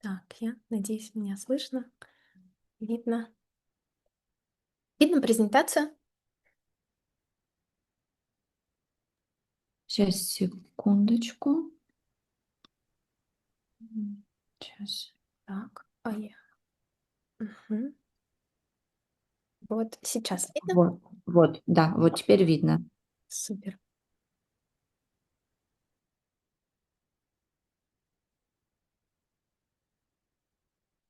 Так, я надеюсь, меня слышно, видно. Видно презентацию? Сейчас, секундочку. Сейчас. Так, Мгм. Вот сейчас видно? Вот, да, вот теперь видно. Супер.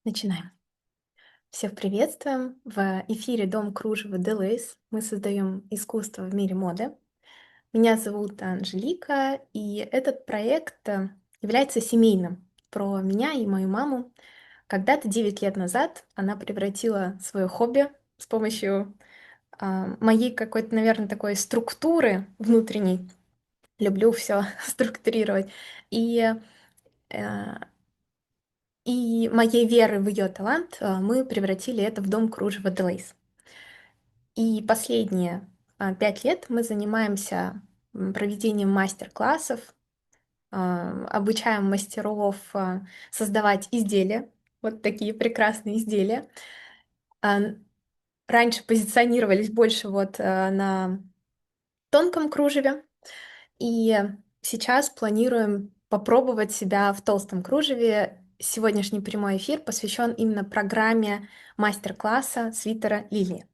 Начинаем. Всех приветствуем. В эфире Дом кружева Делейс. Мы создаем искусство в мире моды. Меня зовут Анжелика, и этот проект является семейным. Про меня и мою маму. Когда-то 9 лет назад она превратила свое хобби с помощью моей какой-то, наверное, такой структуры внутренней. Люблю все структурировать. И, э, и моей веры в ее талант мы превратили это в дом кружева Делейс. И последние 5 лет мы занимаемся проведением мастер-классов, обучаем мастеров создавать изделия, вот такие прекрасные изделия. А, Раньше позиционировались больше вот на тонком кружеве, и сейчас планируем попробовать себя в толстом кружеве. Сегодняшний прямой эфир посвящен именно программе мастер-класса свитера Лилии.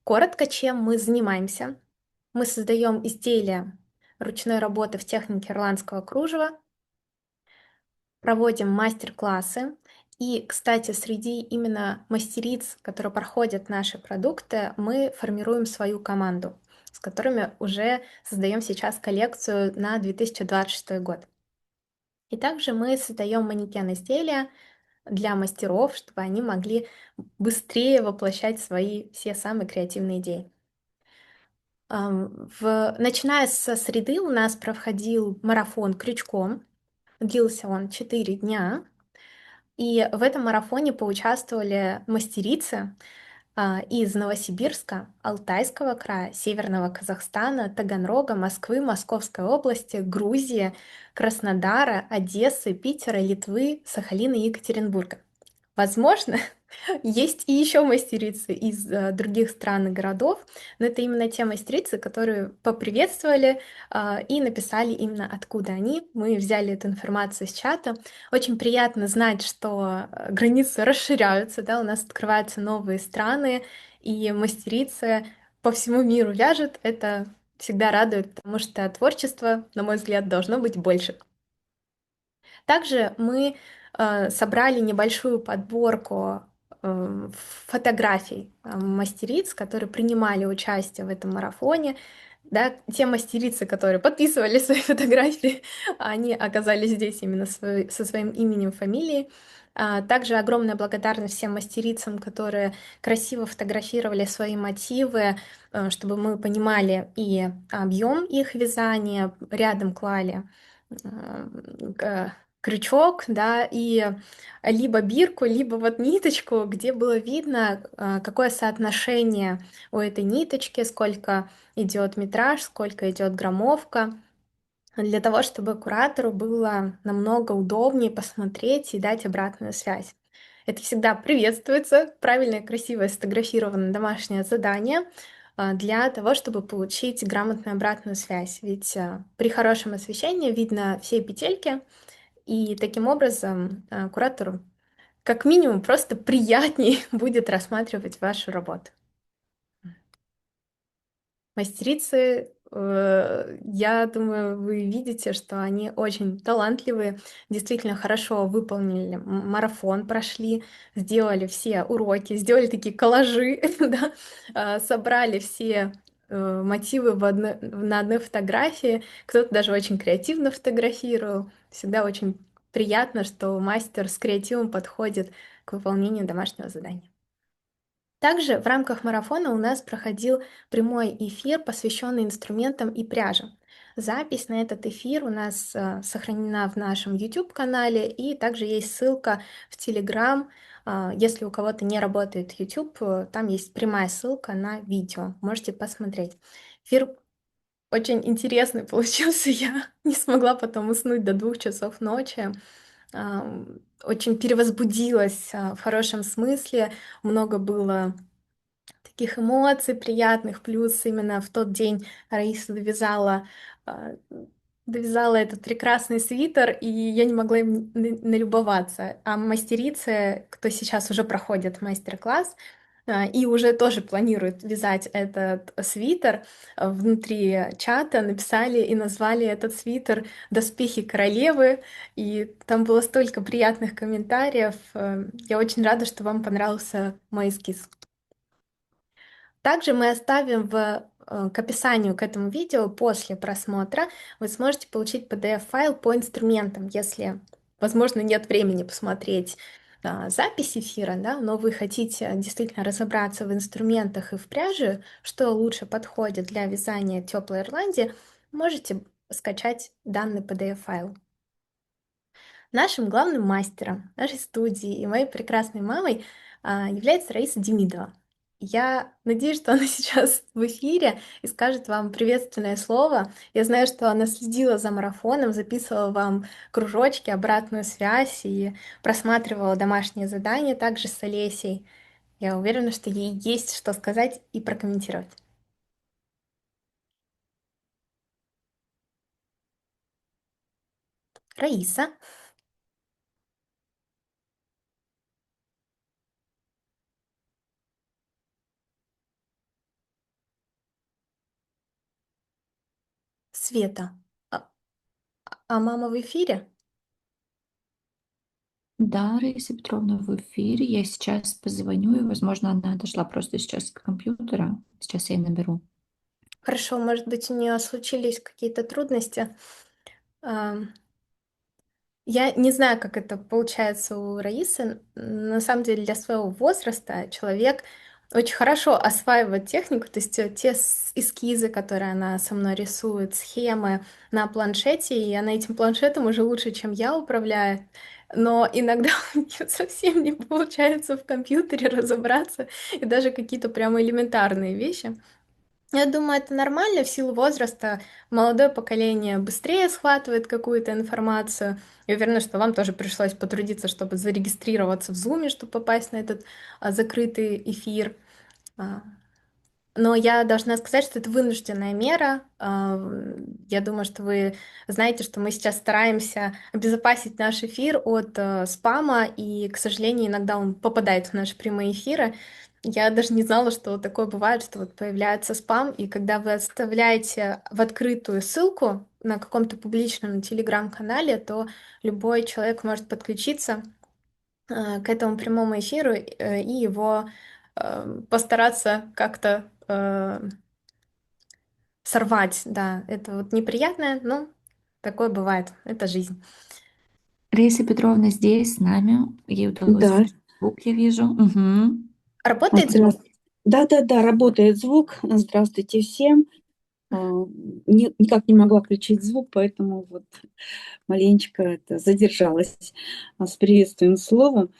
Коротко, чем мы занимаемся. Мы создаем изделия ручной работы в технике ирландского кружева, проводим мастер-классы. И, кстати, среди именно мастериц, которые проходят наши продукты, мы формируем свою команду, с которыми уже создаем сейчас коллекцию на 2026 год. И также мы создаем манекен-изделия для мастеров, чтобы они могли быстрее воплощать свои все самые креативные идеи. Начиная со среды у нас проходил марафон крючком. Длился он 4 дня. И в этом марафоне поучаствовали мастерицы из Новосибирска, Алтайского края, Северного Казахстана, Таганрога, Москвы, Московской области, Грузии, Краснодара, Одессы, Питера, Литвы, Сахалина и Екатеринбурга. Возможно, есть и еще мастерицы из других стран и городов, но это именно те мастерицы, которые поприветствовали и написали именно откуда они. Мы взяли эту информацию из чата. Очень приятно знать, что границы расширяются, да, у нас открываются новые страны, и мастерицы по всему миру вяжут. Это всегда радует, потому что творчество, на мой взгляд, должно быть больше. Также мы собрали небольшую подборку фотографий мастериц, которые принимали участие в этом марафоне. Да, те мастерицы, которые подписывали свои фотографии, они оказались здесь именно со своим именем, фамилией. Также огромная благодарность всем мастерицам, которые красиво фотографировали свои мотивы, чтобы мы понимали и объем их вязания, рядом клали крючок, да, и либо бирку, либо вот ниточку, где было видно, какое соотношение у этой ниточки, сколько идет метраж, сколько идет граммовка, для того, чтобы куратору было намного удобнее посмотреть и дать обратную связь. Это всегда приветствуется, правильное, красивое сфотографированное домашнее задание для того, чтобы получить грамотную обратную связь. Ведь при хорошем освещении видно все петельки, и таким образом куратору как минимум просто приятней будет рассматривать вашу работу. Мастерицы, я думаю, вы видите, что они очень талантливые, действительно хорошо выполнили марафон, прошли, сделали все уроки, сделали такие коллажи, да, собрали все мотивы на одной фотографии. Кто-то даже очень креативно фотографировал. Всегда очень приятно, что мастер с креативом подходит к выполнению домашнего задания. Также в рамках марафона у нас проходил прямой эфир, посвященный инструментам и пряжам. Запись на этот эфир у нас сохранена в нашем YouTube-канале, и также есть ссылка в Telegram. Если у кого-то не работает YouTube, там есть прямая ссылка на видео. Можете посмотреть. Эфир очень интересный получился. Я не смогла потом уснуть до 2 часов ночи. очень перевозбудилась в хорошем смысле. Много было таких эмоций приятных. Плюс именно в тот день Раиса а, довязала этот прекрасный свитер, и я не могла им налюбоваться. А мастерицы, кто сейчас уже проходит мастер-класс, и уже тоже планирует вязать этот свитер, внутри чата написали и назвали этот свитер «Доспехи королевы», и там было столько приятных комментариев. Я очень рада, что вам понравился мой эскиз. Также мы оставим к описанию к этому видео после просмотра вы сможете получить PDF-файл по инструментам, если, возможно, нет времени посмотреть запись эфира, да, но вы хотите действительно разобраться в инструментах и в пряже, что лучше подходит для вязания теплой Ирландии, можете скачать данный PDF-файл. Нашим главным мастером нашей студии и моей прекрасной мамой является Раиса Демидова. Я надеюсь, что она сейчас в эфире и скажет вам приветственное слово. Я знаю, что она следила за марафоном, записывала вам кружочки, обратную связь и просматривала домашние задания также с Олесей. Я уверена, что ей есть что сказать и прокомментировать. Раиса, Света, а, а мама в эфире? Да, Раиса Петровна в эфире. Я сейчас позвоню, и, возможно, она дошла просто сейчас к компьютера. Сейчас я ей наберу. Хорошо, может быть, у нее случились какие-то трудности. Я не знаю, как это получается у Раисы. На самом деле, для своего возраста человек очень хорошо осваивает технику, то есть те эскизы, которые она со мной рисует, схемы на планшете, и она этим планшетом уже лучше, чем я управляю. Но иногда у нее совсем не получается в компьютере разобраться, и даже какие-то прямо элементарные вещи. Я думаю, это нормально в силу возраста. Молодое поколение быстрее схватывает какую-то информацию. Я уверена, что вам тоже пришлось потрудиться, чтобы зарегистрироваться в Zoom, чтобы попасть на этот закрытый эфир. А, но я должна сказать, что это вынужденная мера. Я думаю, что вы знаете, что мы сейчас стараемся обезопасить наш эфир от спама, и, к сожалению, иногда он попадает в наши прямые эфиры. Я даже не знала, что такое бывает, что вот появляется спам, и когда вы оставляете в открытую ссылку на каком-то публичном телеграм-канале, то любой человек может подключиться к этому прямому эфиру и его постараться как-то сорвать. Да, это вот неприятное, но такое бывает, это жизнь. Раиса Петровна здесь с нами. Ей удалось Да, включить звук, я вижу. Угу. Работает звук? здравствуйте. Да, работает звук. Здравствуйте всем. Никак не могла включить звук, поэтому вот маленечко задержалась с приветственным словом.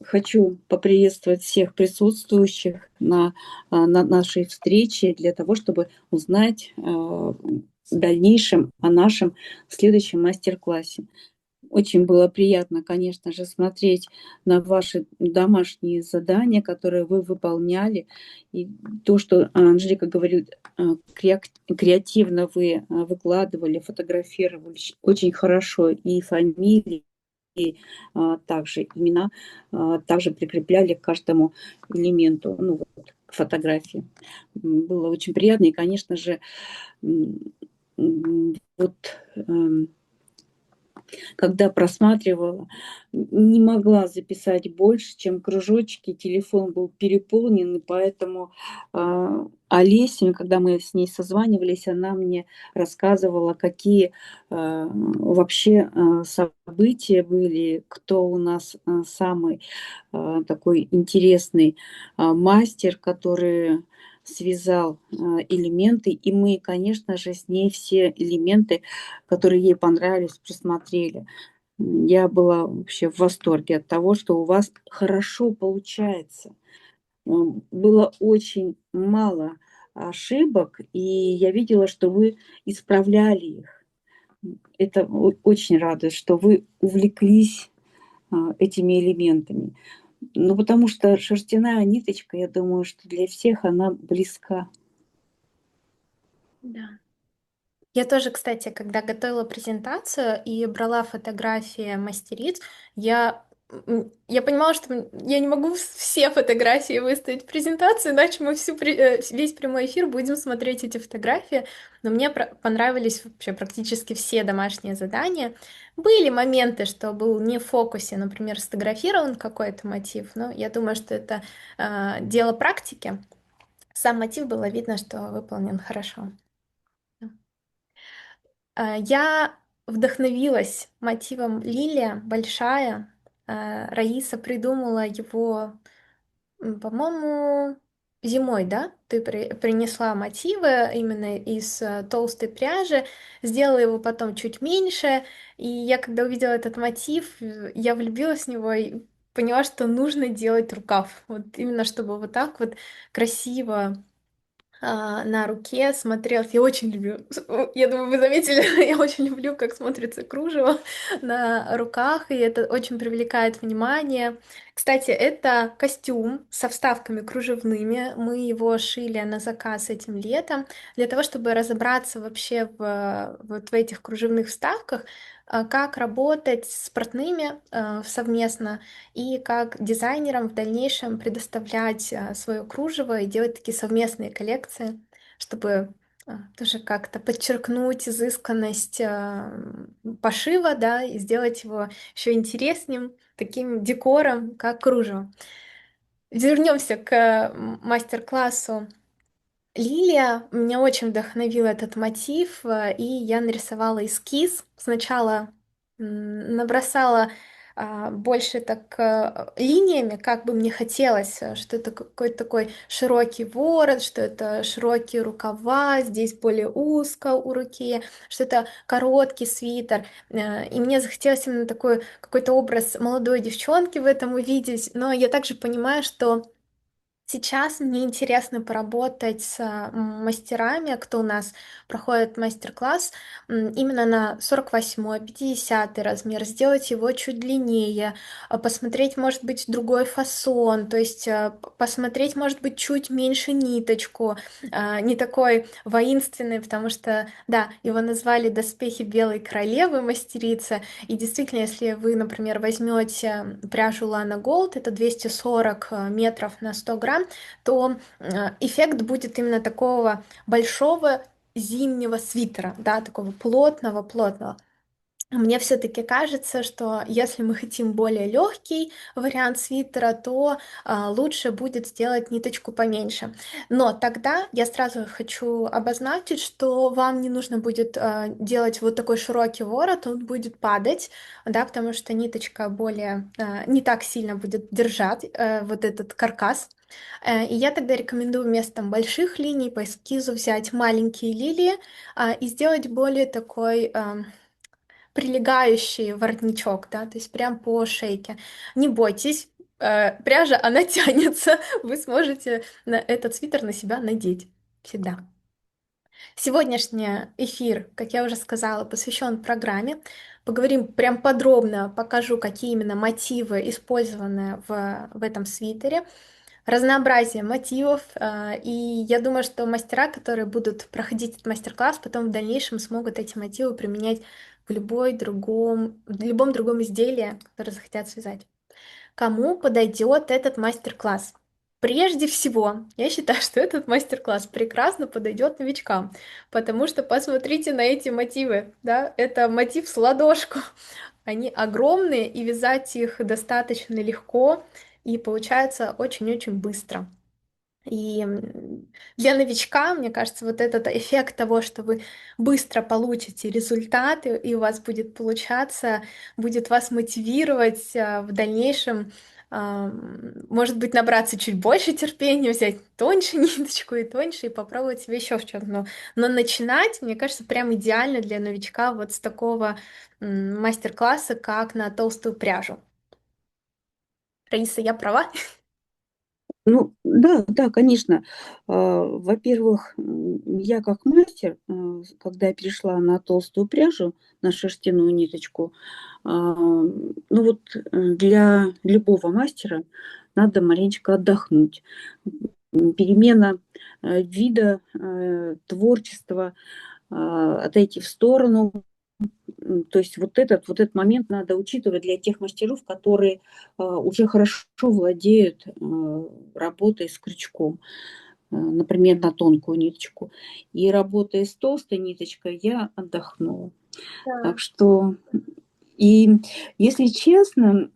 Хочу поприветствовать всех присутствующих на нашей встрече для того, чтобы узнать в дальнейшем о нашем следующем мастер-классе. Очень было приятно, конечно же, смотреть на ваши домашние задания, которые вы выполняли. И то, что Анжелика говорит, креативно вы выкладывали, фотографировали очень хорошо и фамилии, и также имена, также прикрепляли к каждому элементу, ну, вот, к фотографии. Было очень приятно. И, конечно же, вот когда просматривала, не могла записать больше, чем кружочки. Телефон был переполнен, и поэтому Олеся, когда мы с ней созванивались, она мне рассказывала, какие вообще события были, кто у нас самый такой интересный мастер, который связал элементы, и мы, конечно же, с ней все элементы, которые ей понравились, просмотрели. Я была вообще в восторге от того, что у вас хорошо получается. Было очень мало ошибок, и я видела, что вы исправляли их. Это очень радует, что вы увлеклись этими элементами. Ну, потому что шерстяная ниточка, я думаю, что для всех она близка. Да. Я тоже, кстати, когда готовила презентацию и брала фотографии мастериц, я понимала, что я не могу все фотографии выставить в презентацию, иначе мы весь прямой эфир будем смотреть эти фотографии. Но мне понравились вообще практически все домашние задания. Были моменты, что был не в фокусе, например, сфотографирован какой-то мотив, но я думаю, что это дело практики. Сам мотив было видно, что выполнен хорошо. Я вдохновилась мотивом «Лилия большая». Раиса придумала его, по-моему, зимой, да? Ты принесла мотивы именно из толстой пряжи, сделала его потом чуть меньше. И я, когда увидела этот мотив, я влюбилась в него и поняла, что нужно делать рукав. Вот именно чтобы вот так вот красиво на руке смотрелась. Я очень люблю, я думаю, вы заметили, я очень люблю, как смотрится кружево на руках, и это очень привлекает внимание. Кстати, это костюм со вставками кружевными. Мы его шили на заказ этим летом для того, чтобы разобраться вообще вот в этих кружевных вставках, как работать с портными совместно и как дизайнерам в дальнейшем предоставлять свое кружево и делать такие совместные коллекции, чтобы тоже как-то подчеркнуть изысканность пошива, да, и сделать его еще интереснее, таким декором, как кружево. Вернемся к мастер-классу. Лилия меня очень вдохновил этот мотив, и я нарисовала эскиз. Сначала набросала больше так линиями, как бы мне хотелось, что это какой-то такой широкий ворот, что это широкие рукава, здесь более узко у руки, что это короткий свитер. И мне захотелось именно такой какой-то образ молодой девчонки в этом увидеть, но я также понимаю, что сейчас мне интересно поработать с мастерами, кто у нас проходит мастер-класс, именно на 48-й, 50 размер, сделать его чуть длиннее, посмотреть, может быть, другой фасон, то есть посмотреть, может быть, чуть меньше ниточку, не такой воинственный, потому что, да, его назвали «Доспехи Белой Королевы» мастерицы, и действительно, если вы, например, возьмете пряжу Lana Gold, это 240 метров на 100 грамм, то эффект будет именно такого большого зимнего свитера, да, такого плотного. Мне все-таки кажется, что если мы хотим более легкий вариант свитера, то лучше будет сделать ниточку поменьше. Но тогда я сразу хочу обозначить, что вам не нужно будет делать вот такой широкий ворот, он будет падать, да, потому что ниточка более не так сильно будет держать вот этот каркас. И я тогда рекомендую вместо больших линий по эскизу взять маленькие лилии и сделать более такой прилегающий воротничок, да, то есть прям по шейке. Не бойтесь, пряжа, она тянется, вы сможете этот свитер на себя надеть всегда. Сегодняшний эфир, как я уже сказала, посвящен программе. Поговорим прям подробно, покажу, какие именно мотивы использованы в этом свитере, разнообразие мотивов, и я думаю, что мастера, которые будут проходить этот мастер-класс, потом в дальнейшем смогут эти мотивы применять в любом другом изделии, которое захотят связать. Кому подойдет этот мастер-класс? Прежде всего, я считаю, что этот мастер-класс прекрасно подойдет новичкам, потому что посмотрите на эти мотивы, да, это мотив с ладошку, они огромные, и вязать их достаточно легко, и получается очень-очень быстро. И для новичка, мне кажется, вот этот эффект того, что вы быстро получите результаты, и у вас будет получаться, будет вас мотивировать в дальнейшем, может быть, набраться чуть больше терпения, взять тоньше ниточку и тоньше, и попробовать себе еще в чем-то. Но начинать, мне кажется, прям идеально для новичка вот с такого мастер-класса, как на толстую пряжу. Раиса, я права? Ну, да, да, конечно. Во-первых, я как мастер, когда я перешла на толстую пряжу, на шерстяную ниточку, ну вот для любого мастера надо маленечко отдохнуть. Перемена вида, творчества, отойти в сторону. То есть вот этот момент надо учитывать для тех мастеров, которые уже хорошо владеют работой с крючком, например, на тонкую ниточку. И работая с толстой ниточкой, я отдохнула. Да. Так что и, если честно,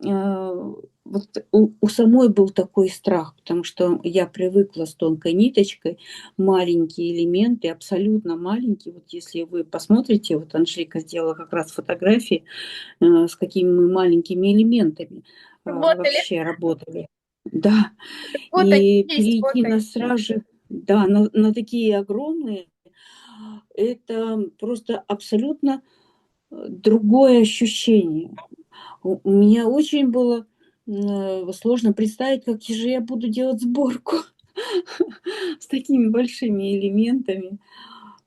вот у самой был такой страх, потому что я привыкла с тонкой ниточкой, маленькие элементы, абсолютно маленькие. Вот если вы посмотрите, вот Анжелика сделала как раз фотографии, с какими мы маленькими элементами Работали. вообще работали. Да, Вот они и есть, вот перейти на они. сразу, да, на такие огромные, это просто абсолютно другое ощущение. У меня очень было сложно представить, как же я буду делать сборку с такими большими элементами.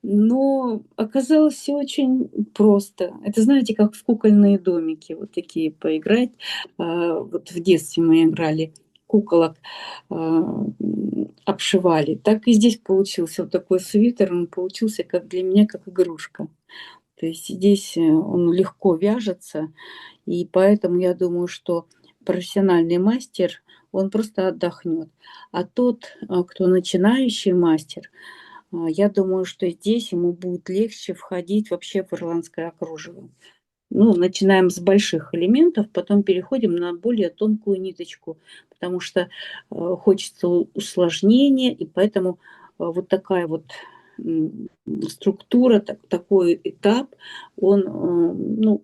Но оказалось все очень просто. Это, знаете, как в кукольные домики вот такие поиграть. Вот в детстве мы играли куколок, обшивали. Так и здесь получился вот такой свитер. Он получился как для меня, как игрушка. То есть здесь он легко вяжется, и поэтому я думаю, что профессиональный мастер, он просто отдохнет. А тот, кто начинающий мастер, я думаю, что здесь ему будет легче входить вообще в ирландское кружево. Ну, начинаем с больших элементов, потом переходим на более тонкую ниточку, потому что хочется усложнения, и поэтому вот такая вот структура, такой этап, он ну,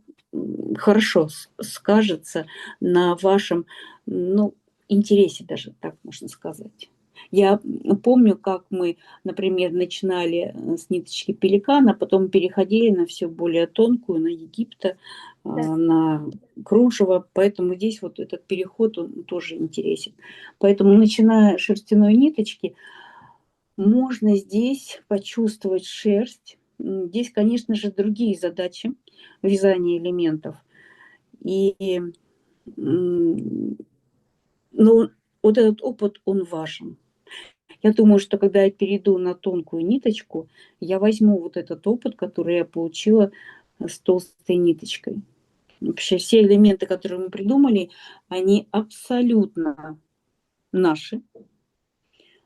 хорошо скажется на вашем ну, интересе, даже так можно сказать. Я помню, как мы, например, начинали с ниточки пеликана, потом переходили на все более тонкую, на Египта, Да. на кружево, поэтому здесь вот этот переход, он тоже интересен. Поэтому, начиная с шерстяной ниточки, можно здесь почувствовать шерсть. Здесь, конечно же, другие задачи вязания элементов. И, ну, вот этот опыт, он важен. Я думаю, что когда я перейду на тонкую ниточку, я возьму вот этот опыт, который я получила с толстой ниточкой. Вообще все элементы, которые мы придумали, они абсолютно наши.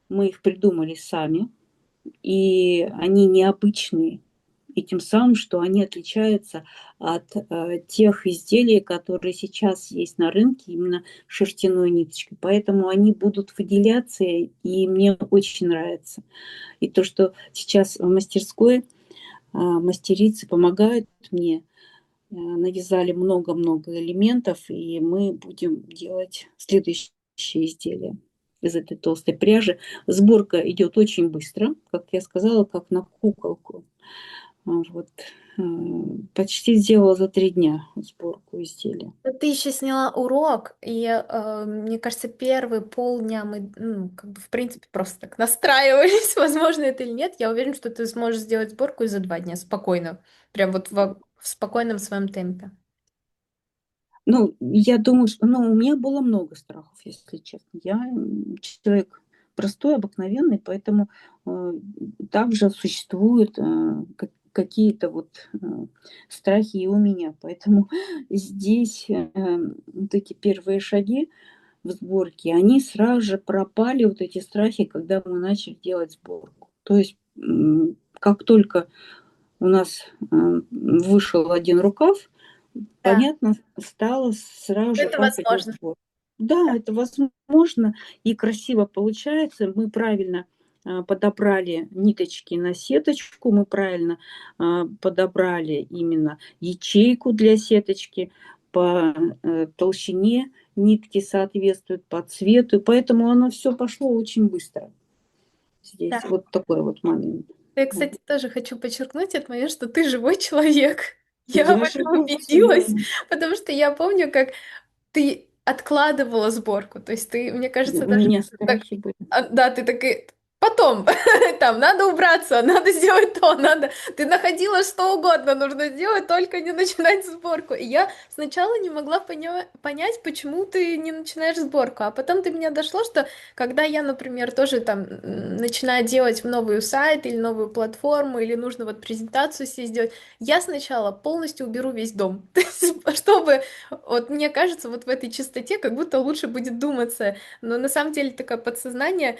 Мы их придумали сами, и они необычные. И тем самым, что они отличаются от тех изделий, которые сейчас есть на рынке, именно шерстяной ниточкой. Поэтому они будут выделяться, и мне очень нравится. И то, что сейчас в мастерской мастерицы помогают мне, навязали много-много элементов, и мы будем делать следующие изделия из этой толстой пряжи. Сборка идет очень быстро, как я сказала, как на куколку. Вот. Почти сделала за 3 дня сборку изделия. Но ты еще сняла урок, и мне кажется, первые полдня мы, ну, как бы, в принципе, просто так настраивались, возможно это или нет. Я уверена, что ты сможешь сделать сборку и за 2 дня спокойно, прям вот в спокойном своем темпе. Ну, я думаю, что ну, у меня было много страхов, если честно. Я человек простой, обыкновенный, поэтому также существуют какие-то вот страхи и у меня. Поэтому здесь вот эти первые шаги в сборке, они сразу же пропали, вот эти страхи, когда мы начали делать сборку. То есть как только у нас вышел один рукав, Да, понятно стало сразу же, это как идет возможно. сбор. Да, это возможно и красиво получается. Мы правильно подобрали ниточки на сеточку, мы правильно подобрали именно ячейку для сеточки по толщине нитки соответствует, по цвету, поэтому оно все пошло очень быстро. Да. Здесь вот такой вот момент. Я, кстати, тоже хочу подчеркнуть от моей, что ты живой человек. Я в Я этом живу убедилась, абсолютно. потому что я помню, как ты откладывала сборку. То есть ты, мне кажется, У даже меня так, страхи были. да, ты такой, потом, там, надо убраться, надо сделать то, надо, ты находила что угодно, нужно сделать, только не начинать сборку. И я сначала не могла понять, почему ты не начинаешь сборку, а потом до меня дошло, что когда я, например, тоже там начинаю делать новый сайт или новую платформу, или нужно вот презентацию себе сделать, я сначала полностью уберу весь дом, То есть, чтобы, вот мне кажется, вот в этой чистоте как будто лучше будет думаться, но на самом деле такое подсознание.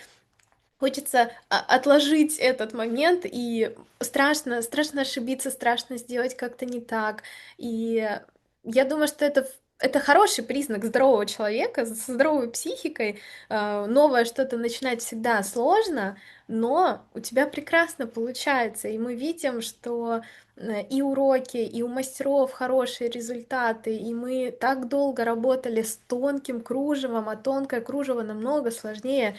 Хочется отложить этот момент, и страшно ошибиться, страшно сделать как-то не так. И я думаю, что это хороший признак здорового человека, со здоровой психикой. Новое что-то начинать всегда сложно, но у тебя прекрасно получается. И мы видим, что и уроки, и у мастеров хорошие результаты, и мы так долго работали с тонким кружевом, а тонкое кружево намного сложнее.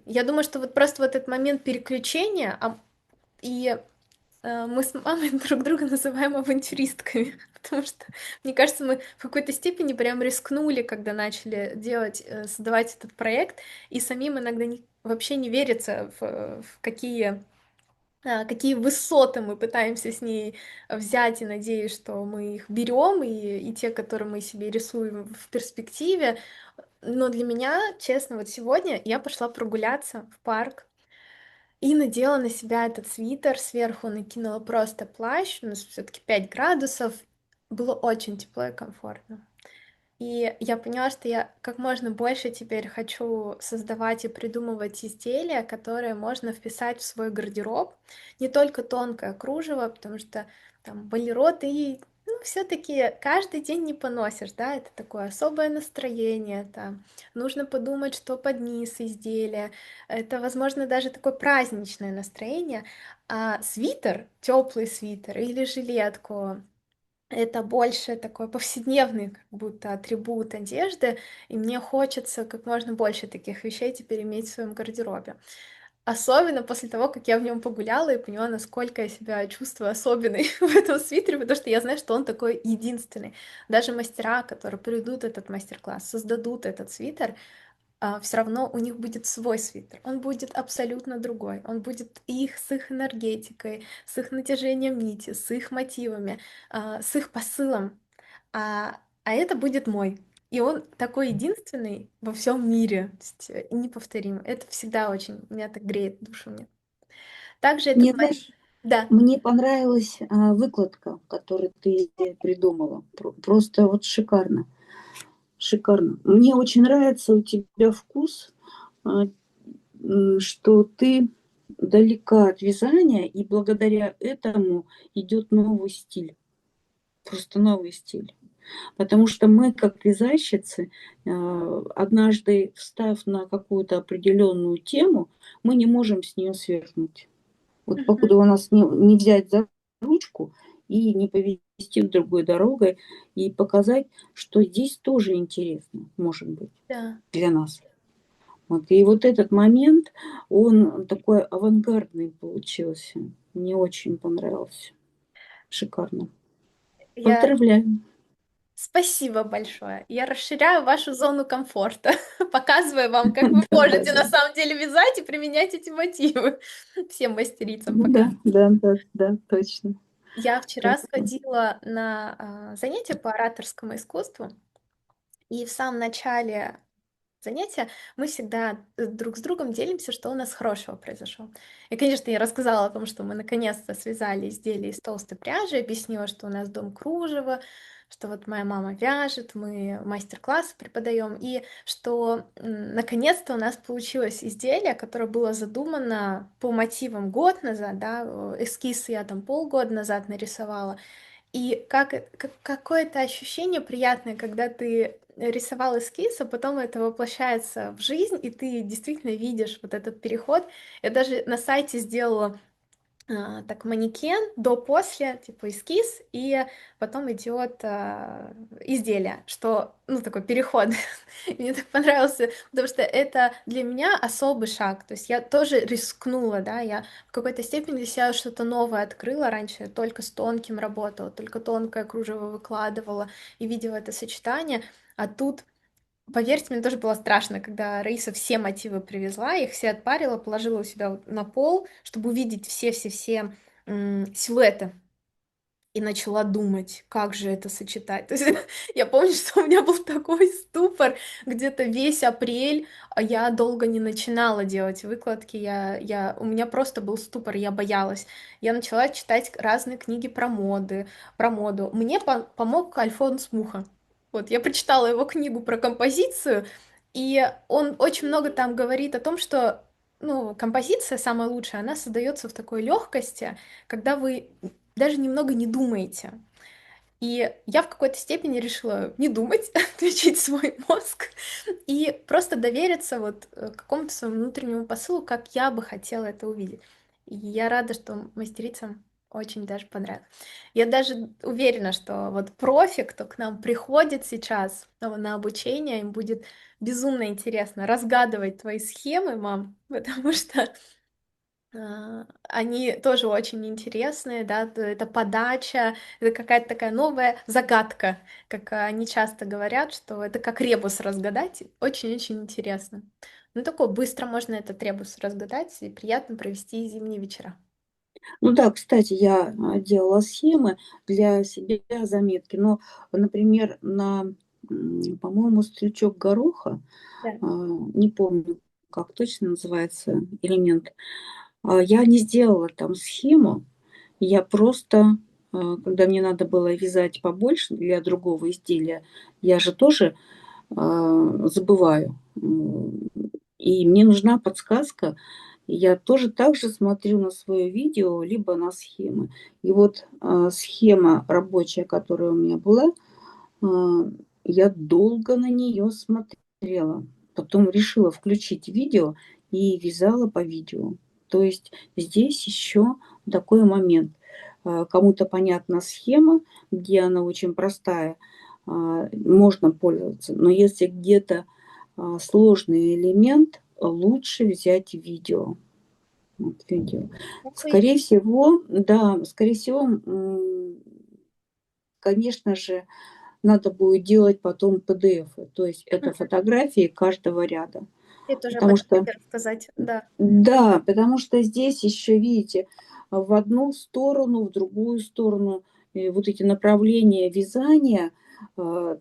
Я думаю, что вот просто вот этот момент переключения, мы с мамой друг друга называем авантюристками, потому что, мне кажется, мы в какой-то степени прям рискнули, когда начали создавать этот проект, и самим иногда вообще не верится в какие высоты мы пытаемся с ней взять, и надеюсь, что мы их берем, и те, которые мы себе рисуем в перспективе. Но для меня, честно, вот сегодня я пошла прогуляться в парк и надела на себя этот свитер, сверху накинула просто плащ, у нас все-таки 5 градусов, было очень тепло и комфортно. И я поняла, что я как можно больше теперь хочу создавать и придумывать изделия, которые можно вписать в свой гардероб. Не только тонкое кружево, потому что там болеро ты, ну, все-таки каждый день не поносишь, да, это такое особое настроение, это нужно подумать, что под низ изделия, это, возможно, даже такое праздничное настроение, а свитер, теплый свитер или жилетку, это больше такой повседневный как будто атрибут одежды, и мне хочется как можно больше таких вещей теперь иметь в своем гардеробе. Особенно после того, как я в нем погуляла и поняла, насколько я себя чувствую особенной в этом свитере, потому что я знаю, что он такой единственный. Даже мастера, которые придут этот мастер-класс, создадут этот свитер, все равно у них будет свой свитер. Он будет абсолютно другой. Он будет с их энергетикой, с их натяжением нити, с их мотивами, с их посылом. А это будет мой. И он такой единственный во всем мире, то есть, и неповторимый. Это всегда очень меня так греет душу мне. Также этот Мне, момент. знаешь, Да, мне понравилась выкладка, которую ты придумала. Просто вот шикарно. Шикарно. Мне очень нравится у тебя вкус, а, что ты далека от вязания, и благодаря этому идет новый стиль. Просто новый стиль. Потому что мы, как вязальщицы, однажды встав на какую-то определенную тему, мы не можем с нее свернуть. Вот мгм, покуда у нас не взять за ручку и не повести другой дорогой, и показать, что здесь тоже интересно, может быть, да. для нас. Вот. И вот этот момент, он такой авангардный получился. Мне очень понравился. Шикарно. Я Поздравляю. Спасибо большое. Я расширяю вашу зону комфорта, показывая вам, как вы Да, можете да. на самом деле вязать и применять эти мотивы. Всем мастерицам Ну пока. да, да, да, да, точно, Я вчера точно. сходила на занятие по ораторскому искусству, и в самом начале занятия мы всегда друг с другом делимся, что у нас хорошего произошло. И, конечно, я рассказала о том, что мы наконец-то связали изделие из толстой пряжи, объяснила, что у нас дом кружева, что вот моя мама вяжет, мы мастер-классы преподаем, и что наконец-то у нас получилось изделие, которое было задумано по мотивам год назад, да, эскиз я там полгода назад нарисовала, и какое-то ощущение приятное, когда ты рисовал эскиз, а потом это воплощается в жизнь, и ты действительно видишь вот этот переход. Я даже на сайте сделала так манекен до-после, типа эскиз, и потом идет изделие, что, ну, такой переход. И мне так понравился, потому что это для меня особый шаг. То есть я тоже рискнула, да, я в какой-то степени для себя что-то новое открыла. Раньше я только с тонким работала, только тонкое кружево выкладывала и видела это сочетание. А тут Поверьте, мне тоже было страшно, когда Раиса все мотивы привезла, их все отпарила, положила у себя вот на пол, чтобы увидеть все-все-все силуэты. И начала думать, как же это сочетать. То есть я помню, что у меня был такой ступор где-то весь апрель, а я долго не начинала делать выкладки, у меня просто был ступор, я боялась. Я начала читать разные книги про моду. Мне помог Альфонс Муха. Вот, я прочитала его книгу про композицию, и он очень много там говорит о том, что ну, композиция самая лучшая, она создается в такой легкости, когда вы даже немного не думаете. И я в какой-то степени решила не думать, отключить свой мозг и просто довериться вот какому-то своему внутреннему посылу, как я бы хотела это увидеть. И я рада, что мастерицам очень даже понравилось. Я даже уверена, что вот профи, кто к нам приходит сейчас на обучение, им будет безумно интересно разгадывать твои схемы, мам, потому что они тоже очень интересные, да, это подача, это какая-то такая новая загадка, как они часто говорят, что это как ребус разгадать, очень-очень интересно. Ну, такое быстро можно этот ребус разгадать и приятно провести зимние вечера. Ну да, кстати, я делала схемы для себя, заметки, но, например, по-моему, стручок гороха, Да. не помню, как точно называется элемент, я не сделала там схему, я просто, когда мне надо было вязать побольше для другого изделия, я же тоже забываю. И мне нужна подсказка. Я тоже так же смотрю на свое видео, либо на схемы. И вот схема рабочая, которая у меня была, я долго на нее смотрела. Потом решила включить видео и вязала по видео. То есть здесь еще такой момент. Кому-то понятна схема, где она очень простая, можно пользоваться. Но если где-то сложный элемент, лучше взять видео. Вот видео. Скорее всего, да, скорее всего, конечно же, надо будет делать потом PDF. То есть это фотографии каждого ряда. Я тоже об Потому этом что, хотела сказать, да. да, потому что здесь еще, видите, в одну сторону, в другую сторону, вот эти направления вязания,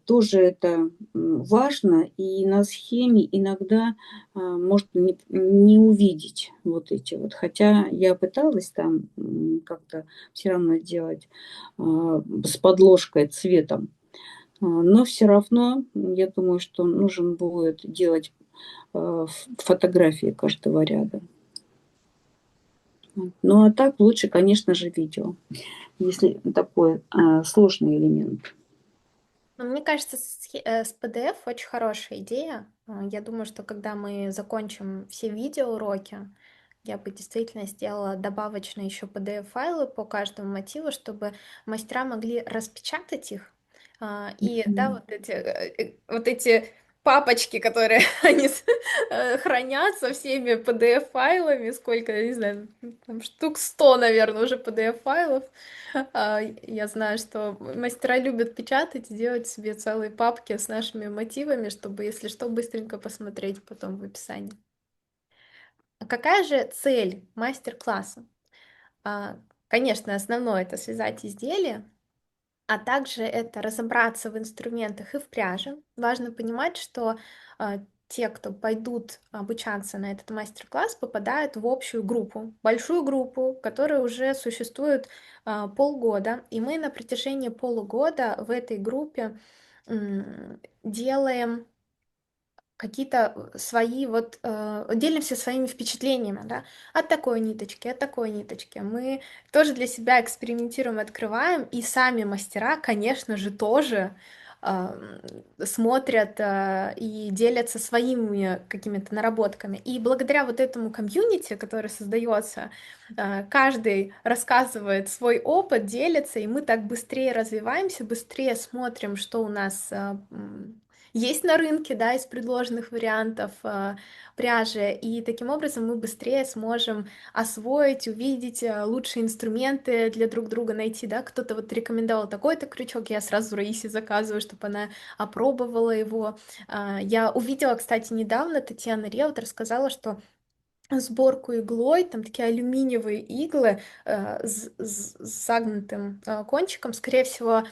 тоже это важно, и на схеме иногда можно не увидеть вот эти вот. Хотя я пыталась там как-то все равно делать с подложкой цветом, но все равно, я думаю, что нужен будет делать фотографии каждого ряда. Ну а так лучше, конечно же, видео, если такой сложный элемент. Но мне кажется, с PDF очень хорошая идея. Я думаю, что когда мы закончим все видеоуроки, я бы действительно сделала добавочные еще PDF-файлы по каждому мотиву, чтобы мастера могли распечатать их. И да, вот эти папочки, которые они хранят со всеми PDF-файлами, сколько, я не знаю, там штук 100, наверное, уже PDF-файлов. Я знаю, что мастера любят печатать и делать себе целые папки с нашими мотивами, чтобы, если что, быстренько посмотреть потом в описании. А какая же цель мастер-класса? Конечно, основное это связать изделие, а также это разобраться в инструментах и в пряже. Важно понимать, что те, кто пойдут обучаться на этот мастер-класс, попадают в общую группу, большую группу, которая уже существует полгода. И мы на протяжении полугода в этой группе делаем какие-то свои делимся своими впечатлениями, да, от такой ниточки. Мы тоже для себя экспериментируем, открываем, и сами мастера, конечно же, тоже смотрят и делятся своими какими-то наработками. И благодаря вот этому комьюнити, который создается, каждый рассказывает свой опыт, делится, и мы так быстрее развиваемся, быстрее смотрим, что у нас есть на рынке, да, из предложенных вариантов пряжи, и таким образом мы быстрее сможем освоить, увидеть лучшие инструменты для друг друга найти, да, кто-то вот рекомендовал такой-то крючок, я сразу Раисе заказываю, чтобы она опробовала его. Я увидела, кстати, недавно Татьяна Реут рассказала, что сборку иглой, там такие алюминиевые иглы с загнутым кончиком. Скорее всего,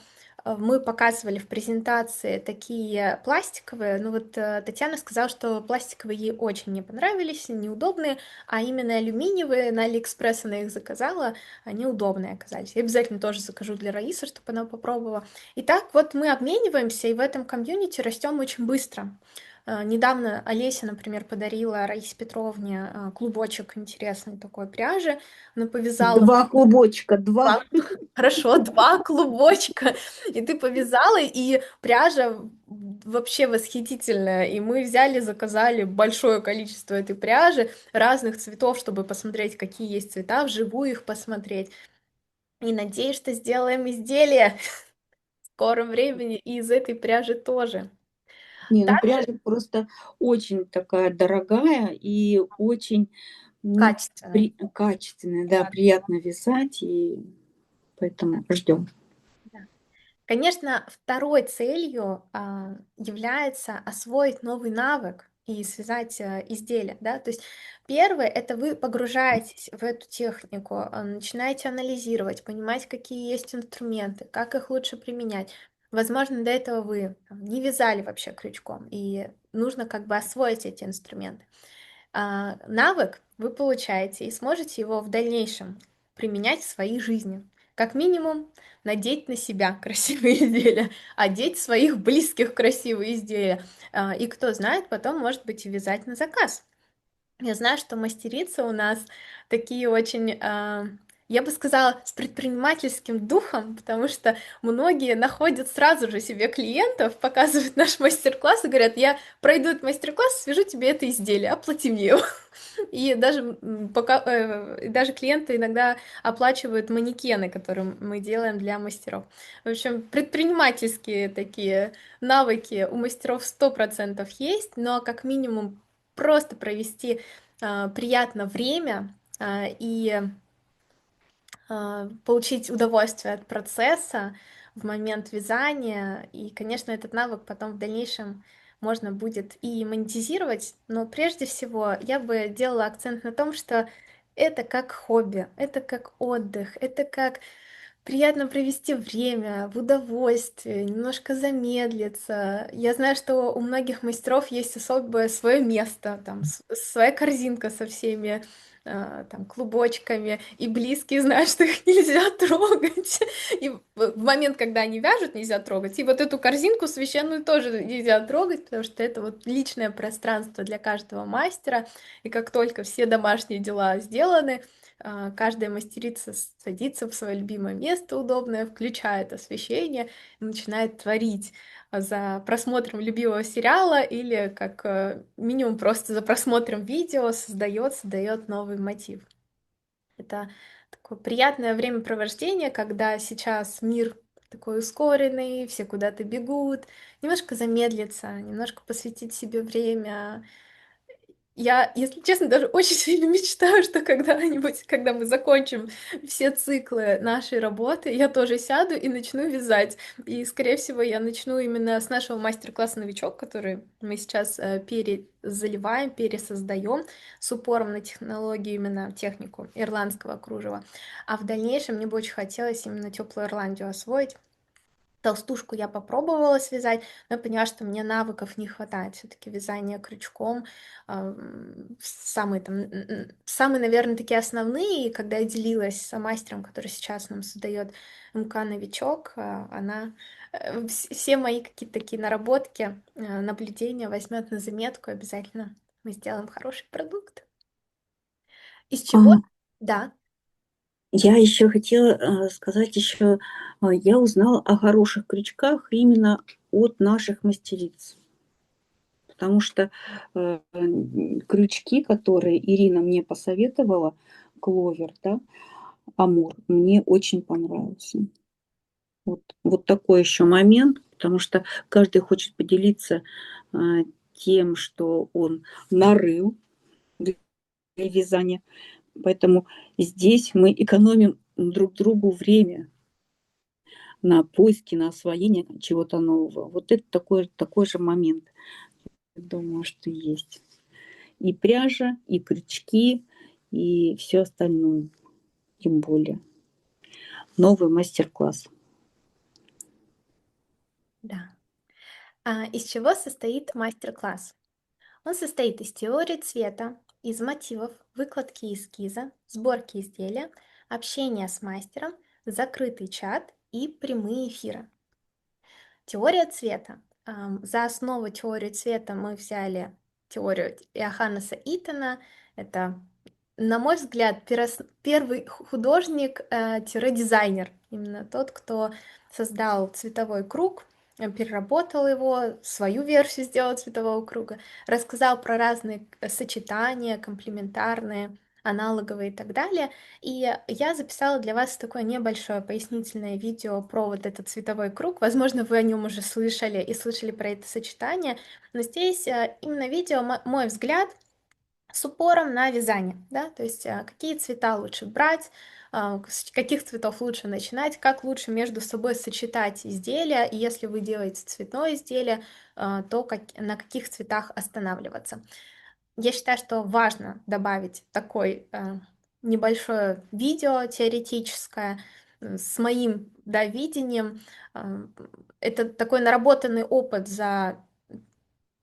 мы показывали в презентации такие пластиковые. Ну вот Татьяна сказала, что пластиковые ей очень не понравились, неудобные, а именно алюминиевые, на Алиэкспресс она их заказала, они удобные оказались. Я обязательно тоже закажу для Раисы, чтобы она попробовала. Итак, вот мы обмениваемся, и в этом комьюнити растем очень быстро. Недавно Олеся, например, подарила Раисе Петровне клубочек интересной такой пряжи. Она повязала 2 клубочка, 2. два, хорошо, 2 клубочка, и ты повязала, и пряжа вообще восхитительная. И мы взяли, заказали большое количество этой пряжи разных цветов, чтобы посмотреть, какие есть цвета, вживую их посмотреть. И надеюсь, что сделаем изделие в скором времени и из этой пряжи тоже. Не, ну Также пряжа просто очень такая дорогая и очень, ну, качественно. качественная, да, Да. приятно вязать, и поэтому ждем. Да. Конечно, второй целью является освоить новый навык и связать изделие, да, то есть первое — это вы погружаетесь в эту технику, начинаете анализировать, понимать, какие есть инструменты, как их лучше применять. Возможно, до этого вы не вязали вообще крючком, и нужно как бы освоить эти инструменты. Навык вы получаете и сможете его в дальнейшем применять в своей жизни. Как минимум, надеть на себя красивые изделия, одеть своих близких красивые изделия. И кто знает, потом, может быть, и вязать на заказ. Я знаю, что мастерицы у нас такие очень, я бы сказала, с предпринимательским духом, потому что многие находят сразу же себе клиентов, показывают наш мастер-класс и говорят: я пройду этот мастер-класс, свяжу тебе это изделие, оплати мне его. И даже, и даже клиенты иногда оплачивают манекены, которые мы делаем для мастеров. В общем, предпринимательские такие навыки у мастеров 100% есть, но как минимум просто провести приятно время и получить удовольствие от процесса в момент вязания. И, конечно, этот навык потом в дальнейшем можно будет и монетизировать, но прежде всего я бы делала акцент на том, что это как хобби, это как отдых, это как приятно провести время в удовольствии, немножко замедлиться. Я знаю, что у многих мастеров есть особое свое место, там своя корзинка со всеми там клубочками, и близкие знают, что их нельзя трогать. И в момент, когда они вяжут, нельзя трогать. И вот эту корзинку священную тоже нельзя трогать, потому что это вот личное пространство для каждого мастера. И как только все домашние дела сделаны, каждая мастерица садится в свое любимое место удобное, включает освещение и начинает творить за просмотром любимого сериала или как минимум просто за просмотром видео создает новый мотив. Это такое приятное времяпровождение, когда сейчас мир такой ускоренный, все куда-то бегут, немножко замедлиться, немножко посвятить себе время. Я, если честно, даже очень сильно мечтаю, что когда-нибудь, когда мы закончим все циклы нашей работы, я тоже сяду и начну вязать. И, скорее всего, я начну именно с нашего мастер-класса «Новичок», который мы сейчас перезаливаем, пересоздаем с упором на технологию, именно технику ирландского кружева. А в дальнейшем мне бы очень хотелось именно теплую Ирландию освоить. Толстушку я попробовала связать, но я поняла, что мне навыков не хватает. Все-таки вязание крючком самые там, самые, наверное, такие основные. И когда я делилась с мастером, который сейчас нам создает МК «Новичок», она все мои какие-то такие наработки, наблюдения возьмет на заметку. Обязательно мы сделаем хороший продукт. Из чего? А, Да. я еще хотела сказать еще, я узнала о хороших крючках именно от наших мастериц. Потому что крючки, которые Ирина мне посоветовала, Кловер, да, Амур, мне очень понравился. Вот такой еще момент, потому что каждый хочет поделиться тем, что он нарыл для вязания. Поэтому здесь мы экономим друг другу время на поиски, на освоение чего-то нового. Вот это такой же момент, думаю, что есть. И пряжа, и крючки, и все остальное. Тем более. Новый мастер-класс. Да. Из чего состоит мастер-класс? Он состоит из теории цвета, из мотивов, выкладки эскиза, сборки изделия, общения с мастером, закрытый чат и прямые эфиры. Теория цвета. За основу теории цвета мы взяли теорию Иоханнеса Итона. Это, на мой взгляд, первый художник-дизайнер. Именно тот, кто создал цветовой круг, переработал его, свою версию сделал цветового круга, рассказал про разные сочетания, комплементарные, аналоговые и так далее. И я записала для вас такое небольшое пояснительное видео про вот этот цветовой круг. Возможно, вы о нем уже слышали и слышали про это сочетание, но здесь именно видео, мой взгляд, с упором на вязание, да, то есть какие цвета лучше брать, с каких цветов лучше начинать, как лучше между собой сочетать изделия, и если вы делаете цветное изделие, то на каких цветах останавливаться. Я считаю, что важно добавить такой небольшое видео теоретическое с моим, да, видением. Э, Это такой наработанный опыт за,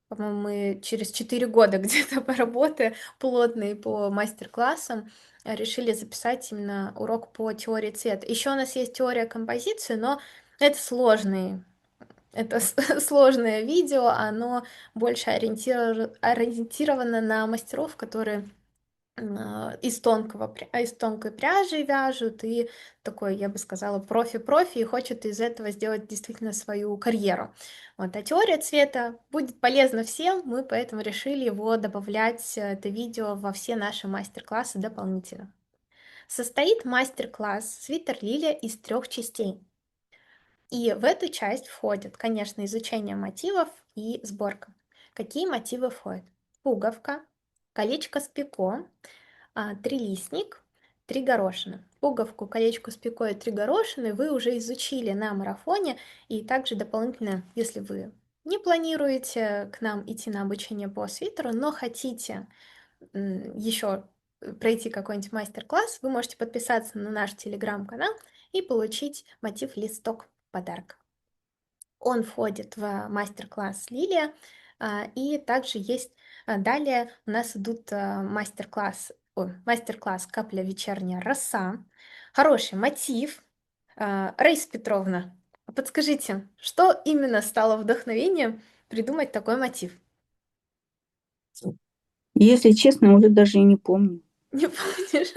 по-моему, мы через 4 года где-то по работе плотной по мастер-классам решили записать именно урок по теории цвета. Еще у нас есть теория композиции, но это это сложное видео, оно больше ориентировано на мастеров, которые из тонкой пряжи вяжут, и такой, я бы сказала, профи-профи, и хочет из этого сделать действительно свою карьеру. Вот, а теория цвета будет полезна всем, мы поэтому решили его добавлять, это видео, во все наши мастер-классы дополнительно. Состоит мастер-класс «Свитер Лилия» из 3 частей. И в эту часть входит, конечно, изучение мотивов и сборка. Какие мотивы входят? Пуговка, колечко с пико, трилистник, 3 горошины. Пуговку, колечко с пико и 3 горошины вы уже изучили на марафоне. И также дополнительно, если вы не планируете к нам идти на обучение по свитеру, но хотите еще пройти какой-нибудь мастер-класс, вы можете подписаться на наш телеграм-канал и получить мотив листок в подарок. Он входит в мастер-класс Лилия, и также есть далее у нас идут мастер-класс «Капля вечерняя роса». Хороший мотив. Раиса Петровна, подскажите, что именно стало вдохновением придумать такой мотив? Если честно, уже даже и не помню. Не помнишь?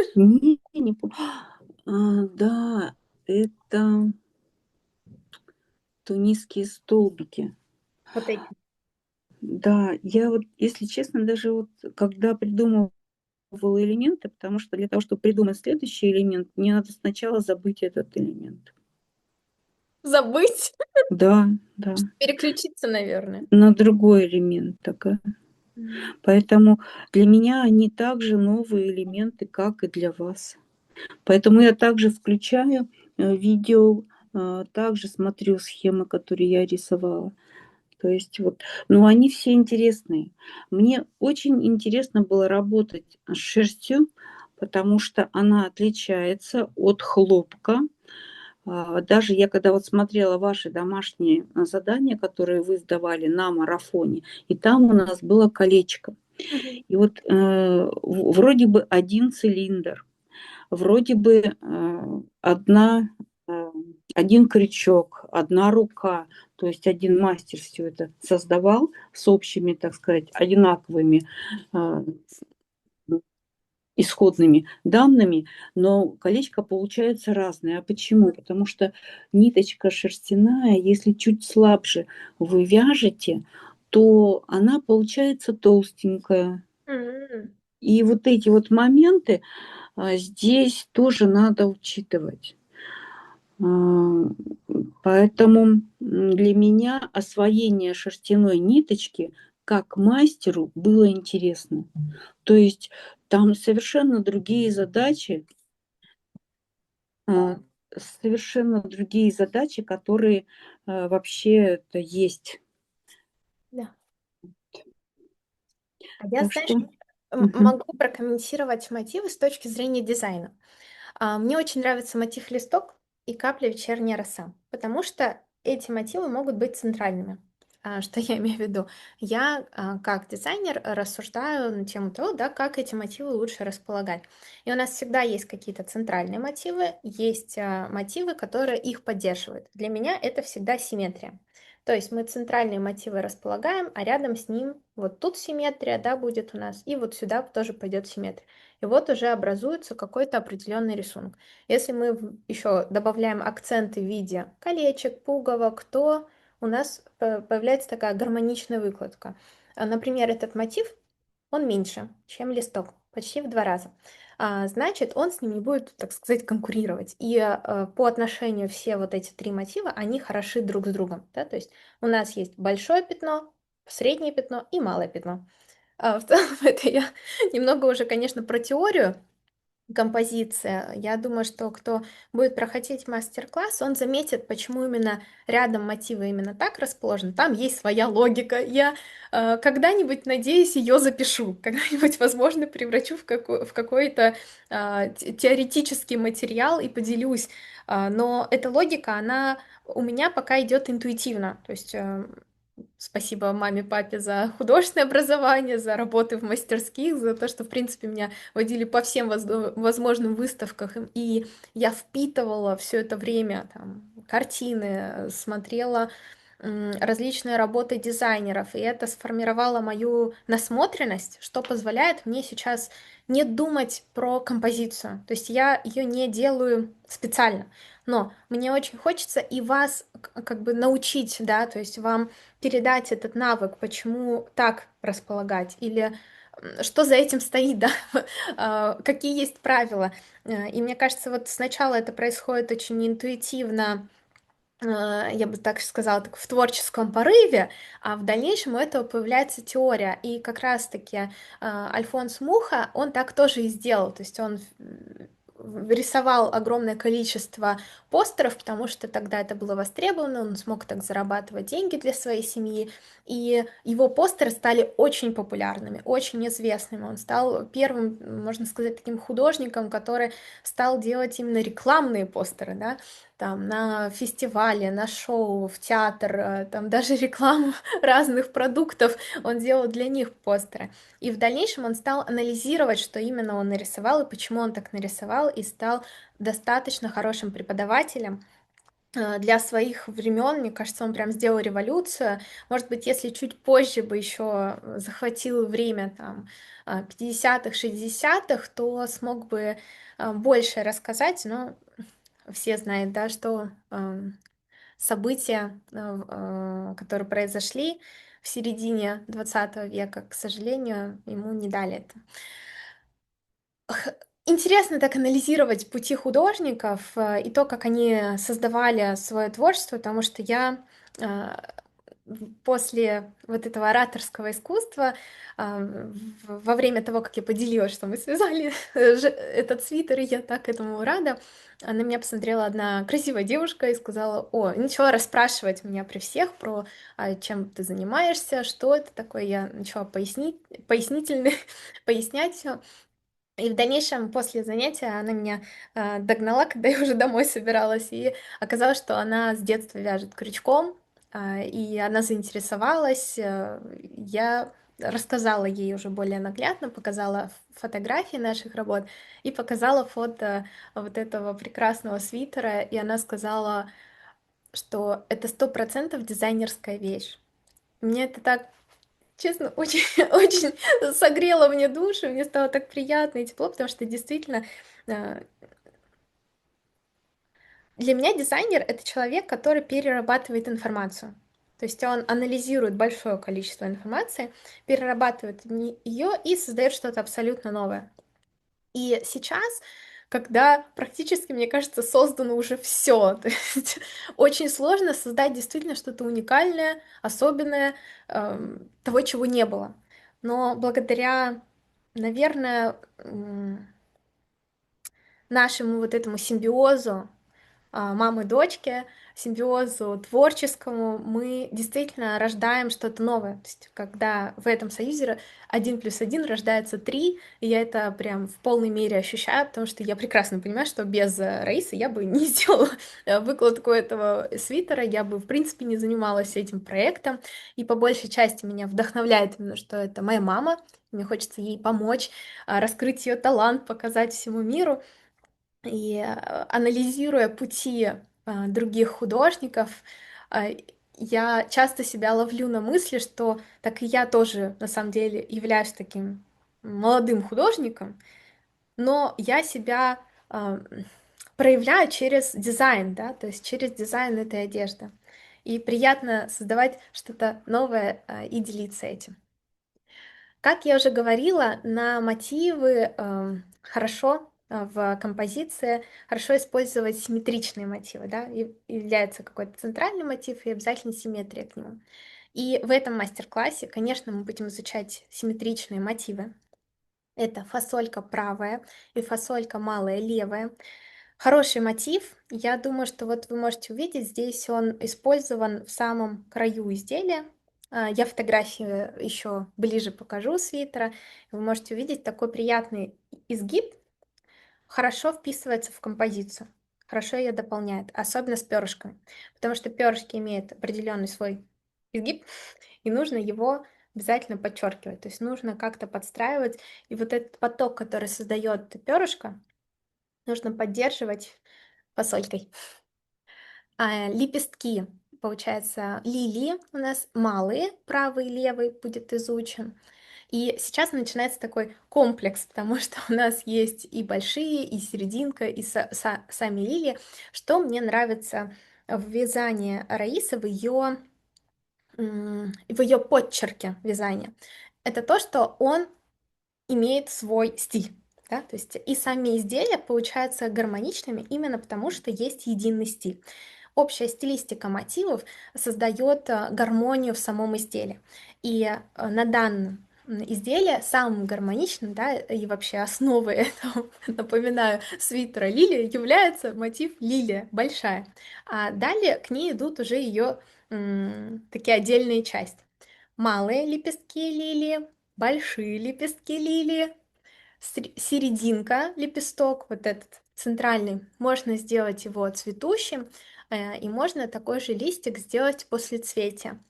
Не помню. Да, это тунисские столбики. Вот эти. Да, я вот, если честно, даже вот когда придумывала элементы, потому что для того, чтобы придумать следующий элемент, мне надо сначала забыть этот элемент. Забыть? Да, да, Переключиться, наверное. на другой элемент. Такая. Поэтому для меня они также новые элементы, как и для вас. Поэтому я также включаю видео, также смотрю схемы, которые я рисовала. То есть вот, ну они все интересные. Мне очень интересно было работать с шерстью, потому что она отличается от хлопка. Даже я когда вот смотрела ваши домашние задания, которые вы сдавали на марафоне, и там у нас было колечко. И вот вроде бы один цилиндр, вроде бы один крючок, одна рука, то есть один мастер все это создавал с общими, так сказать, одинаковыми исходными данными, но колечко получается разное. А почему? Потому что ниточка шерстяная, если чуть слабже вы вяжете, то она получается толстенькая. И вот эти вот моменты здесь тоже надо учитывать. Поэтому для меня освоение шерстяной ниточки как мастеру было интересно. То есть там совершенно другие задачи, которые вообще-то есть. Да. А я, Так знаешь, что мгм. могу прокомментировать мотивы с точки зрения дизайна. Мне очень нравится мотив листок и капля вечерняя роса, потому что эти мотивы могут быть центральными. Что я имею в виду? Я, как дизайнер, рассуждаю на тему того, да, как эти мотивы лучше располагать. И у нас всегда есть какие-то центральные мотивы, есть мотивы, которые их поддерживают. Для меня это всегда симметрия. То есть мы центральные мотивы располагаем, а рядом с ним вот тут симметрия, да, будет у нас, и вот сюда тоже пойдет симметрия. И вот уже образуется какой-то определенный рисунок. Если мы еще добавляем акценты в виде колечек, пуговок, то у нас появляется такая гармоничная выкладка. Например, этот мотив, он меньше, чем листок, почти в 2 раза. Значит, он с ним не будет, так сказать, конкурировать. И по отношению все вот эти 3 мотива, они хороши друг с другом. Да? То есть у нас есть большое пятно, среднее пятно и малое пятно. В целом, это я немного уже, конечно, про теорию, композиция. Я думаю, что кто будет проходить мастер-класс, он заметит, почему именно рядом мотивы именно так расположены. Там есть своя логика. Я когда-нибудь, надеюсь, ее запишу. Когда-нибудь, возможно, превращу в какой-то теоретический материал и поделюсь. Но эта логика, она у меня пока идет интуитивно. То есть спасибо маме, папе за художественное образование, за работы в мастерских, за то, что, в принципе, меня водили по всем возможным выставкам, и я впитывала все это время там, картины, смотрела различные работы дизайнеров, и это сформировало мою насмотренность, что позволяет мне сейчас не думать про композицию. То есть я ее не делаю специально, но мне очень хочется и вас как бы научить, да, то есть вам передать этот навык, почему так располагать, или что за этим стоит, да, какие есть правила. И мне кажется, вот сначала это происходит очень интуитивно, я бы так сказала, так в творческом порыве, а в дальнейшем у этого появляется теория. И как раз-таки Альфонс Муха, он так тоже и сделал. То есть он рисовал огромное количество постеров, потому что тогда это было востребовано, он смог так зарабатывать деньги для своей семьи, и его постеры стали очень популярными, очень известными. Он стал первым, можно сказать, таким художником, который стал делать именно рекламные постеры, да, там на фестивале, на шоу, в театр, там даже рекламу разных продуктов он делал для них постеры. И в дальнейшем он стал анализировать, что именно он нарисовал и почему он так нарисовал, и стал достаточно хорошим преподавателем. Для своих времен, мне кажется, он прям сделал революцию. Может быть, если чуть позже бы еще захватил время там 50-х, 60-х, то смог бы больше рассказать, но все знают, да, что события, которые произошли в середине 20 века, к сожалению, ему не дали это. Интересно так анализировать пути художников и то, как они создавали свое творчество, потому что я после вот этого ораторского искусства, во время того, как я поделилась, что мы связали этот свитер, и я так этому рада, на меня посмотрела одна красивая девушка и сказала: о, начала расспрашивать меня при всех про чем ты занимаешься, что это такое. Я начала пояснительно пояснять все. И в дальнейшем, после занятия, она меня догнала, когда я уже домой собиралась, и оказалось, что она с детства вяжет крючком, и она заинтересовалась. Я рассказала ей уже более наглядно, показала фотографии наших работ и показала фото вот этого прекрасного свитера, и она сказала, что это 100% дизайнерская вещь. Мне это так, честно, очень, очень согрело мне душу, мне стало так приятно и тепло, потому что действительно э, для меня дизайнер — это человек, который перерабатывает информацию. То есть он анализирует большое количество информации, перерабатывает ее и создает что-то абсолютно новое. И сейчас когда практически, мне кажется, создано уже все. То есть очень сложно создать действительно что-то уникальное, особенное, того, чего не было. Но благодаря, наверное, нашему вот этому симбиозу мамы и дочки, симбиозу творческому, мы действительно рождаем что-то новое. То есть, когда в этом союзе 1+1 рождается 3, и я это прям в полной мере ощущаю, потому что я прекрасно понимаю, что без Раисы я бы не сделала выкладку этого свитера, я бы, в принципе, не занималась этим проектом, и по большей части меня вдохновляет именно, что это моя мама, мне хочется ей помочь, раскрыть ее талант, показать всему миру. И анализируя пути других художников, а, я часто себя ловлю на мысли, что так и я тоже на самом деле являюсь таким молодым художником, но я себя проявляю через дизайн, да, то есть через дизайн этой одежды. И приятно создавать что-то новое и делиться этим. Как я уже говорила, на мотивы хорошо в композиции хорошо использовать симметричные мотивы, да, и является какой-то центральный мотив и обязательно симметрия к нему. И в этом мастер-классе, конечно, мы будем изучать симметричные мотивы. Это фасолька правая и фасолька малая левая. Хороший мотив. Я думаю, что вот вы можете увидеть, здесь он использован в самом краю изделия. Я фотографии еще ближе покажу свитера. Вы можете увидеть такой приятный изгиб, хорошо вписывается в композицию, хорошо ее дополняет, особенно с перышками, потому что перышки имеют определенный свой изгиб, и нужно его обязательно подчеркивать, то есть нужно как-то подстраивать, и вот этот поток, который создает перышко, нужно поддерживать фасолькой. Лепестки, получается, лилии у нас малые, правый и левый будет изучен. И сейчас начинается такой комплекс, потому что у нас есть и большие, и серединка, и сами лилии. Что мне нравится в вязании Раисы, в ее подчерке вязания, это то, что он имеет свой стиль. Да? То есть и сами изделия получаются гармоничными именно потому, что есть единый стиль. Общая стилистика мотивов создает гармонию в самом изделии. И на данном изделии самым гармоничным, да, и вообще основой этого, напоминаю, свитера лилии является мотив лилия, большая. А далее к ней идут уже ее такие отдельные части. Малые лепестки лилии, большие лепестки лилии, серединка лепесток, вот этот центральный, можно сделать его цветущим, и можно такой же листик сделать после цветия.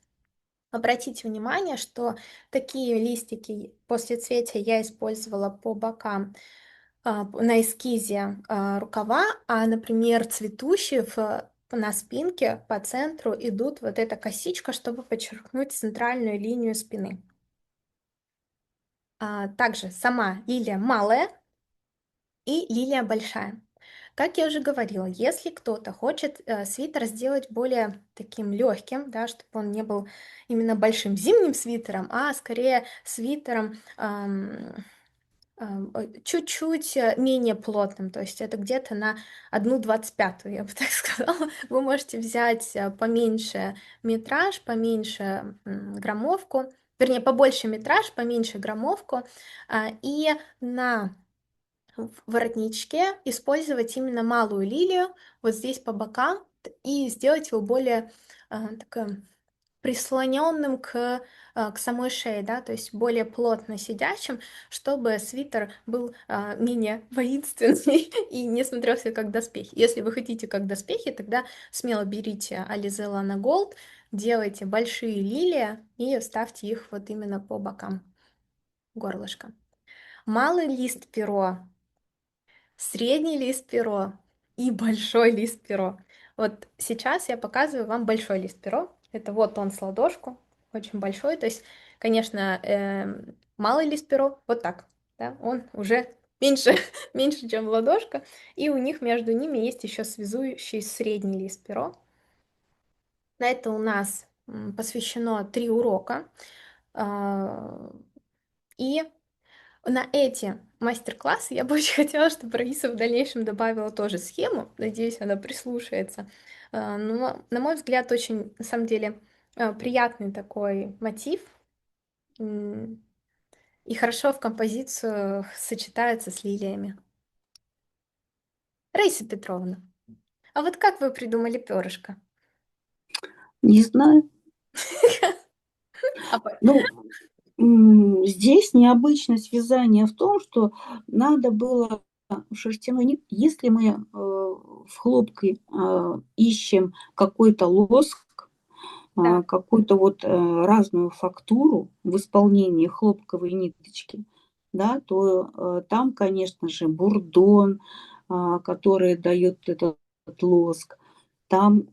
Обратите внимание, что такие листики после цветия я использовала по бокам на эскизе рукава, а, например, цветущие на спинке по центру идут вот эта косичка, чтобы подчеркнуть центральную линию спины. Также сама лилия малая и лилия большая. Как я уже говорила, если кто-то хочет свитер сделать более таким легким, да, чтобы он не был именно большим зимним свитером, а скорее свитером чуть-чуть менее плотным, то есть это где-то на 1/25, я бы так сказала. Вы можете взять поменьше метраж, поменьше граммовку, вернее, побольше метраж, поменьше граммовку, и на в воротничке использовать именно малую лилию вот здесь по бокам и сделать его более таким прислоненным к самой шее, да, то есть более плотно сидящим, чтобы свитер был менее воинственный и не смотрелся как доспехи. Если вы хотите как доспехи, тогда смело берите Alize Lana Gold, делайте большие лилии и ставьте их вот именно по бокам горлышка. Малый лист перо, средний лист перо и большой лист перо. Вот сейчас я показываю вам большой лист перо. Это вот он с ладошку, очень большой. То есть, конечно, малый лист перо вот так, да, он уже меньше, меньше, чем ладошка. И у них между ними есть еще связующий средний лист перо. На это у нас посвящено 3 урока. И На эти мастер-классы я бы очень хотела, чтобы Раиса в дальнейшем добавила тоже схему. Надеюсь, она прислушается. Но, на мой взгляд, очень, на самом деле, приятный такой мотив. м, И хорошо в композицию сочетается с лилиями. Раиса Петровна, а вот как вы придумали перышко? Не знаю. А Ну, здесь необычность вязания в том, что надо было шерстяной нить. Если мы в хлопке ищем какой-то лоск, Да. какую-то вот разную фактуру в исполнении хлопковой ниточки, да, то там, конечно же, бурдон, который дает этот лоск, там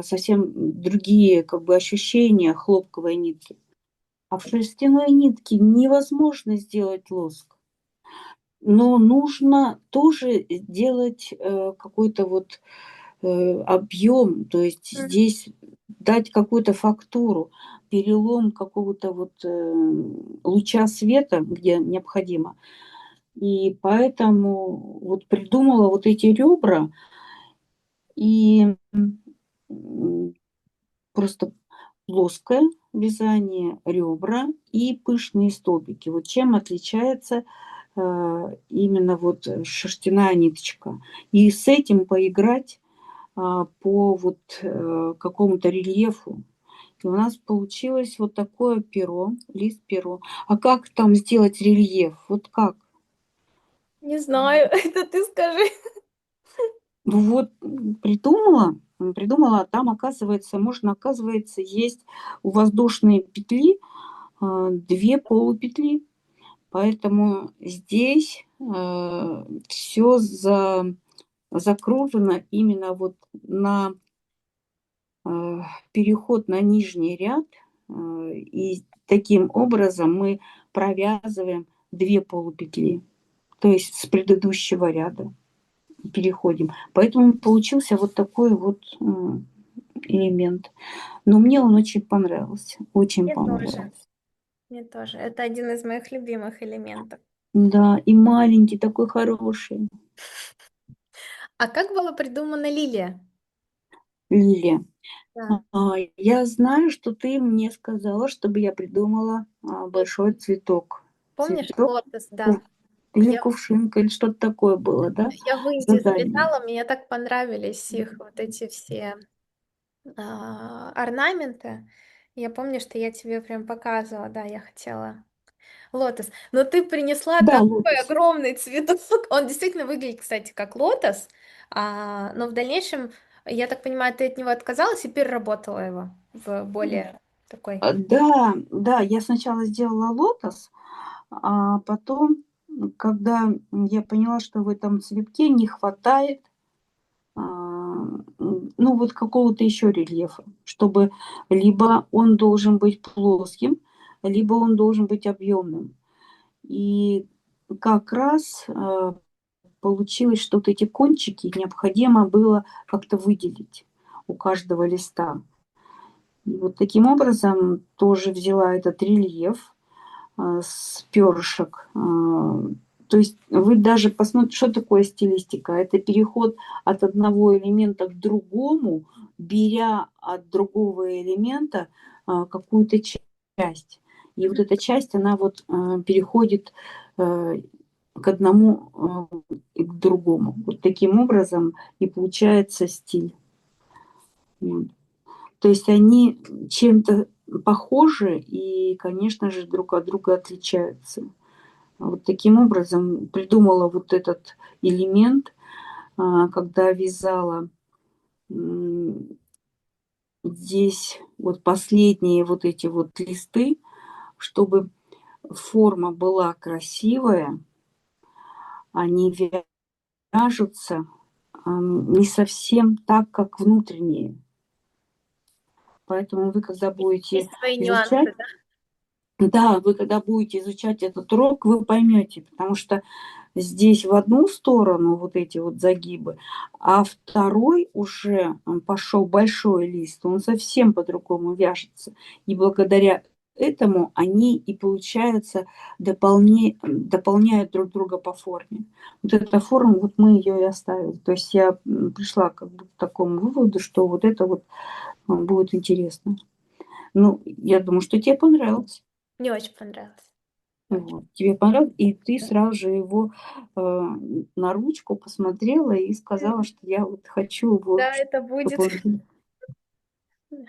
совсем другие как бы ощущения хлопковой нитки. А в шерстяной нитке невозможно сделать лоск. Но нужно тоже делать какой-то вот объем, то есть М. здесь дать какую-то фактуру, перелом какого-то вот луча света, где необходимо. И поэтому вот придумала вот эти ребра и просто плоское вязание, ребра и пышные столбики. Вот чем отличается именно вот шерстяная ниточка. И с этим поиграть по вот какому-то рельефу. И у нас получилось вот такое перо, лист перо. А как там сделать рельеф? Вот как? Не знаю, это ты скажи. Ну вот придумала, там оказывается, можно, оказывается, есть у воздушной петли 2 полупетли. Поэтому здесь все закружено именно вот на переход на нижний ряд. И таким образом мы провязываем 2 полупетли, то есть с предыдущего ряда переходим. Поэтому получился вот такой вот элемент. Но мне он очень понравился, очень Мне тоже. понравился. Мне тоже. Это один из моих любимых элементов. Да, и маленький, такой хороший. А как была придумана лилия? Лилия. Да. Я знаю, что ты мне сказала, чтобы я придумала большой цветок. Помнишь, Цветок лотос, ку- да. или Я, кувшинка, или что-то такое было, да? я в Индии Задание. залетала, мне так понравились их вот эти все орнаменты. Я помню, что я тебе прям показывала, да, я хотела лотос. Но ты принесла Да, такой лотос. огромный цветок. Он действительно выглядит, кстати, как лотос, но в дальнейшем, я так понимаю, ты от него отказалась и переработала его в более такой. Да, да, я сначала сделала лотос, а потом, когда я поняла, что в этом цветке не хватает, ну, вот какого-то еще рельефа, чтобы либо он должен быть плоским, либо он должен быть объемным. И как раз получилось, что вот эти кончики необходимо было как-то выделить у каждого листа. И вот таким образом тоже взяла этот рельеф с перышек. То есть вы даже посмотрите, что такое стилистика. Это переход от одного элемента к другому, беря от другого элемента какую-то часть. И вот Мгм. эта часть, она вот переходит к одному и к другому. Вот таким образом и получается стиль. Вот. То есть они чем-то похожи и, конечно же, друг от друга отличаются. Вот таким образом придумала вот этот элемент, когда вязала здесь вот последние вот эти вот листы, чтобы форма была красивая, они вяжутся не совсем так, как внутренние. Поэтому вы, когда будете Есть свои изучать, нюансы, да? да, вы когда будете изучать этот урок, вы поймете, потому что здесь в одну сторону вот эти вот загибы, а второй уже пошел большой лист, он совсем по-другому вяжется. И благодаря этому они и, получается, дополняют друг друга по форме. Вот эта форма, вот мы ее и оставили. То есть я пришла как бы к такому выводу, что вот это вот будет интересно. Ну, я думаю, что тебе понравилось. Мне очень понравилось. Очень. Вот. Тебе понравилось, и ты сразу же его на ручку посмотрела и сказала, что я вот хочу его, Да, это будет. чтобы он был.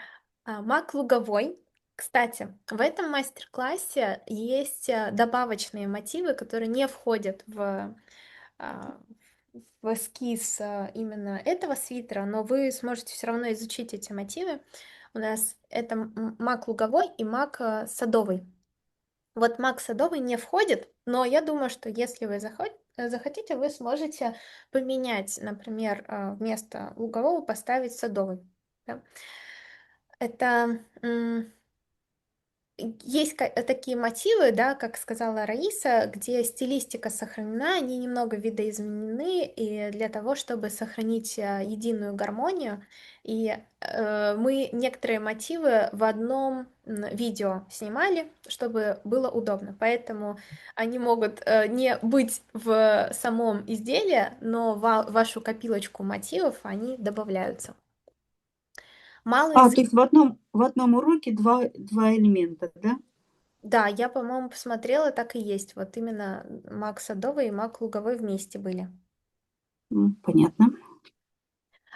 Мак луговой. Кстати, в этом мастер-классе есть добавочные мотивы, которые не входят а, в эскиз именно этого свитера, но вы сможете все равно изучить эти мотивы. У нас это мак луговой и мак садовый. Вот мак садовый не входит, но я думаю, что если вы захотите, вы сможете поменять, например, вместо лугового поставить садовый. Да. Это есть такие мотивы, да, как сказала Раиса, где стилистика сохранена, они немного видоизменены, и для того, чтобы сохранить единую гармонию. И мы некоторые мотивы в одном видео снимали, чтобы было удобно. Поэтому они могут не быть в самом изделии, но в вашу копилочку мотивов они добавляются. Малый То есть в одном уроке два элемента, да? Да, я, по-моему, посмотрела, так и есть. Вот именно мак садовый и мак луговой вместе были. Понятно.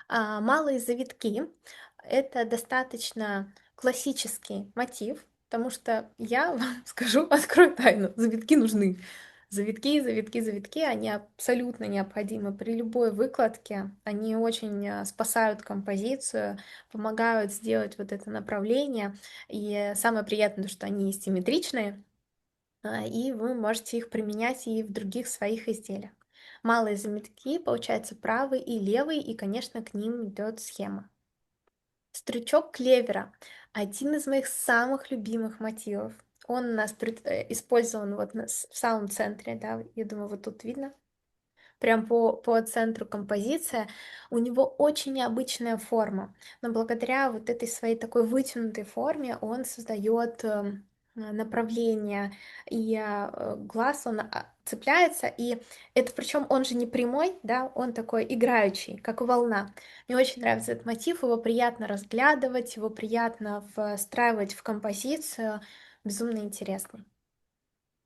Малые завитки — это достаточно классический мотив, потому что я вам скажу, открою тайну, завитки нужны. Завитки, завитки, завитки, они абсолютно необходимы при любой выкладке. Они очень спасают композицию, помогают сделать вот это направление. И самое приятное, что они симметричные, и вы можете их применять и в других своих изделиях. Малые завитки, получается, правый и левый, и, конечно, к ним идет схема. Стручок клевера — один из моих самых любимых мотивов. Он у нас использован вот в самом центре, да, я думаю, вот тут видно. Прям по центру композиция. У него очень необычная форма, но благодаря вот этой своей такой вытянутой форме он создает направление, и глаз, он цепляется, и это причем он же не прямой, да, он такой играющий, как волна. Мне очень нравится этот мотив, его приятно разглядывать, его приятно встраивать в композицию, безумно интересный.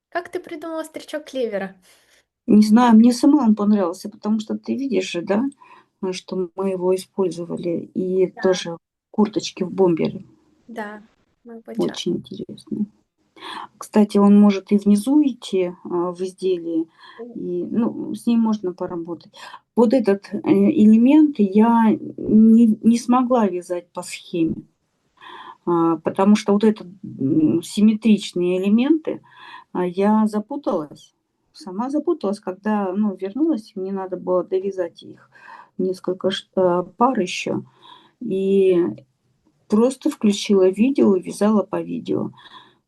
Как ты придумала стричок клевера? Не знаю, мне сама он понравился, потому что ты видишь же, да, что мы его использовали. И Да, тоже курточки в бомбере. да, мы почему? Очень интересно. Кстати, он может и внизу идти в изделии, и ну, с ним можно поработать. Вот этот элемент я не смогла вязать по схеме, потому что вот это симметричные элементы, я запуталась. Сама запуталась, когда ну, вернулась, мне надо было довязать их несколько пар еще. И просто включила видео и вязала по видео.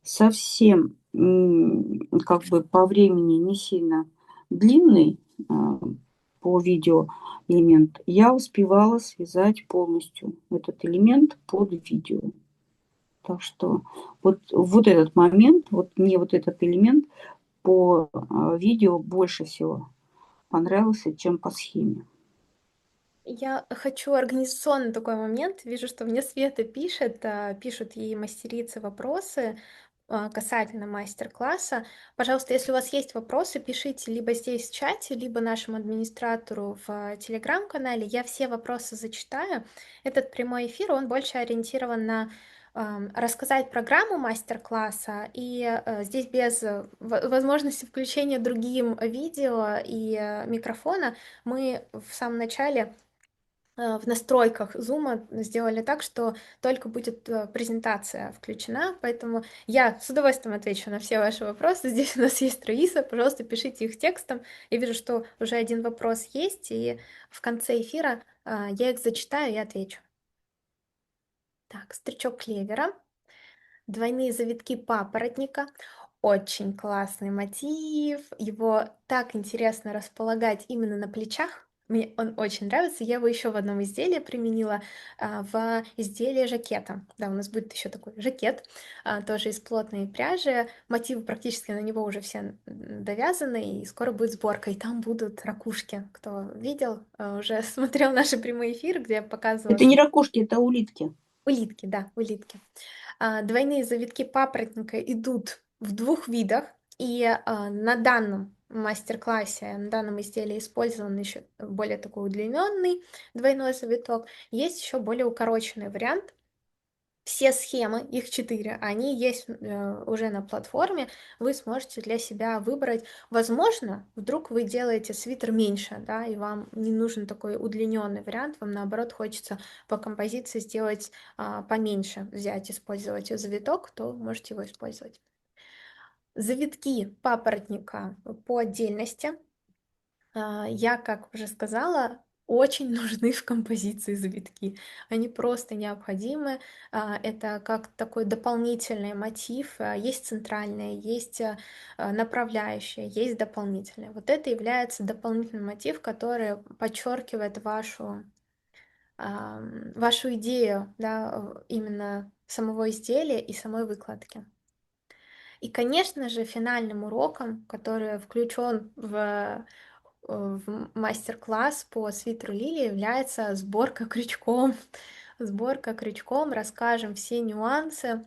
Совсем как бы по времени не сильно длинный по видео элемент, я успевала связать полностью этот элемент под видео. Так что вот этот момент, вот мне вот этот элемент по видео больше всего понравился, чем по схеме. Я хочу организационный такой момент. Вижу, что мне Света пишет, пишут ей мастерицы вопросы касательно мастер-класса. Пожалуйста, если у вас есть вопросы, пишите либо здесь в чате, либо нашему администратору в телеграм-канале. Я все вопросы зачитаю. Этот прямой эфир, он больше ориентирован на рассказать программу мастер-класса, и здесь без возможности включения другим видео и микрофона мы в самом начале в настройках Zoom сделали так, что только будет презентация включена, поэтому я с удовольствием отвечу на все ваши вопросы. Здесь у нас есть Раиса, пожалуйста, пишите их текстом. Я вижу, что уже один вопрос есть, и в конце эфира я их зачитаю и отвечу. Так, стричок клевера, двойные завитки папоротника. Очень классный мотив. Его так интересно располагать именно на плечах. Мне он очень нравится. Я его еще в одном изделии применила, в изделии жакета. Да, у нас будет еще такой жакет, тоже из плотной пряжи. Мотивы практически на него уже все довязаны, и скоро будет сборка. И там будут ракушки. Кто видел, уже смотрел наши прямые эфиры, где я показывала Это не ракушки, это улитки. улитки, да, улитки. Двойные завитки папоротника идут в двух видах, и на данном мастер-классе, на данном изделии использован еще более такой удлиненный двойной завиток. Есть еще более укороченный вариант. Все схемы, их 4, они есть уже на платформе. Вы сможете для себя выбрать. Возможно, вдруг вы делаете свитер меньше, да, и вам не нужен такой удлиненный вариант, вам наоборот хочется по композиции сделать поменьше, взять, использовать завиток, то можете его использовать. Завитки папоротника по отдельности. Я, как уже сказала, очень нужны в композиции завитки. Они просто необходимы. Это как такой дополнительный мотив. Есть центральное, есть направляющее, есть дополнительное. Вот это является дополнительный мотив, который подчеркивает вашу идею, да, именно самого изделия и самой выкладки. И, конечно же, финальным уроком, который включен в мастер-класс по свитеру Лили, является сборка крючком. Сборка крючком, расскажем все нюансы.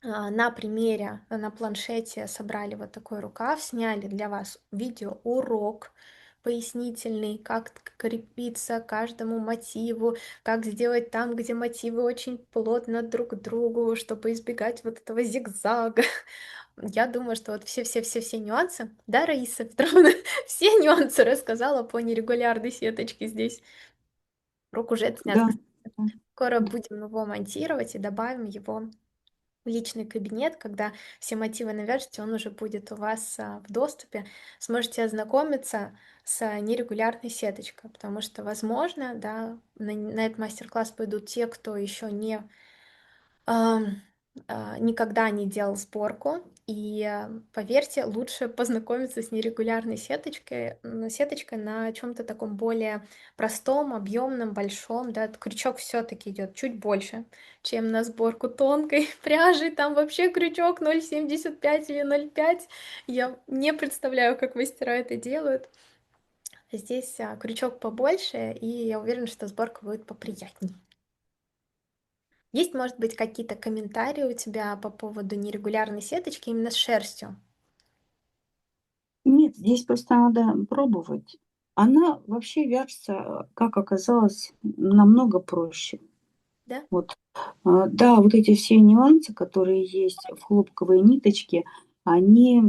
На примере, на планшете собрали вот такой рукав, сняли для вас видеоурок пояснительный, как крепиться к каждому мотиву, как сделать там, где мотивы очень плотно друг к другу, чтобы избегать вот этого зигзага. Я думаю, что вот все нюансы, да, Раиса Петровна, все нюансы рассказала по нерегулярной сеточке здесь. Урок уже отснят, Да, кстати. да. Скоро будем его монтировать и добавим его в личный кабинет, когда все мотивы навяжете, он уже будет у вас в доступе. Сможете ознакомиться с нерегулярной сеточкой, потому что, возможно, да, на этот мастер-класс пойдут те, кто еще ам, никогда не делал сборку. И поверьте, лучше познакомиться с нерегулярной сеточкой на чем-то таком более простом, объемном, большом. Да, крючок все-таки идет чуть больше, чем на сборку тонкой пряжи. Там вообще крючок 0,75 или 0,5. Я не представляю, как мастера это делают. Здесь крючок побольше, и я уверена, что сборка будет поприятней. Есть, может быть, какие-то комментарии у тебя по поводу нерегулярной сеточки именно с шерстью? Нет, здесь просто надо пробовать. Она вообще вяжется, как оказалось, намного проще. Да? Вот. Да, вот эти все нюансы, которые есть в хлопковой ниточке, они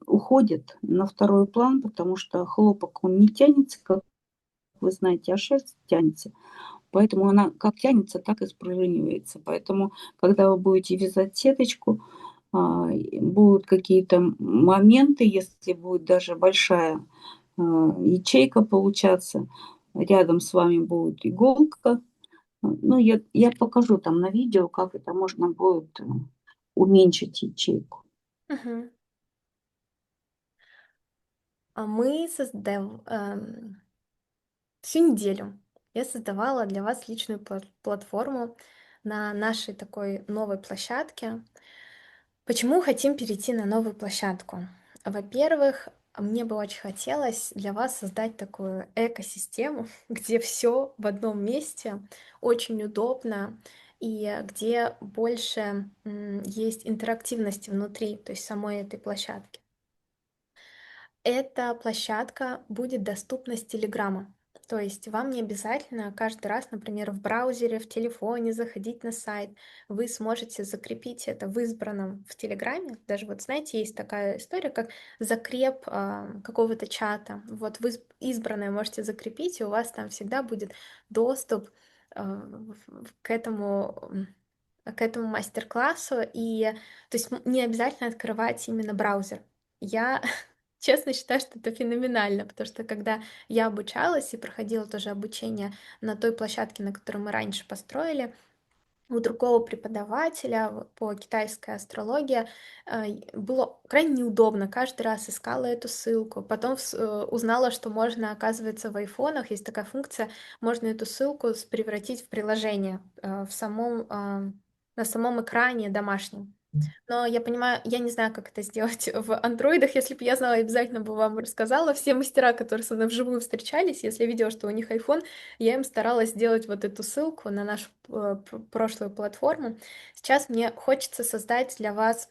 уходят на второй план, потому что хлопок, он не тянется, как вы знаете, а шерсть тянется. Поэтому она как тянется, так и спружинивается. Поэтому, когда вы будете вязать сеточку, будут какие-то моменты, если будет даже большая ячейка получаться, рядом с вами будет иголка. Ну, я покажу там на видео, как это можно будет уменьшить ячейку. Мгм. Мы всю неделю я создавала для вас личную платформу на нашей такой новой площадке. Почему хотим перейти на новую площадку? Во-первых, мне бы очень хотелось для вас создать такую экосистему, где все в одном месте, очень удобно, и где больше есть интерактивности внутри, то есть самой этой площадки. Эта площадка будет доступна с Телеграма. То есть вам не обязательно каждый раз, например, в браузере, в телефоне заходить на сайт. Вы сможете закрепить это в избранном в Телеграме. Даже вот знаете, есть такая история, как закреп какого-то чата. Вот вы избранное можете закрепить, и у вас там всегда будет доступ к этому мастер-классу. И то есть не обязательно открывать именно браузер. Я честно считаю, что это феноменально, потому что когда я обучалась и проходила тоже обучение на той площадке, на которой мы раньше построили, у другого преподавателя по китайской астрологии было крайне неудобно. Каждый раз искала эту ссылку. Потом узнала, что можно, оказывается, в айфонах есть такая функция, можно эту ссылку превратить в приложение на самом экране домашнем. Но я понимаю, я не знаю, как это сделать в андроидах. Если бы я знала, я обязательно бы вам рассказала. Все мастера, которые со мной вживую встречались, если я видела, что у них iPhone, я им старалась сделать вот эту ссылку на нашу прошлую платформу. Сейчас мне хочется создать для вас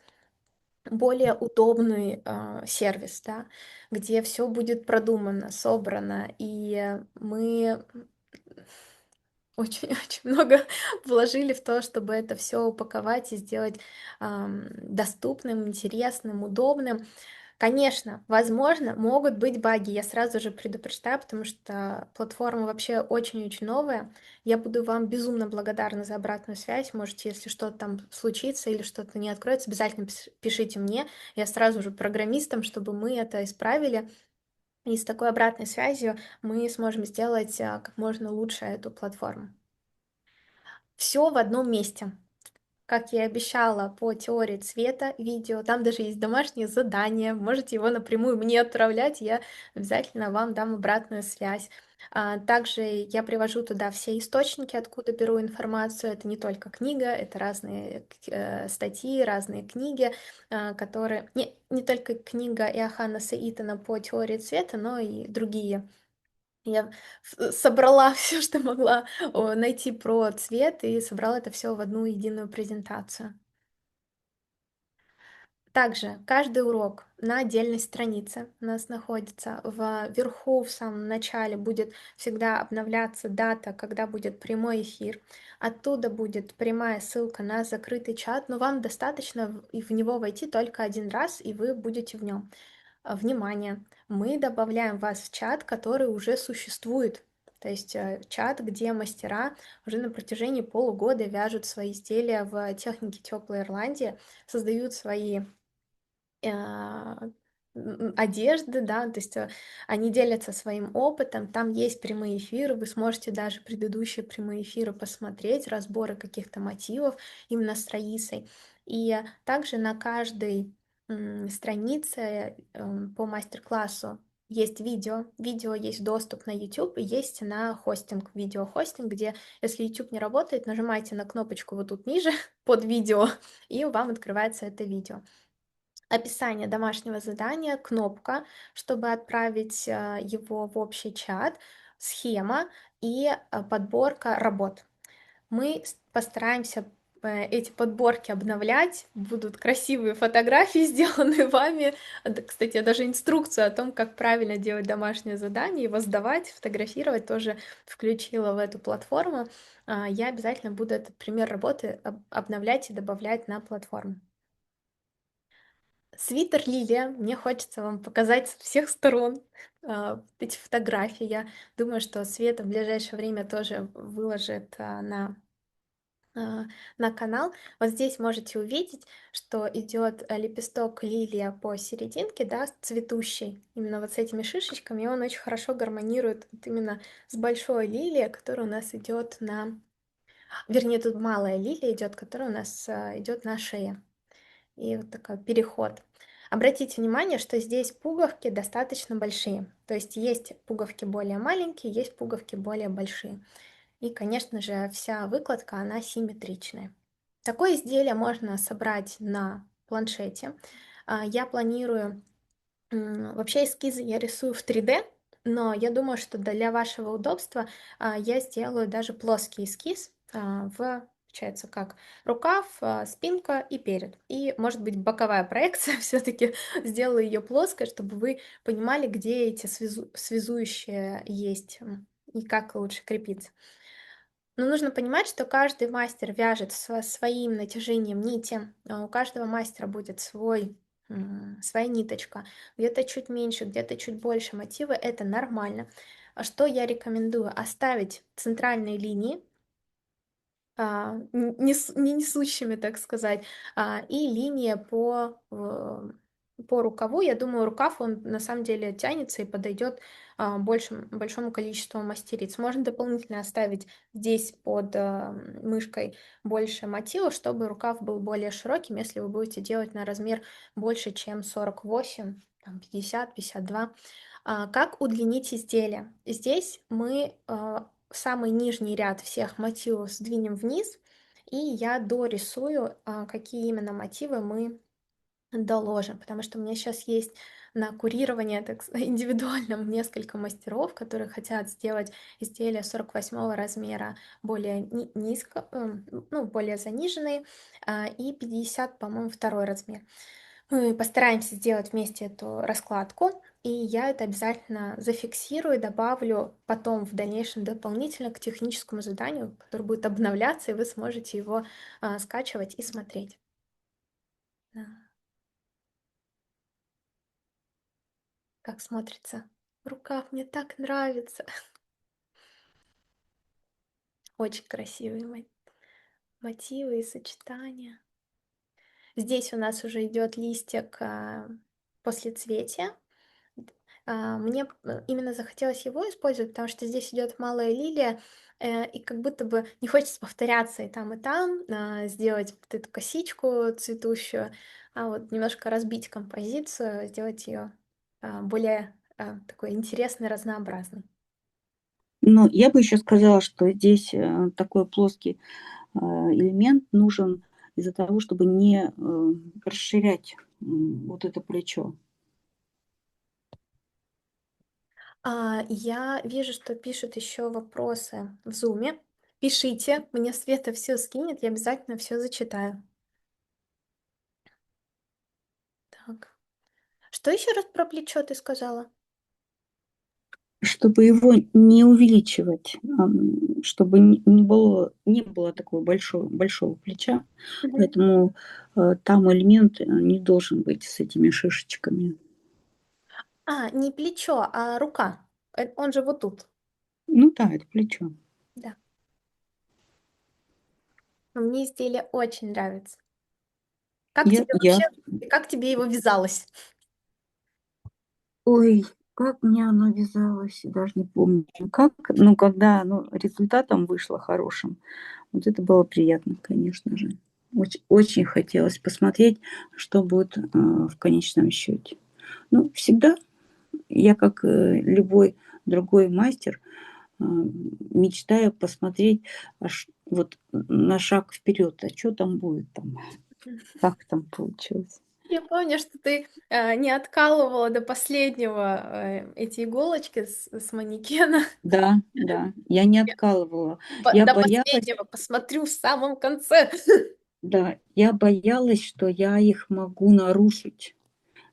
более удобный сервис, да, где все будет продумано, собрано, и мы очень очень много вложили в то, чтобы это все упаковать и сделать, доступным, интересным, удобным. Конечно, возможно, могут быть баги. Я сразу же предупреждаю, потому что платформа вообще очень-очень новая. Я буду вам безумно благодарна за обратную связь. Можете, если что-то там случится или что-то не откроется, обязательно пишите мне. Я сразу же программистам, чтобы мы это исправили. И с такой обратной связью мы сможем сделать, как можно лучше эту платформу. Все в одном месте. Как я и обещала, по теории цвета видео. Там даже есть домашнее задание. Можете его напрямую мне отправлять, я обязательно вам дам обратную связь. Также я привожу туда все источники, откуда беру информацию. Это не только книга, это разные статьи, разные книги, которые... Не только книга Иоханнеса Итона по теории цвета, но и другие. Я собрала все, что могла найти про цвет, и собрала это все в одну единую презентацию. Также каждый урок на отдельной странице у нас находится. Вверху, в самом начале, будет всегда обновляться дата, когда будет прямой эфир. Оттуда будет прямая ссылка на закрытый чат, но вам достаточно в него войти только один раз, и вы будете в нем. Внимание! Мы добавляем вас в чат, который уже существует. То есть чат, где мастера уже на протяжении полугода вяжут свои изделия в технике теплой Ирландии, создают свои а, одежды, да, то есть они делятся своим опытом, там есть прямые эфиры, вы сможете даже предыдущие прямые эфиры посмотреть, разборы каких-то мотивов именно с Раисой. И также на каждой странице по мастер-классу есть видео есть доступ на YouTube и есть на хостинг, видеохостинг, где, если YouTube не работает, нажимайте на кнопочку вот тут ниже под видео, и вам открывается это видео. Описание домашнего задания, кнопка, чтобы отправить его в общий чат, схема и подборка работ. Мы постараемся эти подборки обновлять, будут красивые фотографии, сделанные вами. Кстати, я даже инструкцию о том, как правильно делать домашнее задание, его сдавать, фотографировать тоже включила в эту платформу. Я обязательно буду этот пример работы обновлять и добавлять на платформу. Свитер Лилия. Мне хочется вам показать со всех сторон эти фотографии. Я думаю, что Света в ближайшее время тоже выложит на канал. Вот здесь можете увидеть, что идет лепесток лилия по серединке, да, цветущий, именно вот с этими шишечками, и он очень хорошо гармонирует вот именно с большой лилией, которая у нас идет вернее, тут малая лилия идет, которая у нас идет на шее. И вот такой переход. Обратите внимание, что здесь пуговки достаточно большие. То есть пуговки более маленькие, есть пуговки более большие. И, конечно же, вся выкладка, она симметричная. Такое изделие можно собрать на планшете. Я планирую вообще эскизы я рисую в 3D, но я думаю, что для вашего удобства я сделаю даже плоский эскиз получается, как рукав, спинка и перед. И, может быть, боковая проекция все-таки сделаю ее плоской, чтобы вы понимали, где эти связующие есть и как лучше крепиться. Но нужно понимать, что каждый мастер вяжет своим натяжением нити. У каждого мастера будет своя ниточка. Где-то чуть меньше, где-то чуть больше мотива. Это нормально. Что я рекомендую? Оставить центральные линии, не несущими, так сказать, и линия по рукаву. Я думаю, рукав, он на самом деле тянется и подойдет большому количеству мастериц. Можно дополнительно оставить здесь под мышкой больше мотива, чтобы рукав был более широким, если вы будете делать на размер больше, чем 48, там, 50, 52. Как удлинить изделие? Здесь мы самый нижний ряд всех мотивов сдвинем вниз, и я дорисую, какие именно мотивы мы доложим, потому что у меня сейчас есть на курирование, так сказать, индивидуальном несколько мастеров, которые хотят сделать изделия 48 размера более низко, ну, более заниженные, и 50, по-моему, второй размер. Мы постараемся сделать вместе эту раскладку, и я это обязательно зафиксирую и добавлю потом в дальнейшем дополнительно к техническому заданию, которое будет обновляться, и вы сможете его скачивать и смотреть. Да. Как смотрится. Рукав мне так нравится. Очень красивые мотивы и сочетания. Здесь у нас уже идет листик послецветия. Мне именно захотелось его использовать, потому что здесь идет малая лилия, и как будто бы не хочется повторяться и там, сделать вот эту косичку цветущую, а вот немножко разбить композицию, сделать ее более такой интересной, разнообразной. Но я бы еще сказала, что здесь такой плоский элемент нужен из-за того, чтобы не расширять вот это плечо. Я вижу, что пишут еще вопросы в зуме. Пишите, мне Света все скинет, я обязательно все зачитаю. Так. Что еще раз про плечо ты сказала? Чтобы его не увеличивать, чтобы не было такого большого плеча, Мгм. поэтому там элемент не должен быть с этими шишечками. Не плечо, а рука. Он же вот тут. Ну да, это плечо. Да. Мне изделие очень нравится. Как Я, тебе я, вообще, как тебе его вязалось? ой, как мне оно вязалось, даже не помню. Как, ну, когда оно результатом вышло хорошим, вот это было приятно, конечно же. Очень, очень хотелось посмотреть, что будет в конечном счете. Ну, всегда я, как любой другой мастер, мечтаю посмотреть вот на шаг вперед, а что там будет там, как там получилось. Я помню, что ты не откалывала до последнего эти иголочки с манекена. Да, да, я не откалывала. Я До боялась, последнего посмотрю в самом конце. да, я боялась, что я их могу нарушить.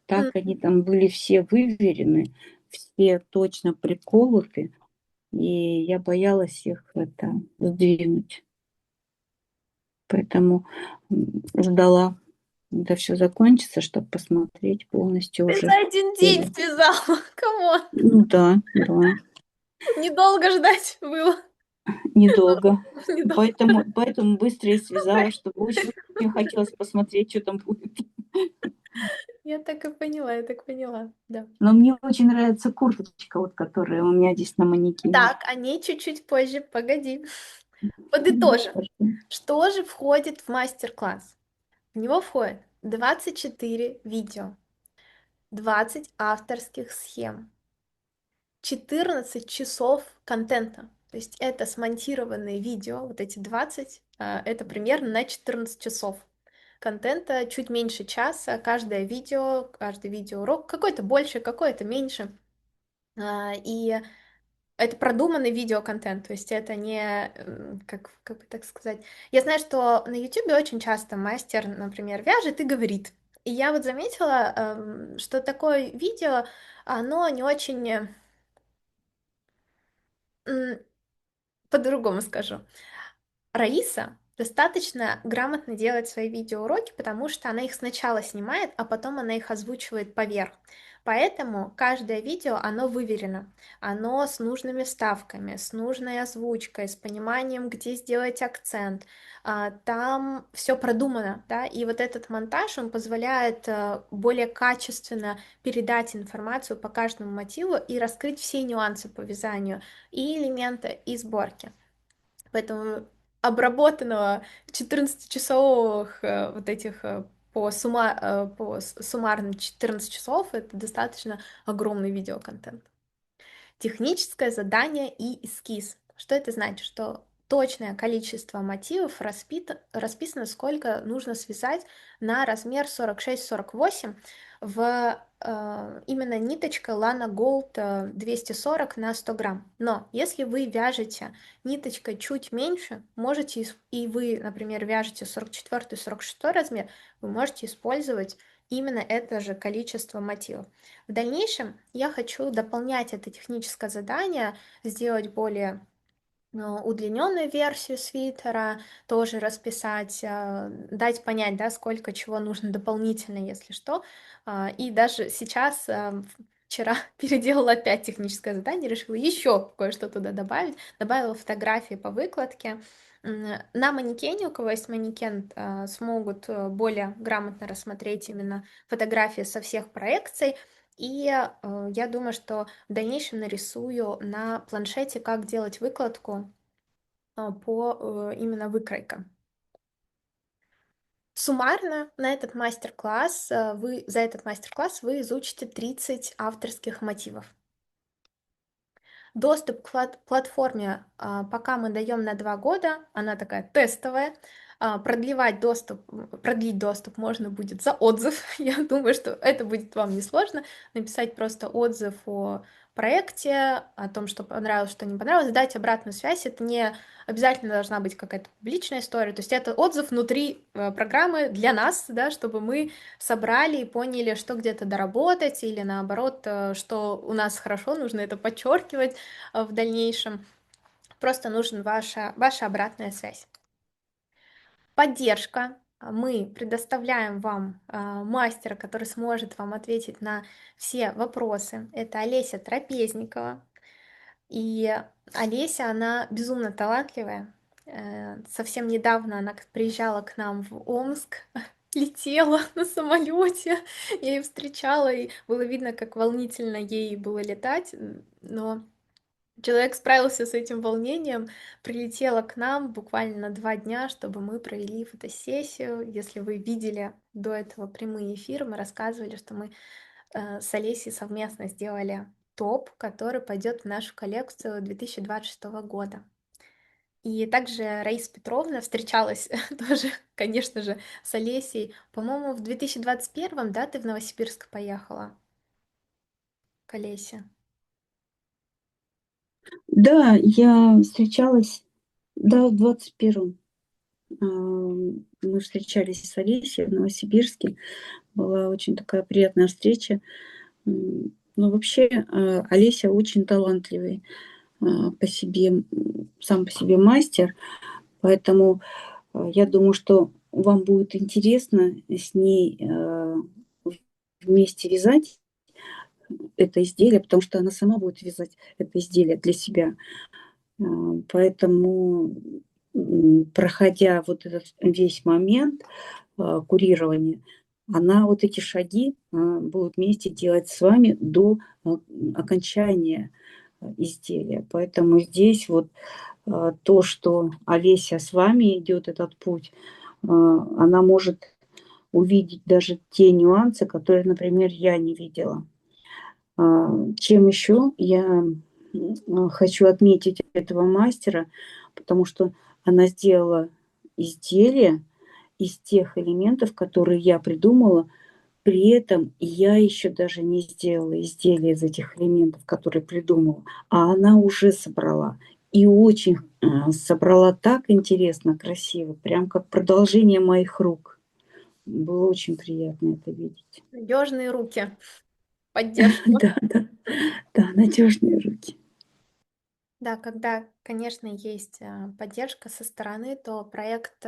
Так они там были все выверены, все точно приколоты, и я боялась их это сдвинуть. Поэтому ждала, когда все закончится, чтобы посмотреть полностью Ты уже за один день изделие. связала. Камон. Ну да, да, Недолго ждать было. недолго. Недолго. Поэтому быстрее связала, чтобы очень хотелось посмотреть, что там будет. Я так и поняла, я так поняла, да. Но мне очень нравится курточка, вот которая у меня здесь на манекене. Так, о ней чуть-чуть позже, погоди. Подытожим. Хорошо. Что же входит в мастер-класс? В него входит 24 видео, 20 авторских схем, 14 часов контента. То есть это смонтированные видео, вот эти 20, это примерно на 14 часов. Контента чуть меньше часа, каждый видеоурок, какой-то больше, какой-то меньше. И это продуманный видеоконтент, то есть это не, как бы так сказать. Я знаю, что на YouTube очень часто мастер, например, вяжет и говорит. И я вот заметила, что такое видео, оно не очень, по-другому скажу. Раиса достаточно грамотно делает свои видеоуроки, потому что она их сначала снимает, а потом она их озвучивает поверх. Поэтому каждое видео, оно выверено, оно с нужными вставками, с нужной озвучкой, с пониманием, где сделать акцент. Там все продумано, да, и вот этот монтаж, он позволяет более качественно передать информацию по каждому мотиву и раскрыть все нюансы по вязанию и элементы, и сборки. Поэтому обработанного 14-часовых вот этих суммарно 14 часов это достаточно огромный видеоконтент. Техническое задание и эскиз. Что это значит? Что точное количество мотивов расписано, сколько нужно связать на размер 46-48 в именно ниточка Lana Gold 240 на 100 грамм. Но если вы вяжете ниточкой чуть меньше, можете, и вы, например, вяжете 44-46 размер, вы можете использовать именно это же количество мотивов. В дальнейшем я хочу дополнять это техническое задание, сделать более удлиненную версию свитера, тоже расписать, дать понять, да, сколько чего нужно дополнительно, если что. И даже сейчас, вчера переделала опять техническое задание, решила еще кое-что туда добавить. Добавила фотографии по выкладке. На манекене, у кого есть манекен, смогут более грамотно рассмотреть именно фотографии со всех проекций. И я думаю, что в дальнейшем нарисую на планшете, как делать выкладку по именно выкройкам. Суммарно на этот мастер-класс за этот мастер-класс вы изучите 30 авторских мотивов. Доступ к платформе пока мы даем на 2 года, она такая тестовая. Продлить доступ можно будет за отзыв. Я думаю, что это будет вам несложно. Написать просто отзыв о проекте, о том, что понравилось, что не понравилось, дать обратную связь. Это не обязательно должна быть какая-то публичная история. То есть это отзыв внутри программы для нас, да, чтобы мы собрали и поняли, что где-то доработать, или наоборот, что у нас хорошо, нужно это подчеркивать в дальнейшем. Просто нужна ваша обратная связь. Поддержка. Мы предоставляем вам мастера, который сможет вам ответить на все вопросы. Это Олеся Трапезникова. И Олеся, она безумно талантливая. Совсем недавно она приезжала к нам в Омск, летела на самолете, я ее встречала, и было видно, как волнительно ей было летать, но человек справился с этим волнением, прилетела к нам буквально на 2 дня, чтобы мы провели фотосессию. Если вы видели до этого прямые эфиры, мы рассказывали, что мы с Олесей совместно сделали топ, который пойдет в нашу коллекцию 2026 года. И также Раиса Петровна встречалась тоже, конечно же, с Олесей. По-моему, в 2021, да, ты в Новосибирск поехала к Олесе? Да, я встречалась, да, в 21-м. Мы встречались с Олесей в Новосибирске. Была очень такая приятная встреча. Ну, вообще, Олеся очень талантливый по себе, сам по себе мастер. Поэтому я думаю, что вам будет интересно с ней вместе вязать это изделие, потому что она сама будет вязать это изделие для себя. Поэтому, проходя вот этот весь момент курирования, она вот эти шаги будет вместе делать с вами до окончания изделия. Поэтому здесь вот то, что Олеся с вами идет этот путь, она может увидеть даже те нюансы, которые, например, я не видела. Чем еще я хочу отметить этого мастера, потому что она сделала изделие из тех элементов, которые я придумала. При этом я еще даже не сделала изделие из этих элементов, которые придумала, а она уже собрала. И очень собрала так интересно, красиво, прям как продолжение моих рук. Было очень приятно это видеть. Надежные руки, поддержка. Да, да, да, надежные руки. Да, когда, конечно, есть поддержка со стороны, то проект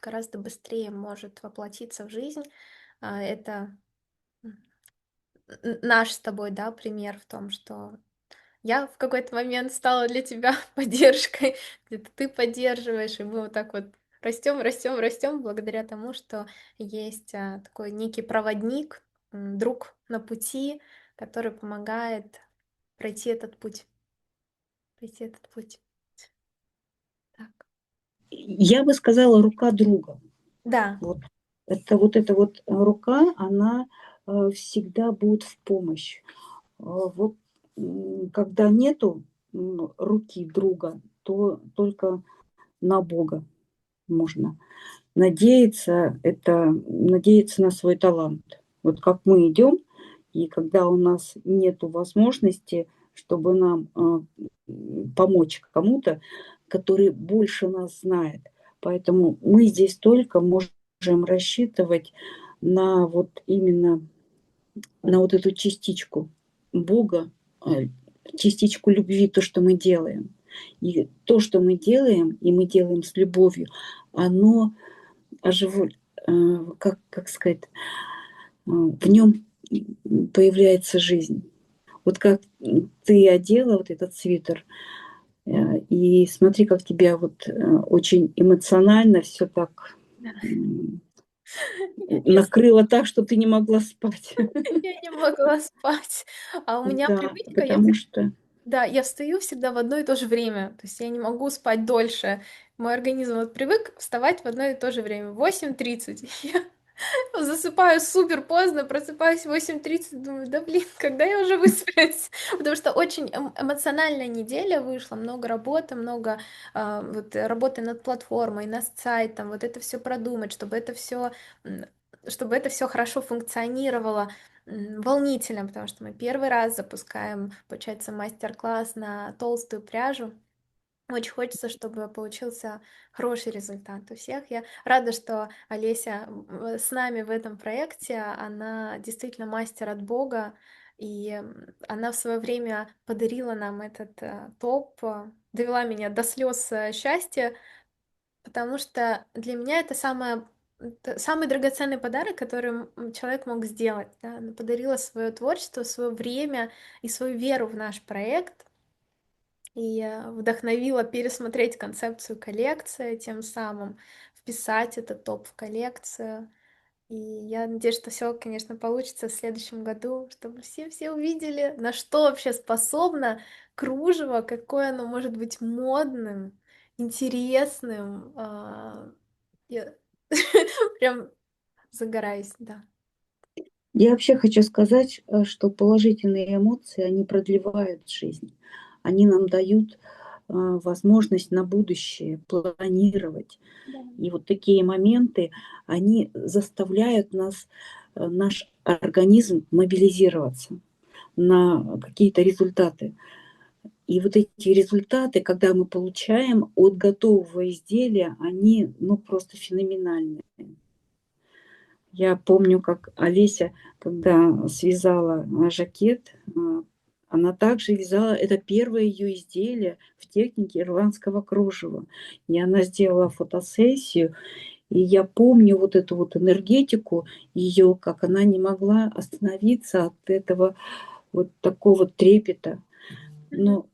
гораздо быстрее может воплотиться в жизнь. Это наш с тобой, да, пример в том, что я в какой-то момент стала для тебя поддержкой, где-то ты поддерживаешь, и мы вот так вот растем, растем, растем благодаря тому, что есть такой некий проводник, друг на пути, который помогает пройти этот путь, пройти этот путь. Так. Я бы сказала, рука друга. Да, Вот эта вот рука, она всегда будет в помощь. Вот когда нету руки друга, то только на Бога можно надеяться. Это надеяться на свой талант. Вот как мы идем, и когда у нас нету возможности, чтобы нам помочь кому-то, который больше нас знает. Поэтому мы здесь только можем рассчитывать на вот именно на вот эту частичку Бога, частичку любви, то, что мы делаем. И то, что мы делаем, и мы делаем с любовью, оно оживляет, как сказать, в нем появляется жизнь. Вот как ты одела вот этот свитер, и смотри, как тебя вот очень эмоционально все так да. Я накрыло так, что ты не могла спать. я не могла спать. А у меня Да, привычка, потому что да, я встаю всегда в одно и то же время, то есть я не могу спать дольше. Мой организм вот привык вставать в одно и то же время, в 8:30. Я засыпаю супер поздно, просыпаюсь в 8:30, думаю, да блин, когда я уже высплюсь? Потому что очень эмоциональная неделя вышла, много работы, много вот, работы над платформой, над сайтом, вот это все продумать, чтобы это все хорошо функционировало. Волнительно, потому что мы первый раз запускаем, получается, мастер-класс на толстую пряжу. Очень хочется, чтобы получился хороший результат у всех. Я рада, что Олеся с нами в этом проекте. Она действительно мастер от Бога, и она в свое время подарила нам этот топ, довела меня до слез счастья, потому что для меня это самый драгоценный подарок, который человек мог сделать. Да? Она подарила свое творчество, свое время и свою веру в наш проект и вдохновила пересмотреть концепцию коллекции, тем самым вписать этот топ в коллекцию. И я надеюсь, что все, конечно, получится в следующем году, чтобы все увидели, на что вообще способно кружево, какое оно может быть модным, интересным. Я прям загораюсь, да. я вообще хочу сказать, что положительные эмоции, они продлевают жизнь. Они нам дают возможность на будущее планировать. Да. И вот такие моменты, они заставляют нас, наш организм мобилизироваться на какие-то результаты. И вот эти результаты, когда мы получаем от готового изделия, они ну, просто феноменальные. Я помню, как Олеся, когда связала жакет, она также вязала, это первое ее изделие в технике ирландского кружева. И она сделала фотосессию, и я помню вот эту вот энергетику ее, как она не могла остановиться от этого вот такого трепета. Мгм. Но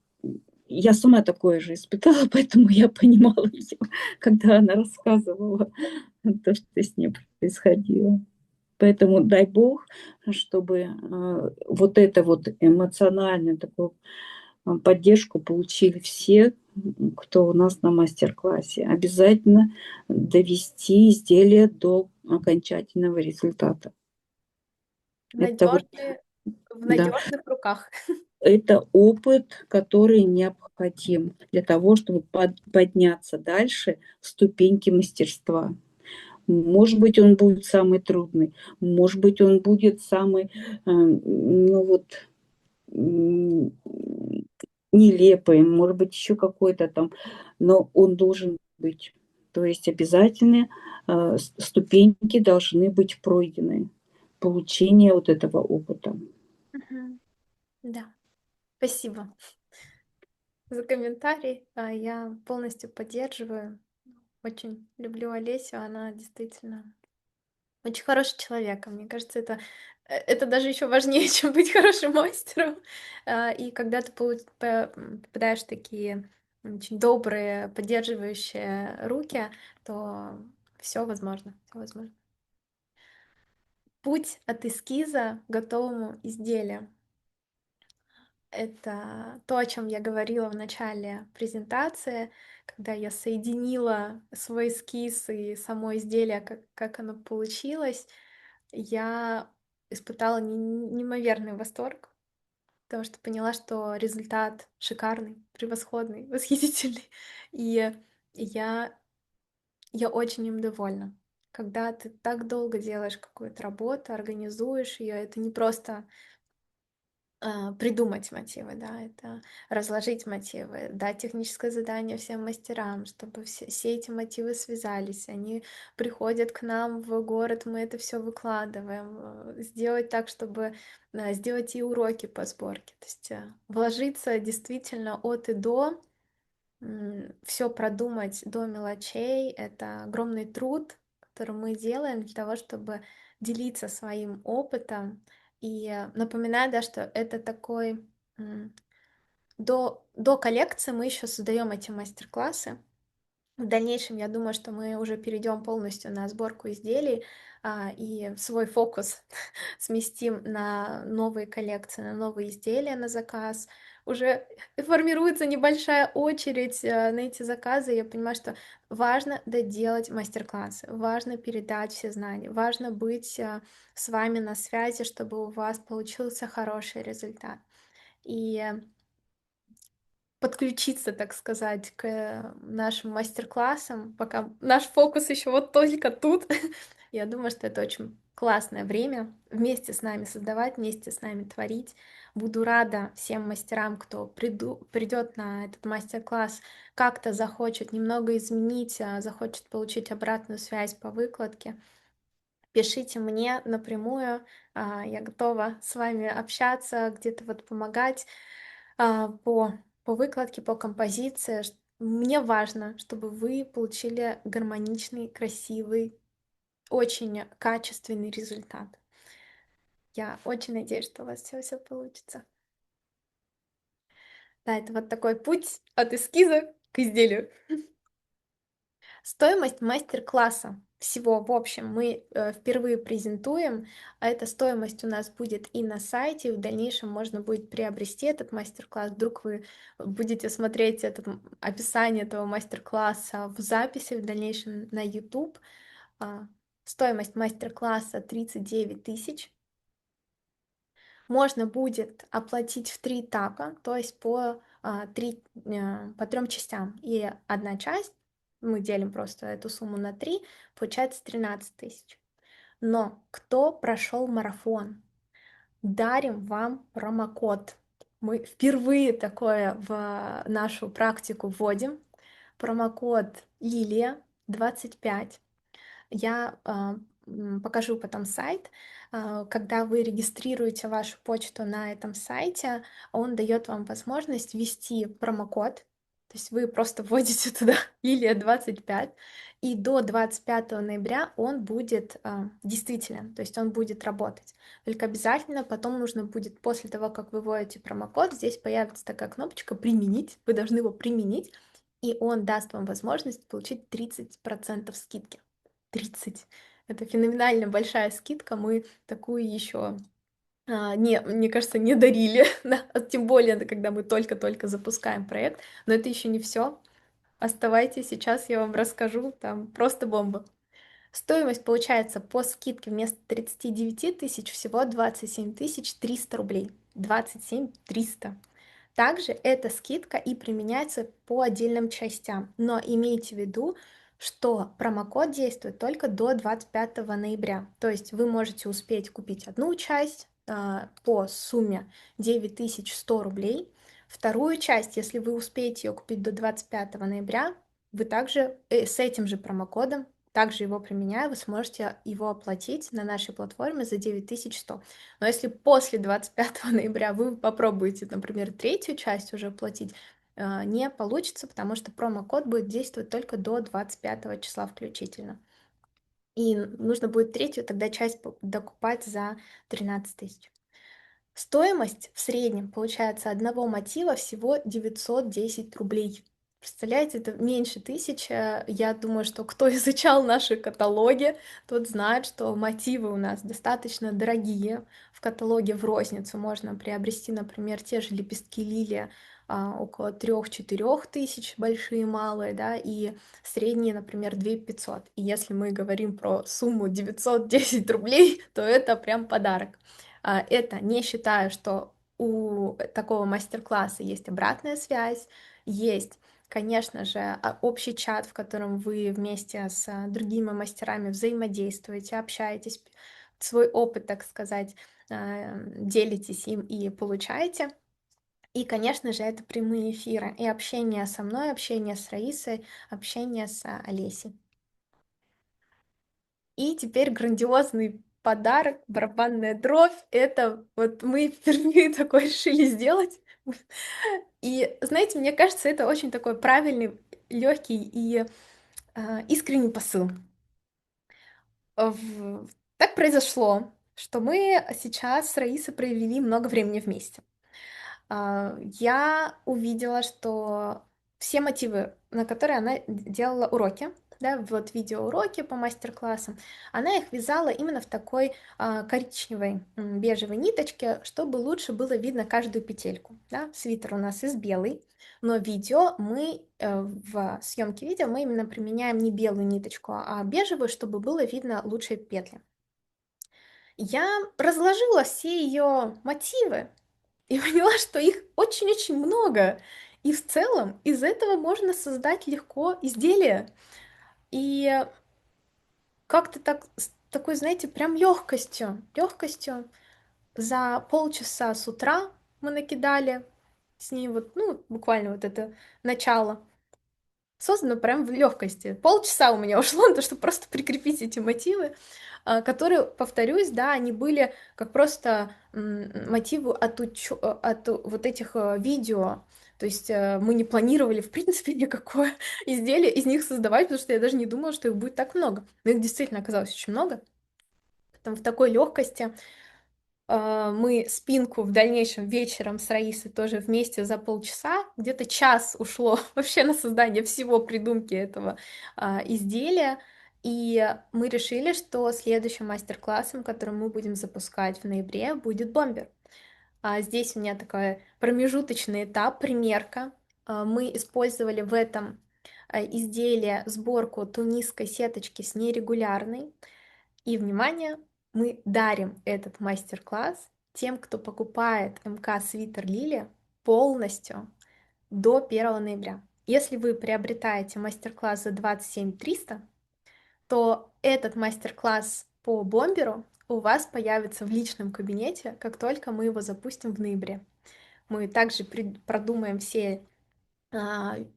я сама такое же испытала, поэтому я понимала её, когда она рассказывала то, что с ней происходило. Поэтому дай Бог, чтобы вот это вот эмоциональную такую поддержку получили все, кто у нас на мастер-классе. Обязательно довести изделие до окончательного результата. В Это вот, в да, надежных руках. это опыт, который необходим для того, чтобы подняться дальше в ступеньки мастерства. Может быть, он будет самый трудный, может быть, он будет самый, ну вот, нелепый, может быть, еще какой-то там, но он должен быть. То есть обязательно ступеньки должны быть пройдены. Получение вот этого опыта. Мгм. Да, спасибо за комментарий. Я полностью поддерживаю. Очень люблю Олесю, она действительно очень хороший человек. Мне кажется, это Это даже еще важнее, чем быть хорошим мастером. И когда ты попадаешь в такие очень добрые, поддерживающие руки, то все возможно, все возможно. Путь от эскиза к готовому изделию. Это то, о чем я говорила в начале презентации, когда я соединила свой эскиз и само изделие, как оно получилось. Я испытала неимоверный восторг, потому что поняла, что результат шикарный, превосходный, восхитительный. И я, я очень им довольна. Когда ты так долго делаешь какую-то работу, организуешь ее, это не просто придумать мотивы, да, это разложить мотивы, дать техническое задание всем мастерам, чтобы все эти мотивы связались, они приходят к нам в город, мы это все выкладываем, сделать так, чтобы сделать и уроки по сборке, то есть вложиться действительно от и до, все продумать до мелочей, это огромный труд, который мы делаем для того, чтобы делиться своим опытом. И напоминаю, да, что это такой до коллекции мы еще создаем эти мастер-классы. В дальнейшем, я думаю, что мы уже перейдем полностью на сборку изделий, и свой фокус сместим на новые коллекции, на новые изделия на заказ. Уже формируется небольшая очередь на эти заказы. Я понимаю, что важно доделать мастер-классы, важно передать все знания, важно быть с вами на связи, чтобы у вас получился хороший результат. И подключиться, так сказать, к нашим мастер-классам, пока наш фокус еще вот только тут. Я думаю, что это очень классное время вместе с нами создавать, вместе с нами творить. Буду рада всем мастерам, кто придет на этот мастер-класс, как-то захочет немного изменить, захочет получить обратную связь по выкладке. Пишите мне напрямую, я готова с вами общаться, где-то вот помогать по выкладке, по композиции. Мне важно, чтобы вы получили гармоничный, красивый, очень качественный результат. Я очень надеюсь, что у вас все получится. Да, это вот такой путь от эскиза к изделию. Стоимость мастер-класса всего, в общем, мы впервые презентуем, а эта стоимость у нас будет и на сайте, и в дальнейшем можно будет приобрести этот мастер-класс. Вдруг вы будете смотреть описание этого мастер-класса в записи в дальнейшем на YouTube. Стоимость мастер-класса 39 тысяч. Можно будет оплатить в 3 этапа, то есть по 3 частям. И одна часть, мы делим просто эту сумму на 3, получается 13 тысяч. Но кто прошел марафон, дарим вам промокод. Мы впервые такое в нашу практику вводим. Промокод Лилия 25. Я покажу потом сайт. Когда вы регистрируете вашу почту на этом сайте, он дает вам возможность ввести промокод. То есть вы просто вводите туда Лилия 25, и до 25 ноября он будет действителен, то есть он будет работать. Только обязательно потом нужно будет, после того, как вы вводите промокод, здесь появится такая кнопочка «Применить», вы должны его применить, и он даст вам возможность получить 30% скидки. 30. Это феноменально большая скидка. Мы такую еще, мне кажется, не дарили. Да? Тем более, когда мы только-только запускаем проект. Но это еще не все. Оставайтесь, сейчас я вам расскажу. Там просто бомба. Стоимость получается по скидке вместо 39 тысяч всего 27 300 рублей. 27 300. Также эта скидка и применяется по отдельным частям, но имейте в виду, что промокод действует только до 25 ноября. То есть вы можете успеть купить одну часть по сумме 9100 рублей, вторую часть, если вы успеете ее купить до 25 ноября, вы также с этим же промокодом, также его применяя, вы сможете его оплатить на нашей платформе за 9100. Но если после 25 ноября вы попробуете, например, третью часть уже оплатить, не получится, потому что промокод будет действовать только до 25 числа включительно. и нужно будет третью тогда часть докупать за 13 тысяч. Стоимость в среднем получается одного мотива всего 910 рублей. Представляете, это меньше 1000. Я думаю, что кто изучал наши каталоги, тот знает, что мотивы у нас достаточно дорогие. В каталоге в розницу можно приобрести, например, те же лепестки лилия около 3-4 тысяч, большие и малые, да, и средние, например, 2500. И если мы говорим про сумму 910 рублей, то это прям подарок. Это не считая, что у такого мастер-класса есть обратная связь, есть, конечно же, общий чат, в котором вы вместе с другими мастерами взаимодействуете, общаетесь, свой опыт, так сказать, делитесь им и получаете. И, конечно же, это прямые эфиры и общение со мной, общение с Раисой, общение с Олесей. И теперь грандиозный подарок, барабанная дробь. Это вот мы впервые такое решили сделать. И, знаете, мне кажется, это очень такой правильный, легкий и искренний посыл. Так произошло, что мы сейчас с Раисой провели много времени вместе. Я увидела, что все мотивы, на которые она делала уроки, да, вот видеоуроки по мастер-классам, она их вязала именно в такой коричневой, бежевой ниточке, чтобы лучше было видно каждую петельку. Да. Свитер у нас из белой, но видео мы в съемке видео мы именно применяем не белую ниточку, а бежевую, чтобы было видно лучшие петли. Я разложила все ее мотивы и поняла, что их очень-очень много. И в целом из этого можно создать легко изделие. И как-то так, с такой, знаете, прям легкостью за полчаса с утра мы накидали с ней вот, ну, буквально вот это начало. Создано прям в легкости. Полчаса у меня ушло на то, чтобы просто прикрепить эти мотивы, которые, повторюсь, да, они были как просто мотивы от вот этих видео. То есть мы не планировали, в принципе, никакое изделие из них создавать, потому что я даже не думала, что их будет так много. Но их действительно оказалось очень много. Там в такой легкости мы спинку в дальнейшем вечером с Раисой тоже вместе за полчаса, где-то час ушло вообще на создание всего придумки этого изделия. И мы решили, что следующим мастер-классом, который мы будем запускать в ноябре, будет бомбер. Здесь у меня такой промежуточный этап, примерка. Мы использовали в этом изделии сборку тунисской сеточки с нерегулярной. И, внимание, мы дарим этот мастер-класс тем, кто покупает МК Свитер Лили полностью до 1 ноября. Если вы приобретаете мастер-класс за 27 300, то этот мастер-класс по бомберу у вас появится в личном кабинете, как только мы его запустим в ноябре. Мы также продумаем все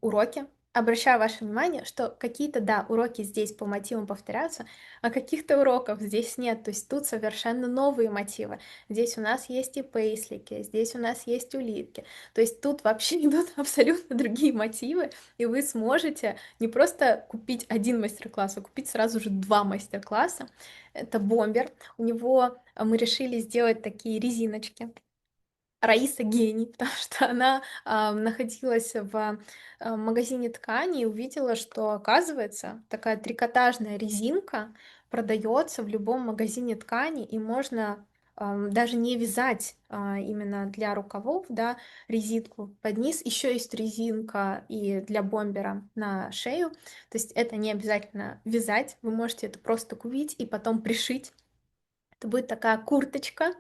уроки. Обращаю ваше внимание, что какие-то, да, уроки здесь по мотивам повторяются, а каких-то уроков здесь нет. То есть тут совершенно новые мотивы. Здесь у нас есть и пейслики, здесь у нас есть улитки. То есть тут вообще идут абсолютно другие мотивы, и вы сможете не просто купить один мастер-класс, а купить сразу же 2 мастер-класса. Это бомбер. У него мы решили сделать такие резиночки. Раиса гений, потому что она находилась в магазине ткани и увидела, что, оказывается, такая трикотажная резинка продается в любом магазине ткани, и можно даже не вязать именно для рукавов, да, резинку под низ. Еще есть резинка и для бомбера на шею, то есть это не обязательно вязать, вы можете это просто купить и потом пришить. Это будет такая курточка.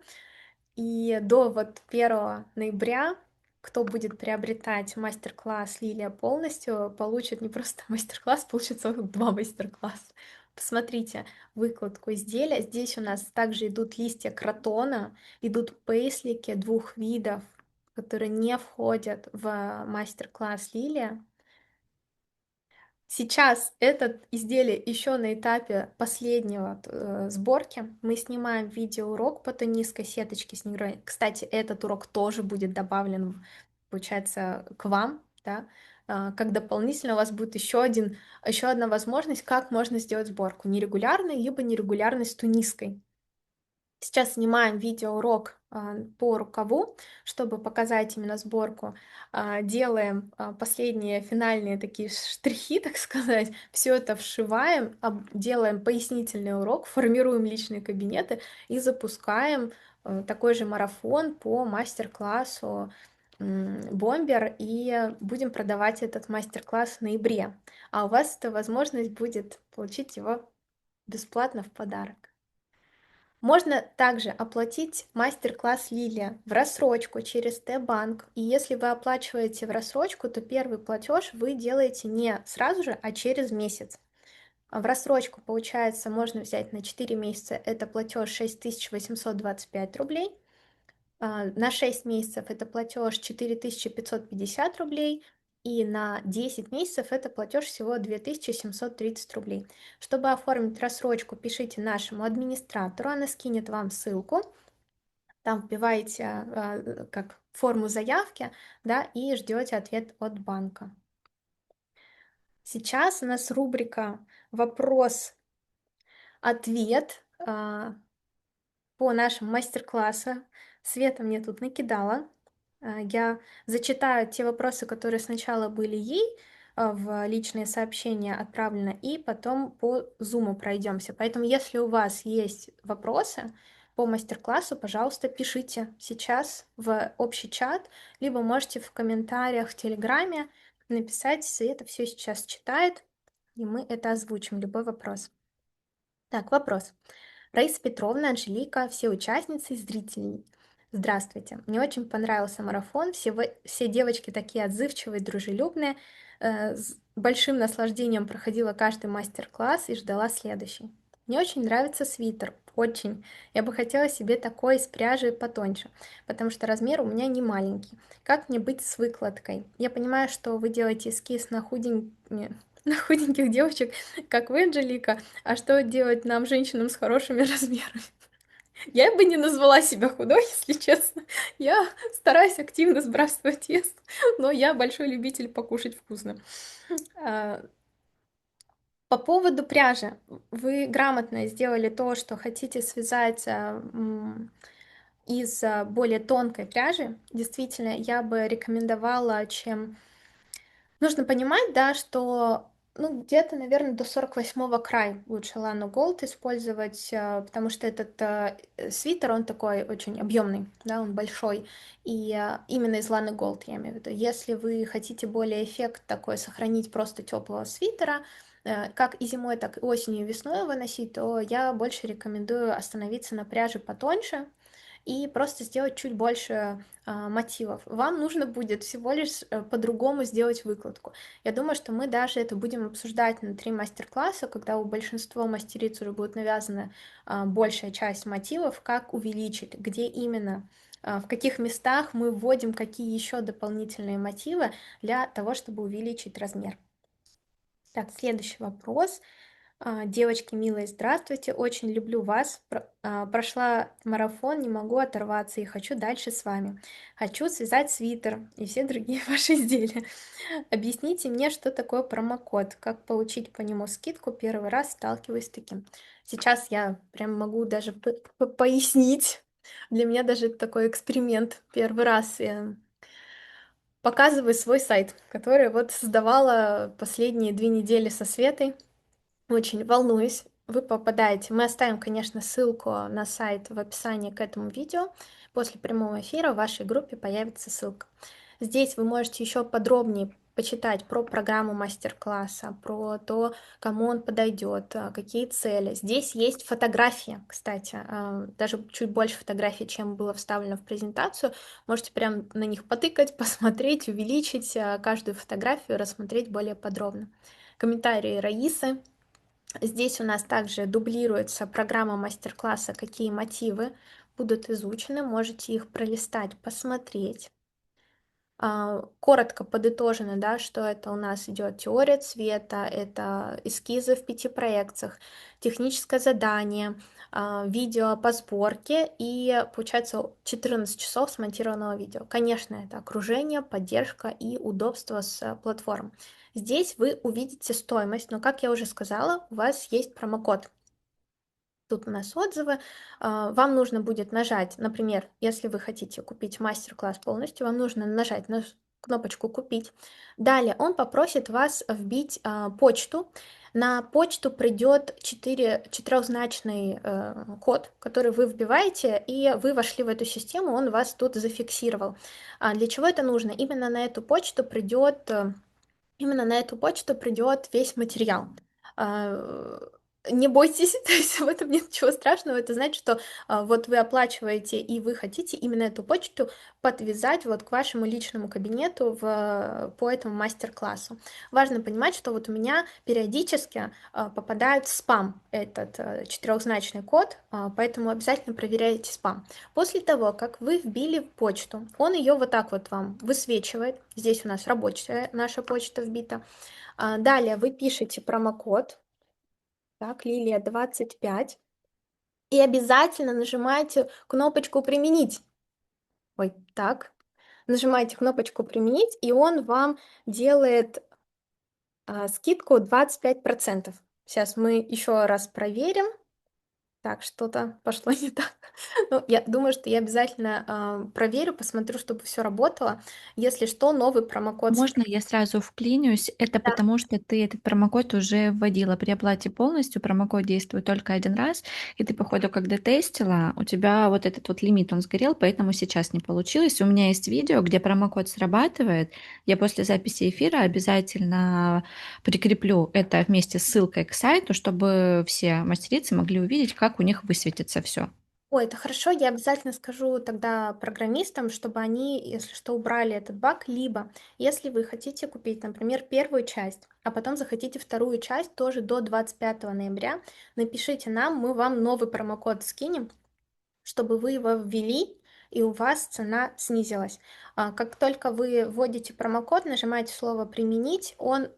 И до вот 1 ноября, кто будет приобретать мастер-класс Лилия полностью, получит не просто мастер-класс, получит целых 2 мастер-класса. Посмотрите выкладку изделия. Здесь у нас также идут листья кротона, идут пейслики 2 видов, которые не входят в мастер-класс Лилия. Сейчас это изделие еще на этапе последнего сборки. Мы снимаем видеоурок по тунисской сеточке с нейроной. Кстати, этот урок тоже будет добавлен, получается, к вам, да, как дополнительно у вас будет еще одна возможность, как можно сделать сборку нерегулярной, либо нерегулярной с тунисской. Сейчас снимаем видеоурок по рукаву, чтобы показать именно сборку. Делаем последние финальные такие штрихи, так сказать. Все это вшиваем, делаем пояснительный урок, формируем личные кабинеты и запускаем такой же марафон по мастер-классу Бомбер, и будем продавать этот мастер-класс в ноябре. А у вас эта возможность будет получить его бесплатно в подарок. Можно также оплатить мастер-класс Лилия в рассрочку через Т-банк. И если вы оплачиваете в рассрочку, то первый платеж вы делаете не сразу же, а через месяц. В рассрочку, получается, можно взять на 4 месяца, это платеж 6825 рублей. На 6 месяцев это платеж 4550 рублей, и на 10 месяцев это платеж всего 2730 рублей. Чтобы оформить рассрочку, пишите нашему администратору, она скинет вам ссылку, там вбиваете как форму заявки, да, и ждете ответ от банка. Сейчас у нас рубрика «Вопрос-ответ» по нашим мастер-классам. Света мне тут накидала. Я зачитаю те вопросы, которые сначала были ей в личные сообщения отправлены, и потом по Zoom пройдемся. Поэтому, если у вас есть вопросы по мастер-классу, пожалуйста, пишите сейчас в общий чат, либо можете в комментариях в Телеграме написать, Света все сейчас читает, и мы это озвучим, любой вопрос. Так, вопрос. Раиса Петровна, Анжелика, все участницы и зрители. Здравствуйте. Мне очень понравился марафон. Все девочки такие отзывчивые, дружелюбные. С большим наслаждением проходила каждый мастер-класс и ждала следующий. Мне очень нравится свитер. Очень. Я бы хотела себе такой из пряжи потоньше, потому что размер у меня не маленький. Как мне быть с выкладкой? Я понимаю, что вы делаете эскиз на на худеньких девочек, как вы, Анжелика, а что делать нам, женщинам с хорошими размерами? Я бы не назвала себя худой, если честно. Я стараюсь активно сбрасывать вес, но я большой любитель покушать вкусно. По поводу пряжи. Вы грамотно сделали то, что хотите связать из более тонкой пряжи. Действительно, я бы рекомендовала, чем нужно понимать, да, что ну, где-то, наверное, до 48-го край лучше Лану Голд использовать, потому что этот свитер, он такой очень объемный, да, он большой, и именно из Ланы Голд я имею в виду. Если вы хотите более эффект такой сохранить просто теплого свитера, как и зимой, так и осенью, и весной его носить, то я больше рекомендую остановиться на пряже потоньше, и просто сделать чуть больше мотивов. Вам нужно будет всего лишь по-другому сделать выкладку. Я думаю, что мы даже это будем обсуждать внутри мастер-класса, когда у большинства мастериц уже будет навязана большая часть мотивов, как увеличить, где именно, в каких местах мы вводим какие еще дополнительные мотивы для того, чтобы увеличить размер. Так, следующий вопрос. Девочки милые, здравствуйте, очень люблю вас. Прошла марафон, не могу оторваться и хочу дальше с вами. Хочу связать свитер и все другие ваши изделия. Объясните мне, что такое промокод, как получить по нему скидку, первый раз сталкиваюсь с таким. Сейчас я прям могу даже пояснить. Для меня даже это такой эксперимент. Первый раз я показываю свой сайт, который вот создавала последние 2 недели со Светой. Очень волнуюсь. Вы попадаете. Мы оставим, конечно, ссылку на сайт в описании к этому видео. После прямого эфира в вашей группе появится ссылка. Здесь вы можете еще подробнее почитать про программу мастер-класса, про то, кому он подойдет, какие цели. Здесь есть фотографии, кстати, даже чуть больше фотографий, чем было вставлено в презентацию. Можете прям на них потыкать, посмотреть, увеличить каждую фотографию, рассмотреть более подробно. Комментарии Раисы. Здесь у нас также дублируется программа мастер-класса, какие мотивы будут изучены. Можете их пролистать, посмотреть. Коротко подытожено, да, что это у нас идет теория цвета, это эскизы в 5 проекциях, техническое задание, видео по сборке и, получается, 14 часов смонтированного видео. Конечно, это окружение, поддержка и удобство с платформ. Здесь вы увидите стоимость, но, как я уже сказала, у вас есть промокод. Тут у нас отзывы. Вам нужно будет нажать, например, если вы хотите купить мастер-класс полностью, вам нужно нажать на кнопочку «Купить». Далее он попросит вас вбить почту. На почту придет четырехзначный код, который вы вбиваете, и вы вошли в эту систему, он вас тут зафиксировал. Для чего это нужно? Именно на эту почту придет весь материал. А, Не бойтесь, то есть в этом нет ничего страшного. Это значит, что вот вы оплачиваете, и вы хотите именно эту почту подвязать вот к вашему личному кабинету по этому мастер-классу. Важно понимать, что вот у меня периодически попадает в спам этот четырехзначный код, поэтому обязательно проверяйте спам. После того, как вы вбили в почту, он ее вот так вот вам высвечивает. Здесь у нас рабочая наша почта вбита. Далее вы пишете промокод, так, Лилия 25, и обязательно нажимаете кнопочку «Применить». Ой, так, нажимаете кнопочку «Применить», и он вам делает скидку 25%. Сейчас мы еще раз проверим. Так, что-то пошло не так. Ну, я думаю, что я обязательно проверю, посмотрю, чтобы все работало. Если что, новый промокод. Можно я сразу вклинюсь? Это Да. потому, что ты этот промокод уже вводила при оплате полностью. Промокод действует только один раз. И ты, походу, когда тестила, у тебя вот этот вот лимит, он сгорел, поэтому сейчас не получилось. У меня есть видео, где промокод срабатывает. Я после записи эфира обязательно прикреплю это вместе с ссылкой к сайту, чтобы все мастерицы могли увидеть, как у них высветится все. Ой, это хорошо, я обязательно скажу тогда программистам, чтобы они, если что, убрали этот баг. Либо, если вы хотите купить, например, первую часть, а потом захотите вторую часть тоже до 25 ноября, напишите нам, мы вам новый промокод скинем, чтобы вы его ввели, и у вас цена снизилась. Как только вы вводите промокод, нажимаете слово «Применить», он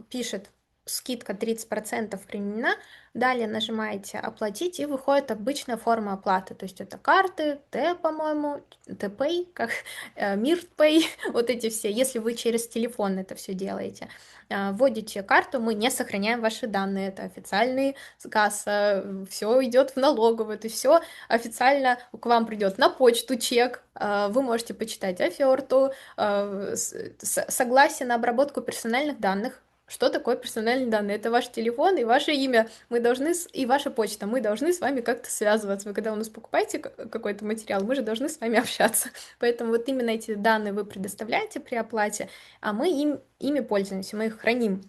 пишет «Скидка 30% применена», далее нажимаете «Оплатить», и выходит обычная форма оплаты, то есть это карты, Т, по-моему, ТПay, как Миртпay, вот эти все, если вы через телефон это все делаете. Вводите карту, мы не сохраняем ваши данные, это официальный касса, все идет в налоговую, то есть все официально к вам придет на почту чек, вы можете почитать оферту, согласие на обработку персональных данных. Что такое персональные данные? Это ваш телефон и ваше имя. Мы должны, и ваша почта. Мы должны с вами как-то связываться. Вы когда у нас покупаете какой-то материал, мы же должны с вами общаться. Поэтому вот именно эти данные вы предоставляете при оплате, а мы ими пользуемся, мы их храним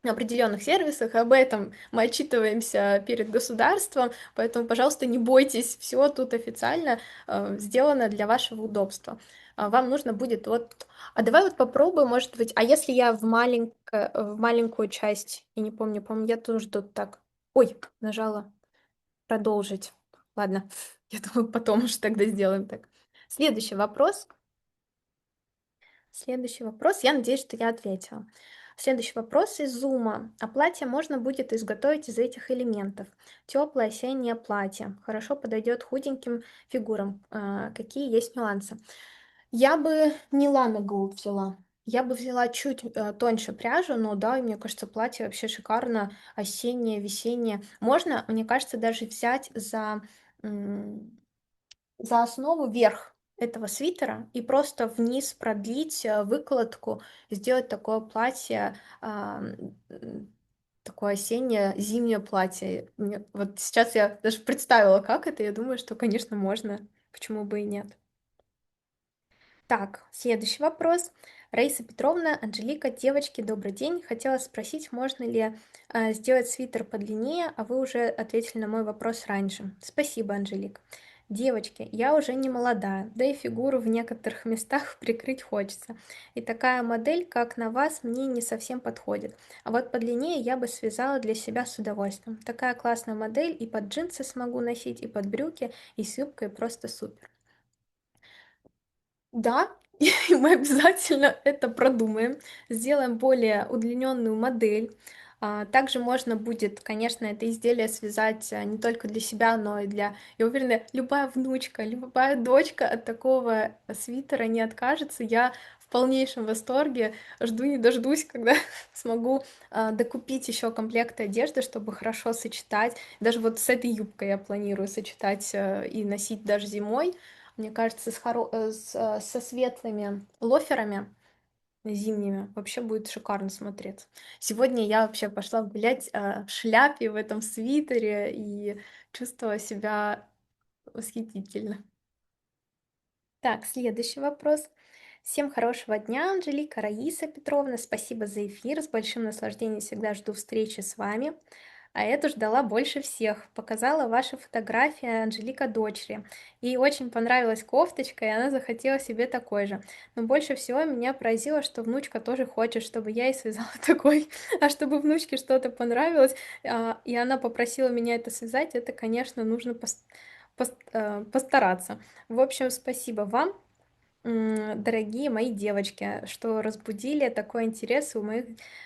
на определенных сервисах, об этом мы отчитываемся перед государством, поэтому, пожалуйста, не бойтесь, все тут официально сделано для вашего удобства. Вам нужно будет вот... А давай вот попробуем, может быть, а если я в маленькую часть, я не помню, по-моему, я тоже тут так... Ой, нажала продолжить. Ладно, я думаю, потом уж тогда сделаем так. Следующий вопрос. Следующий вопрос. Я надеюсь, что я ответила. Следующий вопрос из Зума. А платье можно будет изготовить из этих элементов. Теплое осеннее платье. Хорошо подойдет худеньким фигурам. Какие есть нюансы? Я бы не Lana Gold взяла. Я бы взяла чуть тоньше пряжу, но да, мне кажется, платье вообще шикарно, осеннее, весеннее. Можно, мне кажется, даже взять за основу верх этого свитера и просто вниз продлить выкладку, сделать такое платье, такое осеннее, зимнее платье. Вот сейчас я даже представила, как это, я думаю, что, конечно, можно, почему бы и нет. Так, следующий вопрос. Раиса Петровна, Анжелика, девочки, добрый день. Хотела спросить, можно ли сделать свитер подлиннее, а вы уже ответили на мой вопрос раньше. Спасибо, Анжелик. Девочки, я уже не молодая, да и фигуру в некоторых местах прикрыть хочется. И такая модель, как на вас, мне не совсем подходит. А вот подлиннее я бы связала для себя с удовольствием. Такая классная модель, и под джинсы смогу носить, и под брюки, и с юбкой просто супер. Да, и мы обязательно это продумаем, сделаем более удлиненную модель. Также можно будет, конечно, это изделие связать не только для себя, но и для, я уверена, любая внучка, любая дочка от такого свитера не откажется. Я в полнейшем восторге, жду не дождусь, когда смогу докупить еще комплект одежды, чтобы хорошо сочетать. Даже вот с этой юбкой я планирую сочетать и носить даже зимой. Мне кажется, со светлыми лоферами зимними вообще будет шикарно смотреться. Сегодня я вообще пошла гулять в шляпе, в этом свитере и чувствовала себя восхитительно. Так, следующий вопрос. Всем хорошего дня, Анжелика, Раиса Петровна. Спасибо за эфир. С большим наслаждением всегда жду встречи с вами. А эту ждала больше всех. Показала ваши фотографии Анжелика дочери. Ей очень понравилась кофточка, и она захотела себе такой же. Но больше всего меня поразило, что внучка тоже хочет, чтобы я ей связала такой. А чтобы внучке что-то понравилось, и она попросила меня это связать, это, конечно, нужно постараться. В общем, спасибо вам, дорогие мои девочки, что разбудили такой интерес у моих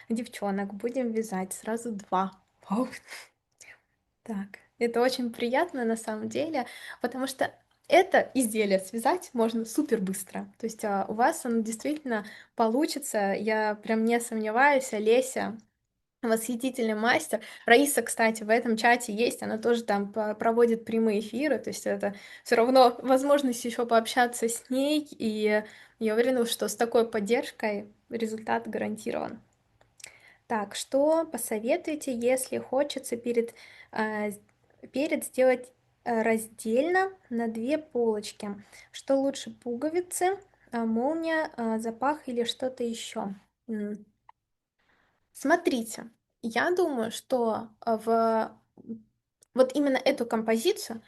девчонок. Будем вязать сразу два. Вау. Так, это очень приятно на самом деле, потому что это изделие связать можно супер быстро. То есть у вас оно действительно получится. Я прям не сомневаюсь, Олеся восхитительный мастер. Раиса, кстати, в этом чате есть, она тоже там проводит прямые эфиры, то есть это все равно возможность еще пообщаться с ней, и я уверена, что с такой поддержкой результат гарантирован. Так, что посоветуете, если хочется э, перед сделать раздельно на две полочки? Что лучше, пуговицы, молния, запах или что-то еще? Смотрите, я думаю, что вот именно эту композицию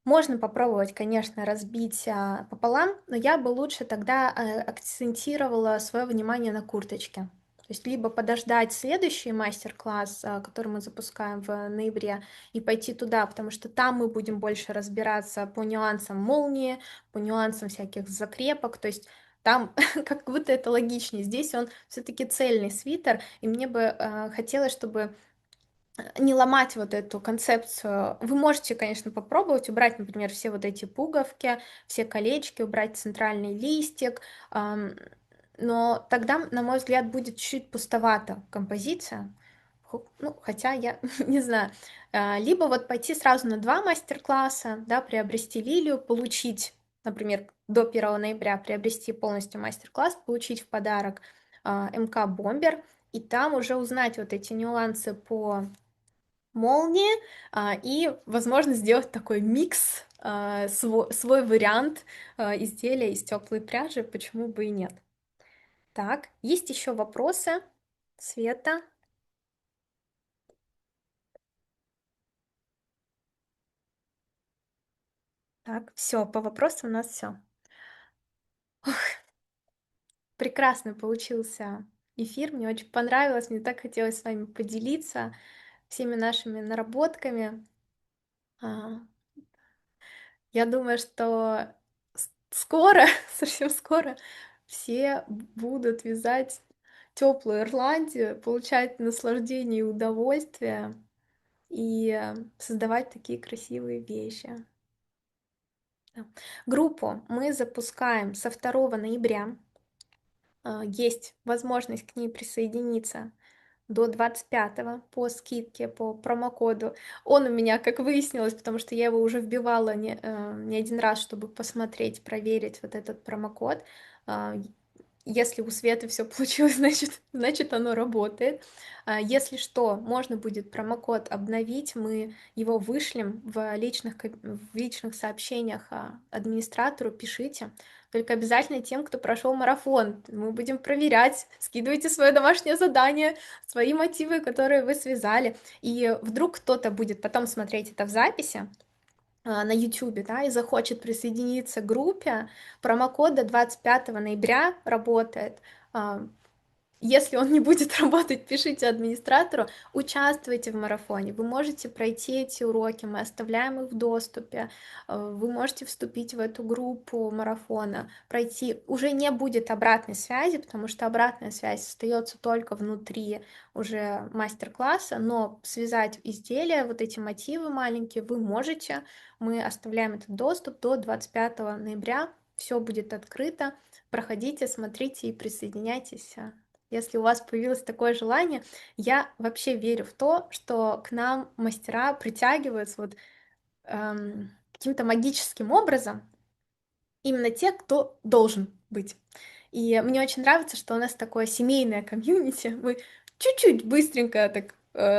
можно попробовать, конечно, разбить пополам, но я бы лучше тогда акцентировала свое внимание на курточке. То есть либо подождать следующий мастер-класс, который мы запускаем в ноябре, и пойти туда, потому что там мы будем больше разбираться по нюансам молнии, по нюансам всяких закрепок, то есть там как будто это логичнее. Здесь он все-таки цельный свитер, и мне бы хотелось, чтобы не ломать вот эту концепцию. Вы можете, конечно, попробовать убрать, например, все вот эти пуговки, все колечки, убрать центральный листик, но тогда, на мой взгляд, будет чуть пустовата композиция. Ну, хотя я не знаю. Либо вот пойти сразу на два мастер-класса, да, приобрести лилию, получить, например, до 1 ноября приобрести полностью мастер-класс, получить в подарок МК Бомбер, и там уже узнать вот эти нюансы по молнии, и, возможно, сделать такой микс, свой вариант изделия из теплой пряжи, почему бы и нет. Так, есть еще вопросы? Света? Так, все, по вопросам у нас все. Прекрасно получился эфир, мне очень понравилось, мне так хотелось с вами поделиться всеми нашими наработками. А, Я думаю, что скоро, совсем скоро, все будут вязать теплую Ирландию, получать наслаждение и удовольствие и создавать такие красивые вещи. Да. Группу мы запускаем со 2 ноября. Есть возможность к ней присоединиться до 25 по скидке, по промокоду. Он у меня, как выяснилось, потому что я его уже вбивала не один раз, чтобы посмотреть, проверить вот этот промокод. А, Если у Светы все получилось, значит оно работает. Если что, можно будет промокод обновить, мы его вышлем в личных сообщениях администратору, пишите. Только обязательно тем, кто прошел марафон. Мы будем проверять, скидывайте свое домашнее задание, свои мотивы, которые вы связали. И вдруг кто-то будет потом смотреть это в записи, на YouTube, да, и захочет присоединиться к группе, промокод до 25 ноября работает. Если он не будет работать, пишите администратору, участвуйте в марафоне, вы можете пройти эти уроки, мы оставляем их в доступе, вы можете вступить в эту группу марафона, пройти. Уже не будет обратной связи, потому что обратная связь остается только внутри уже мастер-класса, но связать изделия, вот эти мотивы маленькие, вы можете. Мы оставляем этот доступ до 25 ноября. Все будет открыто. Проходите, смотрите и присоединяйтесь, если у вас появилось такое желание. Я вообще верю в то, что к нам мастера притягиваются вот каким-то магическим образом именно те, кто должен быть. И мне очень нравится, что у нас такое семейное комьюнити. Мы чуть-чуть быстренько так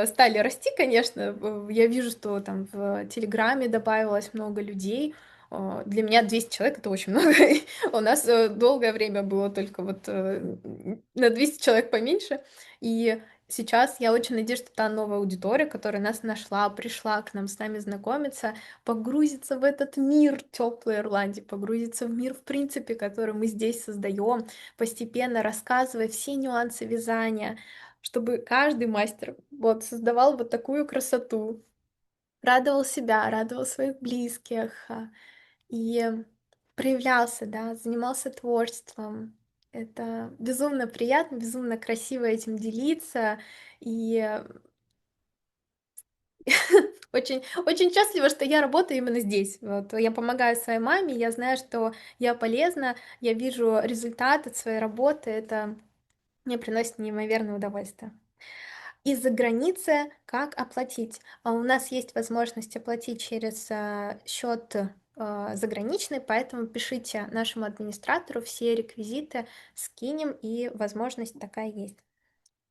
стали расти, конечно. Я вижу, что там в Телеграме добавилось много людей. Для меня 200 человек — это очень много. У нас долгое время было только вот на 200 человек поменьше. И сейчас я очень надеюсь, что та новая аудитория, которая нас нашла, пришла к нам с нами знакомиться, погрузиться в этот мир теплой Ирландии, погрузиться в мир, в принципе, который мы здесь создаем, постепенно рассказывая все нюансы вязания, чтобы каждый мастер вот создавал вот такую красоту, радовал себя, радовал своих близких и проявлялся, да, занимался творчеством. Это безумно приятно, безумно красиво этим делиться, и очень, очень счастлива, что я работаю именно здесь. Вот, я помогаю своей маме, я знаю, что я полезна, я вижу результат от своей работы, это мне приносит неимоверное удовольствие. Из-за границы как оплатить? У нас есть возможность оплатить через счет заграничный, поэтому пишите нашему администратору, все реквизиты скинем, и возможность такая есть.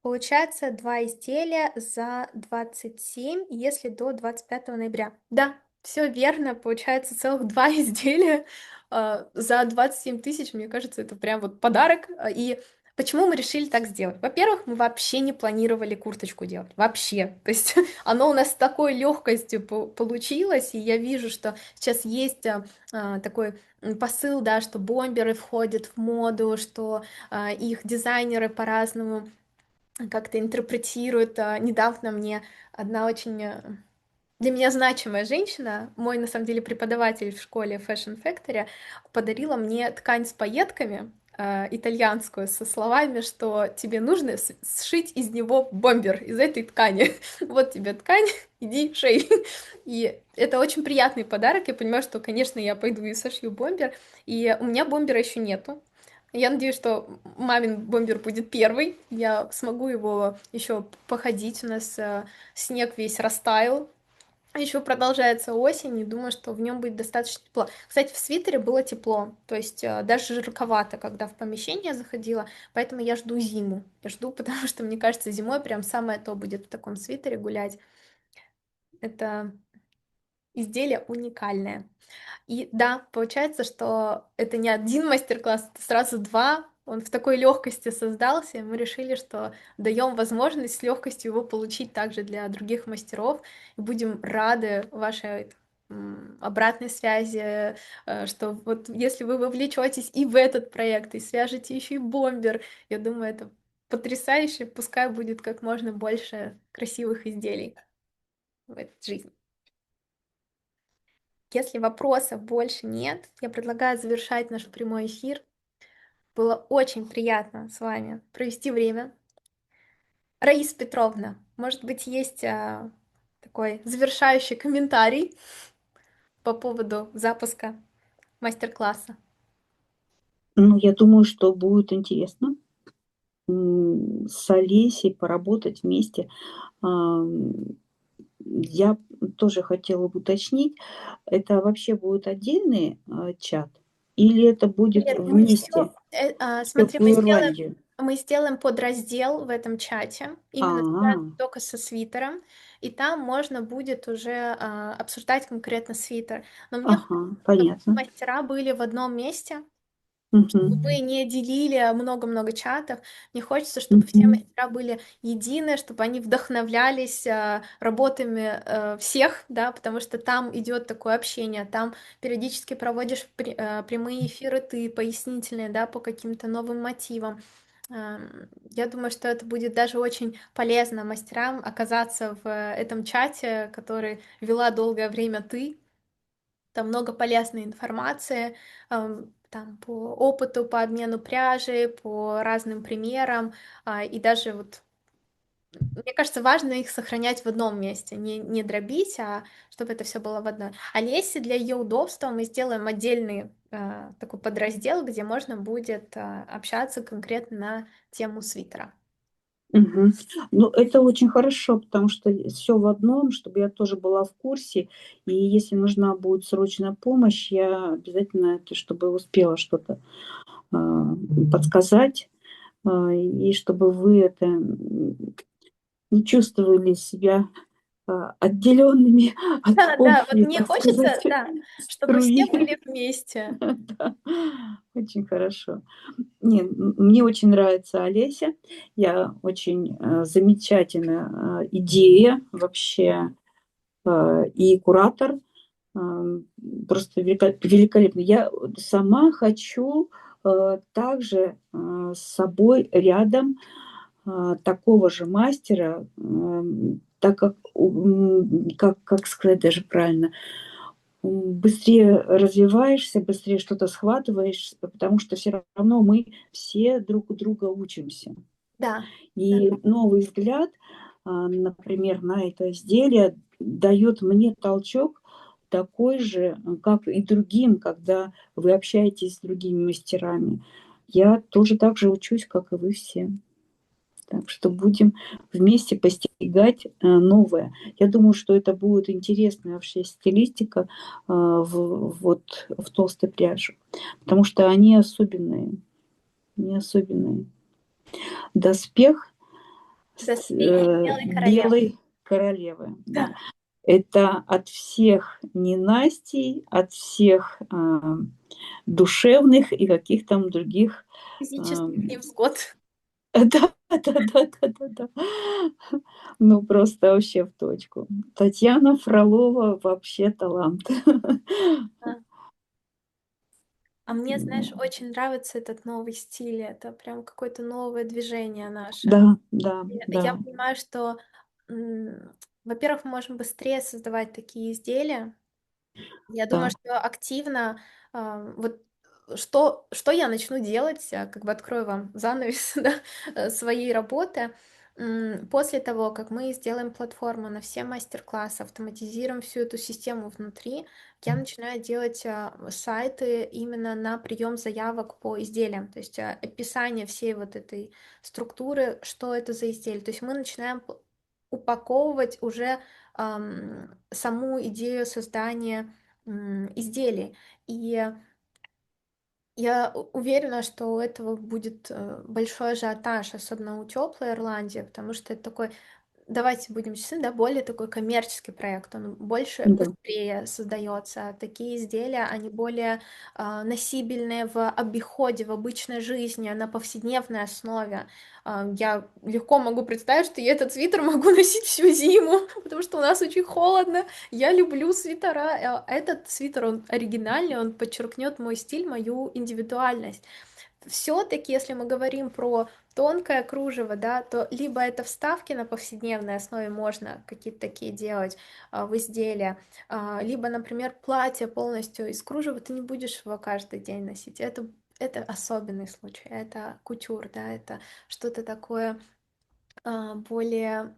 Получается 2 изделия за 27, если до 25 ноября. Да, все верно, получается целых 2 изделия за 27 тысяч. Мне кажется, это прям вот подарок. И почему мы решили так сделать? Во-первых, мы вообще не планировали курточку делать. Вообще. То есть оно у нас с такой легкостью получилось, и я вижу, что сейчас есть такой посыл, да, что бомберы входят в моду, что их дизайнеры по-разному как-то интерпретируют. Недавно мне одна очень для меня значимая женщина, мой, на самом деле, преподаватель в школе Fashion Factory, подарила мне ткань с пайетками, итальянскую, со словами, что тебе нужно сшить из него бомбер, из этой ткани. Вот тебе ткань, иди шей. И это очень приятный подарок. Я понимаю, что, конечно, я пойду и сошью бомбер. И у меня бомбера еще нету. Я надеюсь, что мамин бомбер будет первый. Я смогу его еще походить. У нас снег весь растаял. Еще продолжается осень, и думаю, что в нем будет достаточно тепло. Кстати, в свитере было тепло, то есть даже жарковато, когда в помещение заходила, поэтому я жду зиму. Я жду, потому что, мне кажется, зимой прям самое то будет в таком свитере гулять. Это изделие уникальное. И да, получается, что это не один мастер-класс, это сразу два. Он в такой легкости создался, и мы решили, что даем возможность с легкостью его получить также для других мастеров. И будем рады вашей обратной связи, что вот если вы вовлечетесь и в этот проект, и свяжете еще и бомбер, я думаю, это потрясающе. Пускай будет как можно больше красивых изделий в этой жизни. Если вопросов больше нет, я предлагаю завершать наш прямой эфир. Было очень приятно с вами провести время. Раиса Петровна, может быть, есть такой завершающий комментарий по поводу запуска мастер-класса? Ну, я думаю, что будет интересно с Олесей поработать вместе. Я тоже хотела бы уточнить, это вообще будет отдельный чат или это будет Нет, мы все, вместе в смотри, Теплую Ирландию? мы сделаем подраздел в этом чате, А, именно связанный только со свитером, и там можно будет уже обсуждать конкретно свитер. Но мне ага, хочется, чтобы понятно. мастера были в одном месте, чтобы Мгм, мы не делили много-много чатов. Мне хочется, чтобы все мгм, мастера были едины, чтобы они вдохновлялись работами всех, да, потому что там идет такое общение, там периодически проводишь прямые эфиры ты, пояснительные, да, по каким-то новым мотивам. Я думаю, что это будет даже очень полезно мастерам оказаться в этом чате, который вела долгое время ты. Там много полезной информации, там по опыту, по обмену пряжи, по разным примерам, и даже вот мне кажется, важно их сохранять в одном месте, не дробить, а чтобы это все было в одной. А Лесе для ее удобства мы сделаем отдельный такой подраздел, где можно будет общаться конкретно на тему свитера. Мгм. Ну, это очень хорошо, потому что все в одном, чтобы я тоже была в курсе. И если нужна будет срочная помощь, я обязательно, это чтобы успела что-то а, подсказать, и чтобы вы это не чувствовали себя отделенными от Да, да, вот общей, мне так хочется, сказать, да, чтобы все струи. были вместе. Да, очень хорошо. Не, мне очень нравится Олеся. Я очень замечательная идея вообще, и куратор. Просто великолепно. Я сама хочу также с собой рядом такого же мастера, так как, как сказать даже правильно, быстрее развиваешься, быстрее что-то схватываешь, потому что все равно мы все друг у друга учимся. Да, да. И новый взгляд, например, на это изделие дает мне толчок такой же, как и другим, когда вы общаетесь с другими мастерами. Я тоже так же учусь, как и вы все. Так что будем вместе постигать новое. Я думаю, что это будет интересная вообще стилистика вот в толстой пряже, потому что они особенные, не особенные. Доспех Доспехи белой королевы. белой королевы, да. Да, Это от всех ненастий, от всех душевных и каких там других. а, физических невзгод. Да, да. Ну, просто вообще в точку. Татьяна Фролова вообще талант. Да. А мне, знаешь, очень нравится этот новый стиль. Это прям какое-то новое движение наше. Да, да, Я да, понимаю, что, во-первых, мы можем быстрее создавать такие изделия. Я думаю, да, что активно, вот что я начну делать, как бы открою вам занавес, да, своей работы. После того, как мы сделаем платформу на все мастер-классы, автоматизируем всю эту систему внутри, я начинаю делать сайты именно на прием заявок по изделиям, то есть описание всей вот этой структуры, что это за изделие. То есть мы начинаем упаковывать уже саму идею создания изделий. И я уверена, что у этого будет большой ажиотаж, особенно у теплой Ирландии, потому что это такой, давайте будем честны, да, более такой коммерческий проект, он больше, да. быстрее создается. Такие изделия, они более носибельные в обиходе, в обычной жизни, на повседневной основе. Я легко могу представить, что я этот свитер могу носить всю зиму, потому что у нас очень холодно. Я люблю свитера. Этот свитер, он оригинальный, он подчеркнет мой стиль, мою индивидуальность. Все-таки, если мы говорим про тонкое кружево, да, то либо это вставки на повседневной основе можно какие-то такие делать в изделия, либо, например, платье полностью из кружева ты не будешь его каждый день носить. Это особенный случай, это кутюр, да, это что-то такое более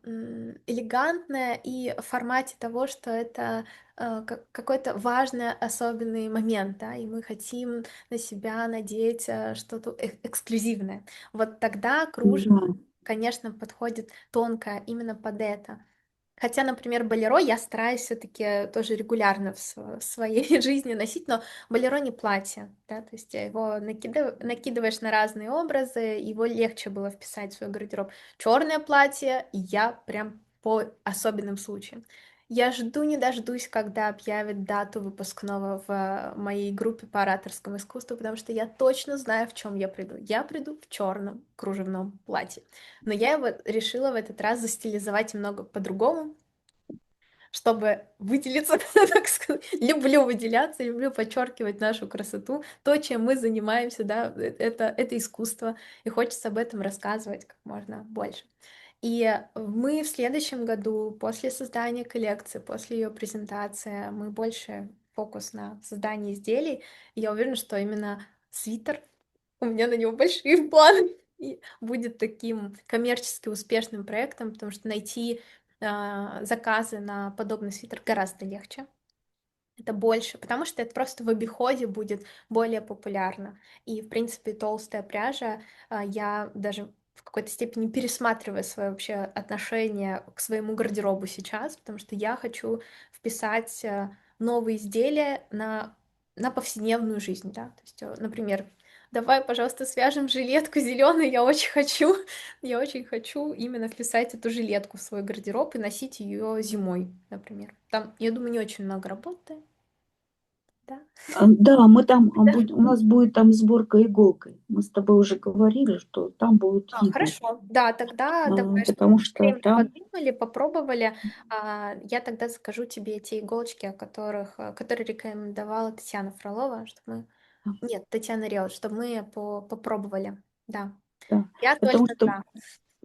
элегантное и в формате того, что это какой-то важный, особенный момент, да, и мы хотим на себя надеть что-то эксклюзивное. Вот тогда кружево, Да. конечно, подходит тонко именно под это. Хотя, например, болеро я стараюсь все-таки тоже регулярно в своей жизни носить, но болеро не платье, да, то есть его накидываешь на разные образы, его легче было вписать в свой гардероб. Черное платье я прям по особенным случаям. Я жду не дождусь, когда объявят дату выпускного в моей группе по ораторскому искусству, потому что я точно знаю, в чем я приду. Я приду в черном кружевном платье. Но я его решила в этот раз застилизовать немного по-другому. чтобы выделиться, так сказать. Люблю выделяться, люблю подчеркивать нашу красоту. То, чем мы занимаемся, да, это искусство, и хочется об этом рассказывать как можно больше. И мы в следующем году, после создания коллекции, после ее презентации, мы больше фокус на создании изделий. И я уверена, что именно свитер, у меня на него большие планы, и будет таким коммерчески успешным проектом, потому что найти заказы на подобный свитер гораздо легче. Это больше, потому что это просто в обиходе будет более популярно. И, в принципе, толстая пряжа, я даже в какой-то степени пересматриваю свое вообще отношение к своему гардеробу сейчас, потому что я хочу вписать новые изделия на повседневную жизнь, да. То есть, например, давай, пожалуйста, свяжем жилетку зеленую, я очень хочу именно вписать эту жилетку в свой гардероб и носить ее зимой, например. Там, я думаю, не очень много работы, да. Да, мы там, Да. у нас будет там сборка иголкой. Мы с тобой уже говорили, что там будет видно, Хорошо. Да, тогда давай, чтобы потому мы что быстрее там, подумали, попробовали. Я тогда закажу тебе те иголочки, которые рекомендовала Татьяна Фролова, чтобы мы... Нет, Татьяна Реут, чтобы мы попробовали. Да, да, я потому только что за.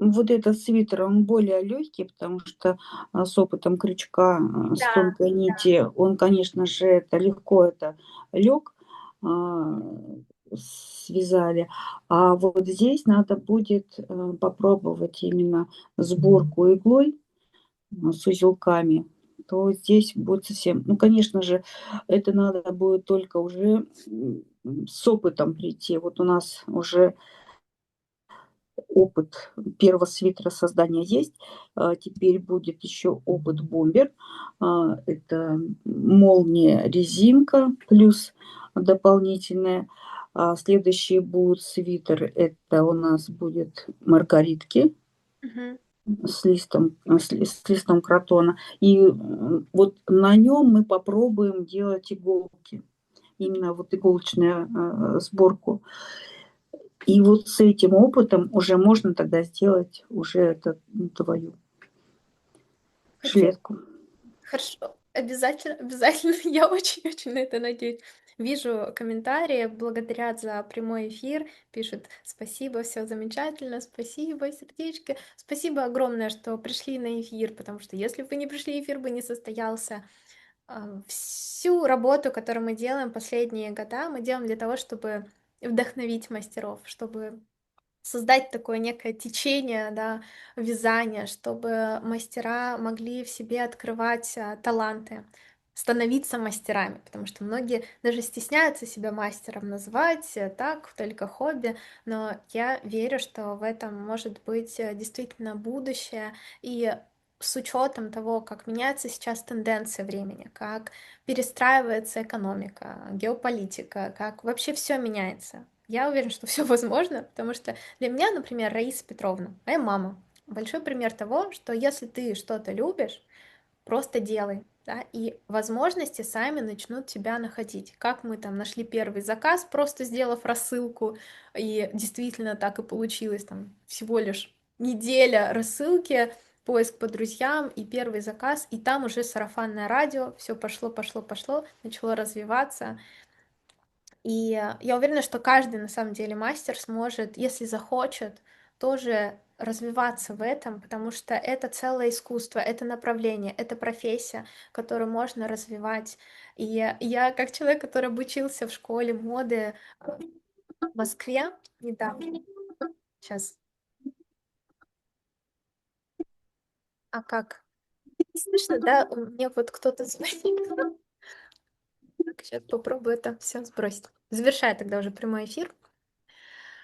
вот этот свитер, он более легкий, потому что с опытом крючка, с Да, тонкой нити, он, конечно же, это легко это лег, связали. А вот здесь надо будет попробовать именно сборку иглой с узелками, то здесь будет совсем... Ну, конечно же, это надо будет только уже с опытом прийти. Вот у нас уже опыт первого свитера создания есть. Теперь будет еще опыт бомбер. Это молния, резинка плюс дополнительная. Следующий будет свитер. Это у нас будет маргаритки Мгм. с листом кротона. И вот на нем мы попробуем делать иголки. Именно вот иголочную сборку. И вот с этим опытом уже можно тогда сделать уже это, твою Хотела. жилетку. Хорошо, обязательно, обязательно. Я очень-очень на это надеюсь. Вижу комментарии, благодарят за прямой эфир, пишут спасибо, все замечательно, спасибо, сердечки. Спасибо огромное, что пришли на эфир, потому что если бы вы не пришли, эфир бы не состоялся. Всю работу, которую мы делаем последние года, мы делаем для того, чтобы вдохновить мастеров, чтобы создать такое некое течение, да, вязания, чтобы мастера могли в себе открывать таланты, становиться мастерами, потому что многие даже стесняются себя мастером называть, так, только хобби, но я верю, что в этом может быть действительно будущее, и с учетом того, как меняется сейчас тенденция времени, как перестраивается экономика, геополитика, как вообще все меняется. Я уверена, что все возможно, потому что для меня, например, Раиса Петровна, моя мама, большой пример того, что если ты что-то любишь, просто делай, да, и возможности сами начнут тебя находить. Как мы там нашли первый заказ, просто сделав рассылку, и действительно так и получилось, там всего лишь неделя рассылки, поиск по друзьям и первый заказ, и там уже сарафанное радио, все пошло, пошло, пошло, начало развиваться, и я уверена, что каждый на самом деле мастер сможет, если захочет, тоже развиваться в этом, потому что это целое искусство, это направление, это профессия, которую можно развивать. И я как человек, который обучился в школе моды в Москве недавно, сейчас, а как? Слышно, да? Мне вот кто-то звонит. Сейчас попробую это все сбросить. Завершаю тогда уже прямой эфир.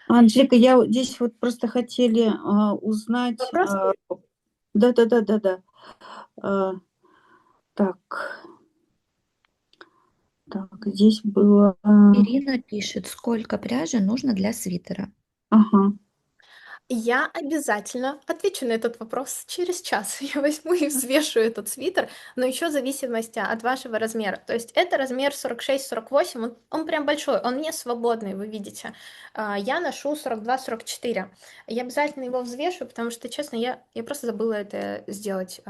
Анжелика, я вот здесь вот просто хотели узнать... Вопрос? Да-да-да-да-да. А, так, так, здесь было... Ирина пишет, сколько пряжи нужно для свитера. Ага. Я обязательно отвечу на этот вопрос через час. Я возьму и взвешу этот свитер, но еще в зависимости от вашего размера. То есть это размер 46-48, он прям большой, он не свободный, вы видите. Я ношу 42-44. Я обязательно его взвешу, потому что, честно, я просто забыла это сделать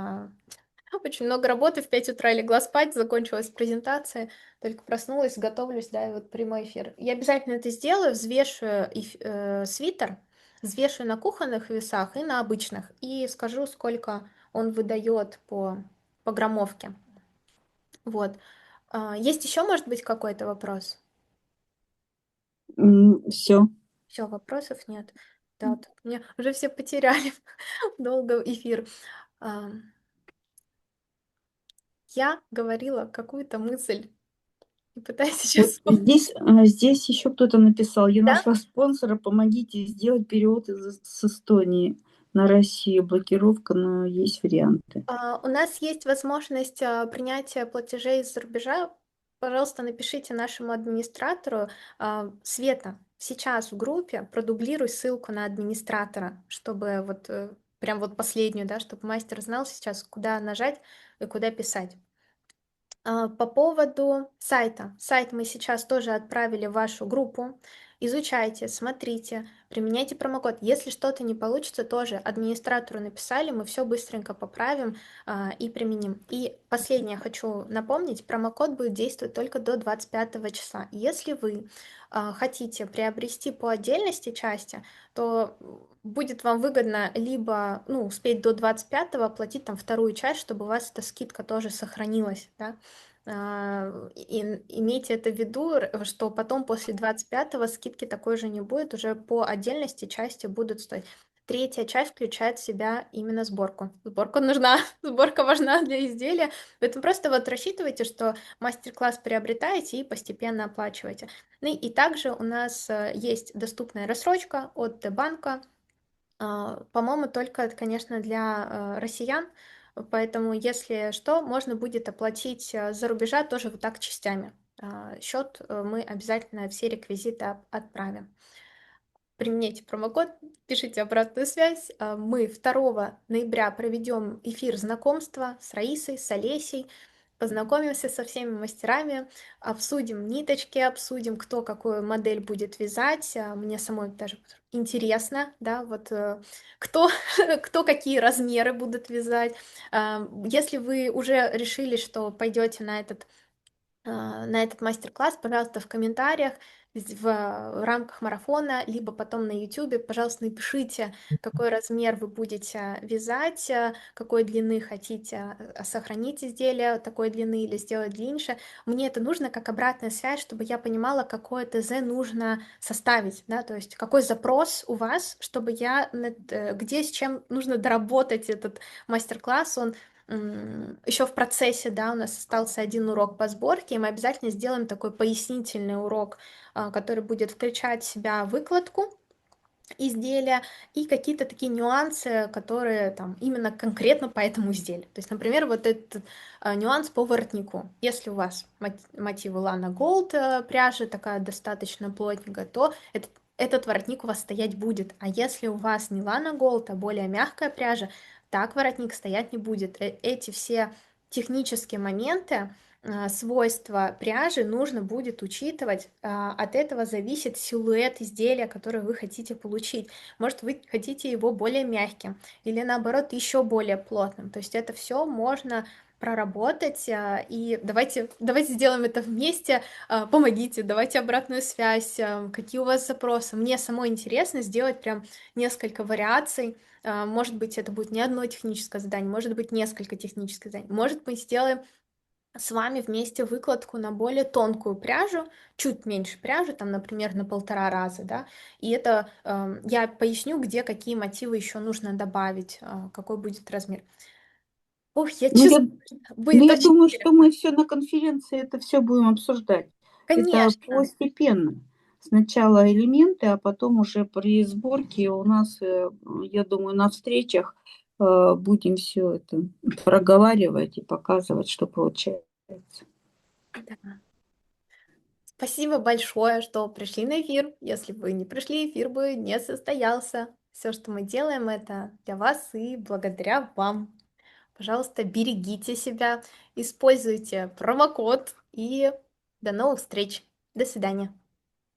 Очень много работы, в 5 утра легла спать, закончилась презентация, только проснулась, готовлюсь, да, и вот прямой эфир. Я обязательно это сделаю, взвешу свитер, взвешу на кухонных весах и на обычных, и скажу, сколько он выдает по граммовке. Вот. Есть еще, может быть, какой-то вопрос? Все. Все, вопросов нет. Да, вот мне уже все потеряли долго эфир. А, Я говорила какую-то мысль и пытаюсь Вот сейчас... здесь еще кто-то написал: я Да? нашла спонсора, помогите сделать перевод с Эстонии на Россию. Блокировка, но есть варианты. У нас есть возможность принятия платежей из-за рубежа. Пожалуйста, напишите нашему администратору. Света, сейчас в группе продублируй ссылку на администратора, чтобы вот прям вот последнюю, да, чтобы мастер знал сейчас, куда нажать и куда писать. По поводу сайта. Сайт мы сейчас тоже отправили в вашу группу. Изучайте, смотрите, применяйте промокод. Если что-то не получится, тоже администратору написали, мы все быстренько поправим и применим. И последнее хочу напомнить, промокод будет действовать только до 25 числа. Если вы хотите приобрести по отдельности части, то будет вам выгодно либо успеть до 25-го оплатить там вторую часть, чтобы у вас эта скидка тоже сохранилась, да? Имейте это в виду, что потом после 25-го скидки такой же не будет, уже по отдельности части будут стоить. Третья часть включает в себя именно сборку. Сборка нужна, сборка важна для изделия, поэтому просто вот рассчитывайте, что мастер-класс приобретаете и постепенно оплачиваете. Ну и также у нас есть доступная рассрочка от Т-банка, по-моему, только это, конечно, для россиян, поэтому, если что, можно будет оплатить за рубежа тоже вот так частями. Счет мы обязательно все реквизиты отправим. Применяйте промокод, пишите обратную связь. Мы 2 ноября проведем эфир знакомства с Раисой, с Олесей, познакомимся со всеми мастерами, обсудим ниточки, обсудим, кто какую модель будет вязать. Мне самой даже интересно, да, вот кто, кто какие размеры будут вязать. Если вы уже решили, что пойдете на этот мастер-класс, пожалуйста, в комментариях в рамках марафона, либо потом на YouTube, пожалуйста, напишите, какой размер вы будете вязать, какой длины хотите сохранить изделие такой длины или сделать длиннее. Мне это нужно как обратная связь, чтобы я понимала, какое ТЗ нужно составить, да, то есть какой запрос у вас, чтобы я где с чем нужно доработать этот мастер-класс, он еще в процессе, да, у нас остался один урок по сборке, и мы обязательно сделаем такой пояснительный урок, который будет включать в себя выкладку изделия и какие-то такие нюансы, которые там именно конкретно по этому изделию. То есть, например, вот этот нюанс по воротнику. Если у вас мотивы Lana Gold пряжа такая достаточно плотненькая, то этот воротник у вас стоять будет. А если у вас не Lana Gold, а более мягкая пряжа, так воротник стоять не будет. Эти все технические моменты, свойства пряжи нужно будет учитывать. От этого зависит силуэт изделия, которое вы хотите получить. Может, вы хотите его более мягким или наоборот еще более плотным. То есть это все можно проработать, и давайте сделаем это вместе, помогите, давайте обратную связь, какие у вас запросы. Мне самой интересно сделать прям несколько вариаций. Может быть, это будет не одно техническое задание, может быть, несколько технических заданий. Может быть, сделаем с вами вместе выкладку на более тонкую пряжу, чуть меньше пряжи, там, например, на 1,5 раза, да, и это я поясню, где какие мотивы еще нужно добавить, какой будет размер. Ух, я Ну, я, чувствую, что ну, будет я очень думаю, что интересно. мы все на конференции это все будем обсуждать. Это Конечно, постепенно. Сначала элементы, а потом уже при сборке у нас, я думаю, на встречах будем все это проговаривать и показывать, что получается. да. Спасибо большое, что пришли на эфир. Если бы не пришли, эфир бы не состоялся. Все, что мы делаем, это для вас и благодаря вам. Пожалуйста, берегите себя, используйте промокод и до новых встреч. До свидания.